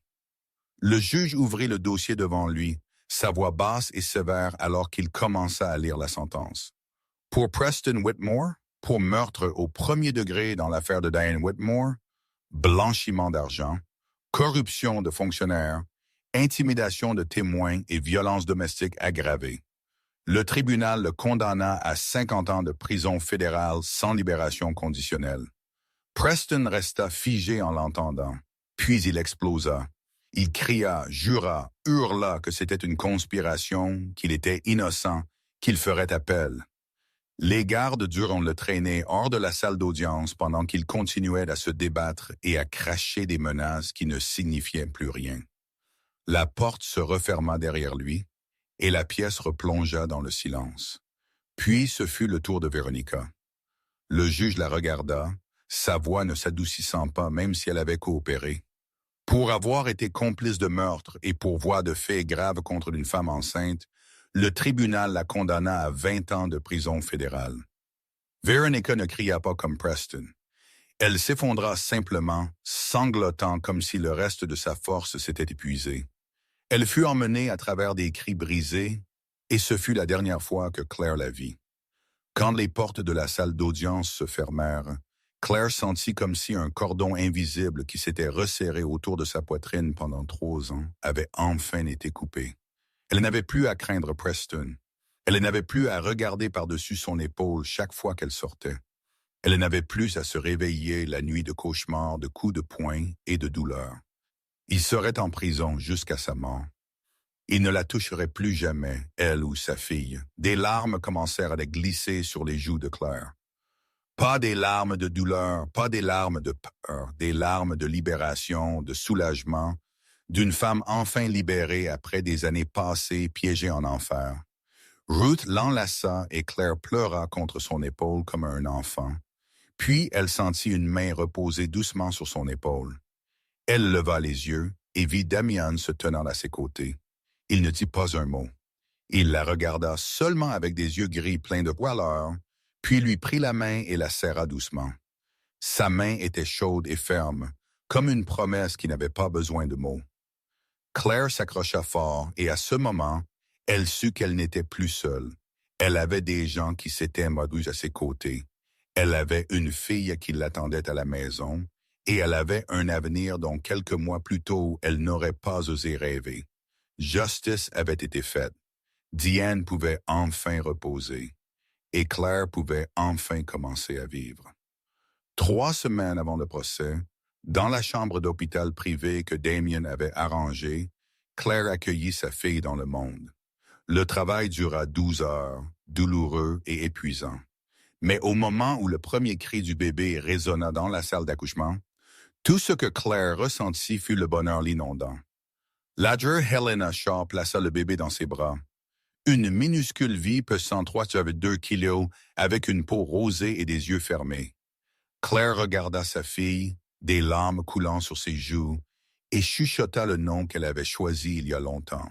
Le juge ouvrit le dossier devant lui, sa voix basse et sévère alors qu'il commença à lire la sentence. Pour Preston Whitmore, pour meurtre au premier degré dans l'affaire de Diane Whitmore, blanchiment d'argent, corruption de fonctionnaires, intimidation de témoins et violence domestique aggravée. Le tribunal le condamna à 50 ans de prison fédérale sans libération conditionnelle. Preston resta figé en l'entendant, puis il explosa. Il cria, jura, hurla que c'était une conspiration, qu'il était innocent, qu'il ferait appel. Les gardes durent le traîner hors de la salle d'audience pendant qu'il continuait à se débattre et à cracher des menaces qui ne signifiaient plus rien. La porte se referma derrière lui, et la pièce replongea dans le silence. Puis ce fut le tour de Veronica. Le juge la regarda, sa voix ne s'adoucissant pas même si elle avait coopéré. Pour avoir été complice de meurtre et pour voie de faits graves contre une femme enceinte, le tribunal la condamna à 20 ans de prison fédérale. Veronica ne cria pas comme Preston. Elle s'effondra simplement, sanglotant comme si le reste de sa force s'était épuisé. Elle fut emmenée à travers des cris brisés, et ce fut la dernière fois que Claire la vit. Quand les portes de la salle d'audience se fermèrent, Claire sentit comme si un cordon invisible qui s'était resserré autour de sa poitrine pendant 3 ans avait enfin été coupé. Elle n'avait plus à craindre Preston. Elle n'avait plus à regarder par-dessus son épaule chaque fois qu'elle sortait. Elle n'avait plus à se réveiller la nuit de cauchemars, de coups de poing et de douleurs. Il serait en prison jusqu'à sa mort. Il ne la toucherait plus jamais, elle ou sa fille. Des larmes commencèrent à glisser sur les joues de Claire. Pas des larmes de douleur, pas des larmes de peur, des larmes de libération, de soulagement, d'une femme enfin libérée après des années passées piégée en enfer. Ruth l'enlaça et Claire pleura contre son épaule comme un enfant. Puis elle sentit une main reposer doucement sur son épaule. Elle leva les yeux et vit Damian se tenant à ses côtés. Il ne dit pas un mot. Il la regarda seulement avec des yeux gris pleins de voileur, puis lui prit la main et la serra doucement. Sa main était chaude et ferme, comme une promesse qui n'avait pas besoin de mots. Claire s'accrocha fort et à ce moment, elle sut qu'elle n'était plus seule. Elle avait des gens qui s'étaient modus à ses côtés. Elle avait une fille qui l'attendait à la maison, et elle avait un avenir dont quelques mois plus tôt elle n'aurait pas osé rêver. Justice avait été faite. Diane pouvait enfin reposer, et Claire pouvait enfin commencer à vivre. 3 semaines avant le procès, dans la chambre d'hôpital privée que Damien avait arrangée, Claire accueillit sa fille dans le monde. Le travail dura 12 heures, douloureux et épuisant. Mais au moment où le premier cri du bébé résonna dans la salle d'accouchement, tout ce que Claire ressentit fut le bonheur l'inondant. L'adjoint Helena Shaw plaça le bébé dans ses bras. Une minuscule vie pesant 3,2 kilos avec une peau rosée et des yeux fermés. Claire regarda sa fille, des larmes coulant sur ses joues, et chuchota le nom qu'elle avait choisi il y a longtemps.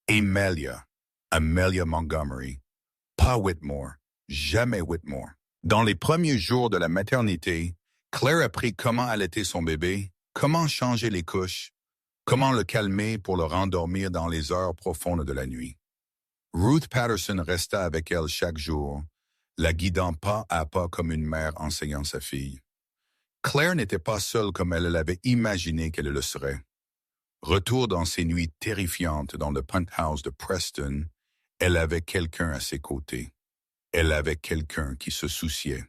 Amelia, Amelia Montgomery, pas Whitmore, jamais Whitmore. Dans les premiers jours de la maternité, Claire apprit comment allaiter son bébé, comment changer les couches, comment le calmer pour le rendormir dans les heures profondes de la nuit. Ruth Patterson resta avec elle chaque jour, la guidant pas à pas comme une mère enseignant sa fille. Claire n'était pas seule comme elle l'avait imaginé qu'elle le serait. Retour dans ses nuits terrifiantes dans le penthouse de Preston, elle avait quelqu'un à ses côtés. Elle avait quelqu'un qui se souciait.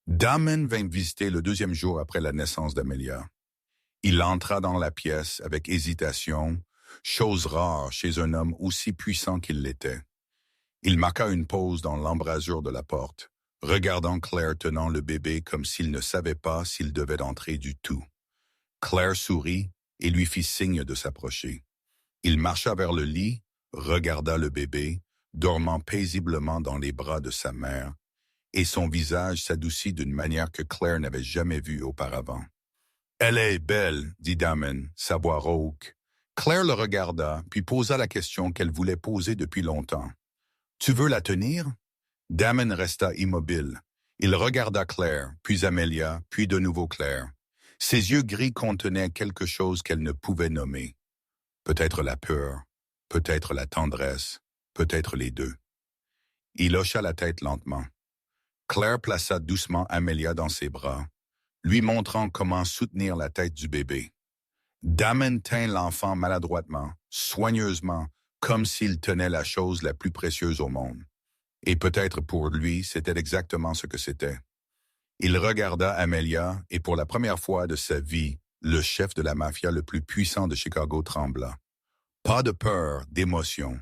Damon vint visiter le 2e jour après la naissance d'Amelia. Il entra dans la pièce avec hésitation, chose rare chez un homme aussi puissant qu'il l'était. Il marqua une pause dans l'embrasure de la porte, regardant Claire tenant le bébé comme s'il ne savait pas s'il devait entrer du tout. Claire sourit et lui fit signe de s'approcher. Il marcha vers le lit, regarda le bébé, dormant paisiblement dans les bras de sa mère, et son visage s'adoucit d'une manière que Claire n'avait jamais vue auparavant. « Elle est belle, dit Damon, sa voix rauque. Claire le regarda, puis posa la question qu'elle voulait poser depuis longtemps. « Tu veux la tenir? » Damon resta immobile. Il regarda Claire, puis Amelia, puis de nouveau Claire. Ses yeux gris contenaient quelque chose qu'elle ne pouvait nommer. Peut-être la peur, peut-être la tendresse, peut-être les deux. Il hocha la tête lentement. Claire plaça doucement Amelia dans ses bras, lui montrant comment soutenir la tête du bébé. Damon tint l'enfant maladroitement, soigneusement, comme s'il tenait la chose la plus précieuse au monde. Et peut-être pour lui, c'était exactement ce que c'était. Il regarda Amelia et pour la première fois de sa vie, le chef de la mafia le plus puissant de Chicago trembla. Pas de peur, d'émotion.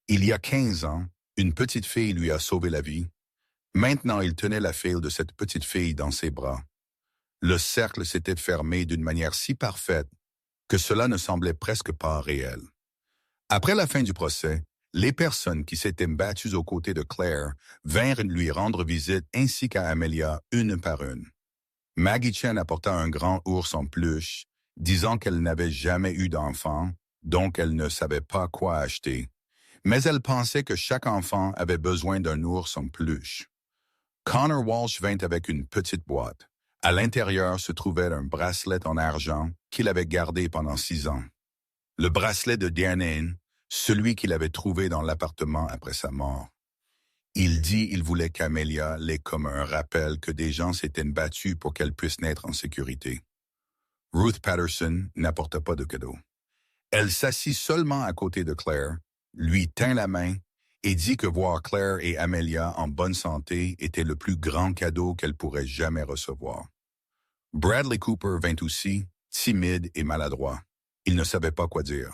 Il y a 15 ans, une petite fille lui a sauvé la vie. Maintenant, il tenait la fille de cette petite fille dans ses bras. Le cercle s'était fermé d'une manière si parfaite que cela ne semblait presque pas réel. Après la fin du procès, les personnes qui s'étaient battues aux côtés de Claire vinrent lui rendre visite ainsi qu'à Amelia une par une. Maggie Chen apporta un grand ours en peluche, disant qu'elle n'avait jamais eu d'enfant, donc elle ne savait pas quoi acheter. Mais elle pensait que chaque enfant avait besoin d'un ours en peluche. Connor Walsh vint avec une petite boîte. À l'intérieur se trouvait un bracelet en argent qu'il avait gardé pendant 6 ans. Le bracelet de Diane, celui qu'il avait trouvé dans l'appartement après sa mort. Il dit qu'il voulait qu'Amelia l'ait comme un rappel que des gens s'étaient battus pour qu'elle puisse naître en sécurité. Ruth Patterson n'apporta pas de cadeau. Elle s'assit seulement à côté de Claire, lui tint la main et dit que voir Claire et Amelia en bonne santé était le plus grand cadeau qu'elle pourrait jamais recevoir. Bradley Cooper vint aussi, timide et maladroit. Il ne savait pas quoi dire.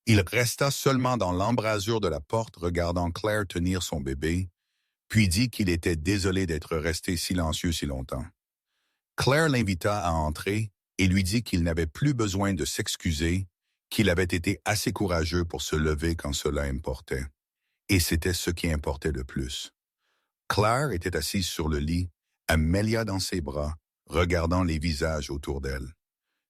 Il resta seulement dans l'embrasure de la porte regardant Claire tenir son bébé, puis dit qu'il était désolé d'être resté silencieux si longtemps. Claire l'invita à entrer et lui dit qu'il n'avait plus besoin de s'excuser, qu'il avait été assez courageux pour se lever quand cela importait. Et c'était ce qui importait le plus. Claire était assise sur le lit, Amelia dans ses bras, regardant les visages autour d'elle.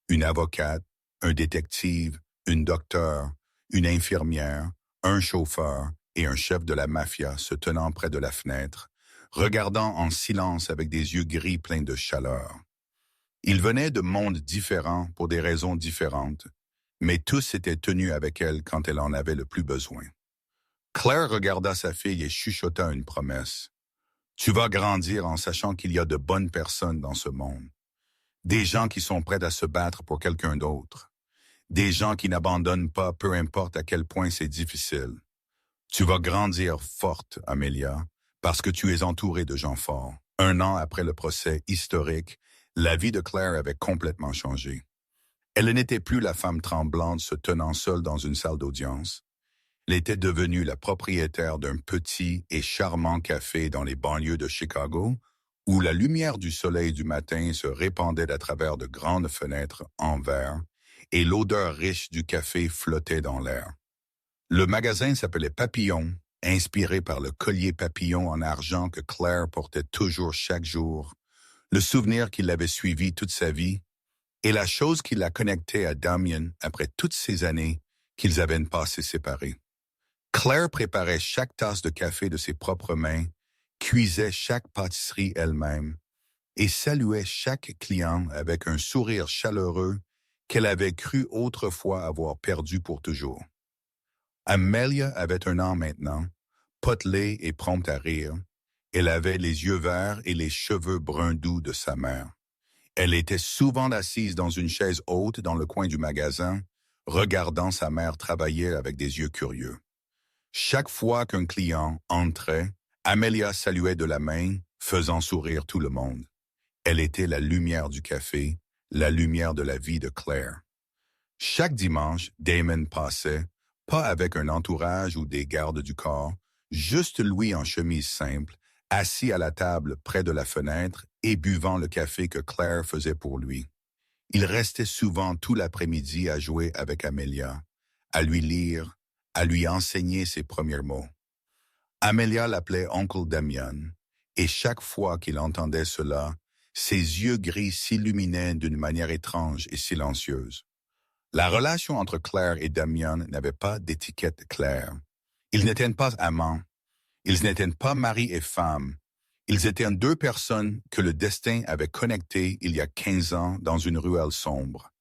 Une avocate, un détective, une docteure, une infirmière, un chauffeur et un chef de la mafia se tenant près de la fenêtre, regardant en silence avec des yeux gris pleins de chaleur. Ils venaient de mondes différents pour des raisons différentes, mais tous étaient tenus avec elle quand elle en avait le plus besoin. Claire regarda sa fille et chuchota une promesse. Tu vas grandir en sachant qu'il y a de bonnes personnes dans ce monde. Des gens qui sont prêts à se battre pour quelqu'un d'autre. Des gens qui n'abandonnent pas, peu importe à quel point c'est difficile. Tu vas grandir forte, Amelia, parce que tu es entourée de gens forts. 1 an après le procès historique, la vie de Claire avait complètement changé. Elle n'était plus la femme tremblante se tenant seule dans une salle d'audience. Elle était devenue la propriétaire d'un petit et charmant café dans les banlieues de Chicago, où la lumière du soleil du matin se répandait à travers de grandes fenêtres en verre et l'odeur riche du café flottait dans l'air. Le magasin s'appelait Papillon, inspiré par le collier papillon en argent que Claire portait toujours chaque jour, le souvenir qui l'avait suivi toute sa vie, et la chose qui la connectait à Damien après toutes ces années qu'ils avaient passé séparés. Claire préparait chaque tasse de café de ses propres mains, cuisait chaque pâtisserie elle-même et saluait chaque client avec un sourire chaleureux qu'elle avait cru autrefois avoir perdu pour toujours. Amelia avait 1 an maintenant, potelée et prompte à rire. Elle avait les yeux verts et les cheveux bruns doux de sa mère. Elle était souvent assise dans une chaise haute dans le coin du magasin, regardant sa mère travailler avec des yeux curieux. Chaque fois qu'un client entrait, Amelia saluait de la main, faisant sourire tout le monde. Elle était la lumière du café, la lumière de la vie de Claire. Chaque dimanche, Damon passait, pas avec un entourage ou des gardes du corps, juste lui en chemise simple, assis à la table près de la fenêtre et buvant le café que Claire faisait pour lui. Il restait souvent tout l'après-midi à jouer avec Amelia, à lui lire, à lui enseigner ses premiers mots. Amelia l'appelait Oncle Damien, et chaque fois qu'il entendait cela, ses yeux gris s'illuminaient d'une manière étrange et silencieuse. La relation entre Claire et Damien n'avait pas d'étiquette claire. Ils n'étaient pas amants, ils n'étaient pas mari et femme. Ils étaient 2 personnes que le destin avait connectées il y a 15 ans dans une ruelle sombre.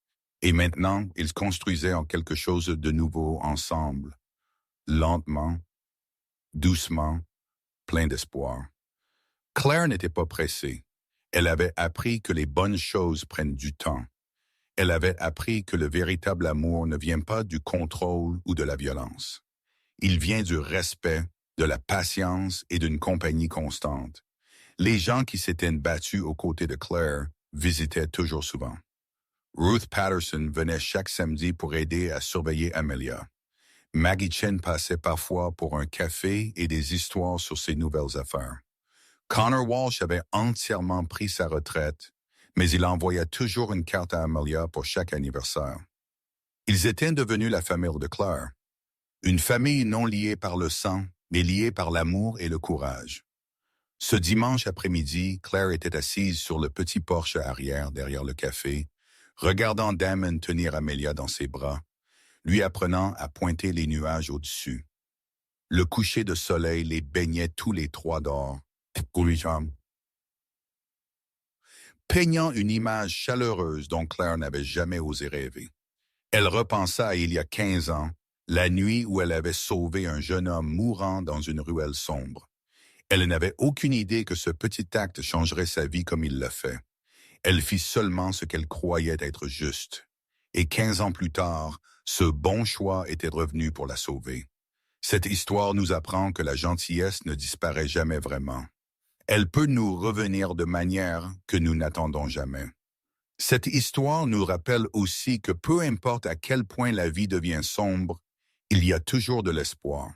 Et maintenant, ils construisaient en quelque chose de nouveau ensemble, lentement, doucement, plein d'espoir. Claire n'était pas pressée. Elle avait appris que les bonnes choses prennent du temps. Elle avait appris que le véritable amour ne vient pas du contrôle ou de la violence. Il vient du respect, de la patience et d'une compagnie constante. Les gens qui s'étaient battus aux côtés de Claire visitaient toujours souvent. Ruth Patterson venait chaque samedi pour aider à surveiller Amelia. Maggie Chen passait parfois pour un café et des histoires sur ses nouvelles affaires. Connor Walsh avait entièrement pris sa retraite, mais il envoyait toujours une carte à Amelia pour chaque anniversaire. Ils étaient devenus la famille de Claire. Une famille non liée par le sang, mais liée par l'amour et le courage. Ce dimanche après-midi, Claire était assise sur le petit porche arrière derrière le café, regardant Damon tenir Amelia dans ses bras, lui apprenant à pointer les nuages au-dessus. Le coucher de soleil les baignait tous les 3 d'or, peignant une image chaleureuse dont Claire n'avait jamais osé rêver. Elle repensa à il y a 15 ans, la nuit où elle avait sauvé un jeune homme mourant dans une ruelle sombre. Elle n'avait aucune idée que ce petit acte changerait sa vie comme il l'a fait. Elle fit seulement ce qu'elle croyait être juste. Et 15 ans plus tard, ce bon choix était revenu pour la sauver. Cette histoire nous apprend que la gentillesse ne disparaît jamais vraiment. Elle peut nous revenir de manière que nous n'attendons jamais. Cette histoire nous rappelle aussi que peu importe à quel point la vie devient sombre, il y a toujours de l'espoir.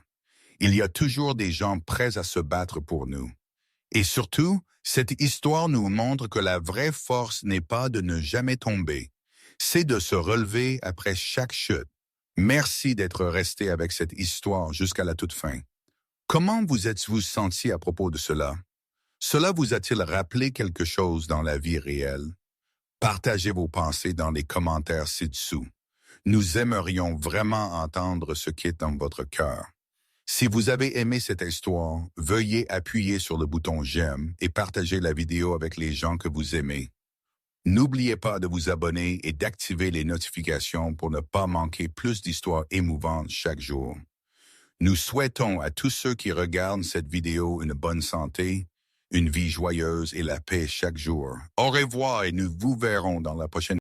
Il y a toujours des gens prêts à se battre pour nous. Et surtout, cette histoire nous montre que la vraie force n'est pas de ne jamais tomber, c'est de se relever après chaque chute. Merci d'être resté avec cette histoire jusqu'à la toute fin. Comment vous êtes-vous senti à propos de cela? Cela vous a-t-il rappelé quelque chose dans la vie réelle? Partagez vos pensées dans les commentaires ci-dessous. Nous aimerions vraiment entendre ce qui est dans votre cœur. Si vous avez aimé cette histoire, veuillez appuyer sur le bouton j'aime et partager la vidéo avec les gens que vous aimez. N'oubliez pas de vous abonner et d'activer les notifications pour ne pas manquer plus d'histoires émouvantes chaque jour. Nous souhaitons à tous ceux qui regardent cette vidéo une bonne santé, une vie joyeuse et la paix chaque jour. Au revoir et nous vous verrons dans la prochaine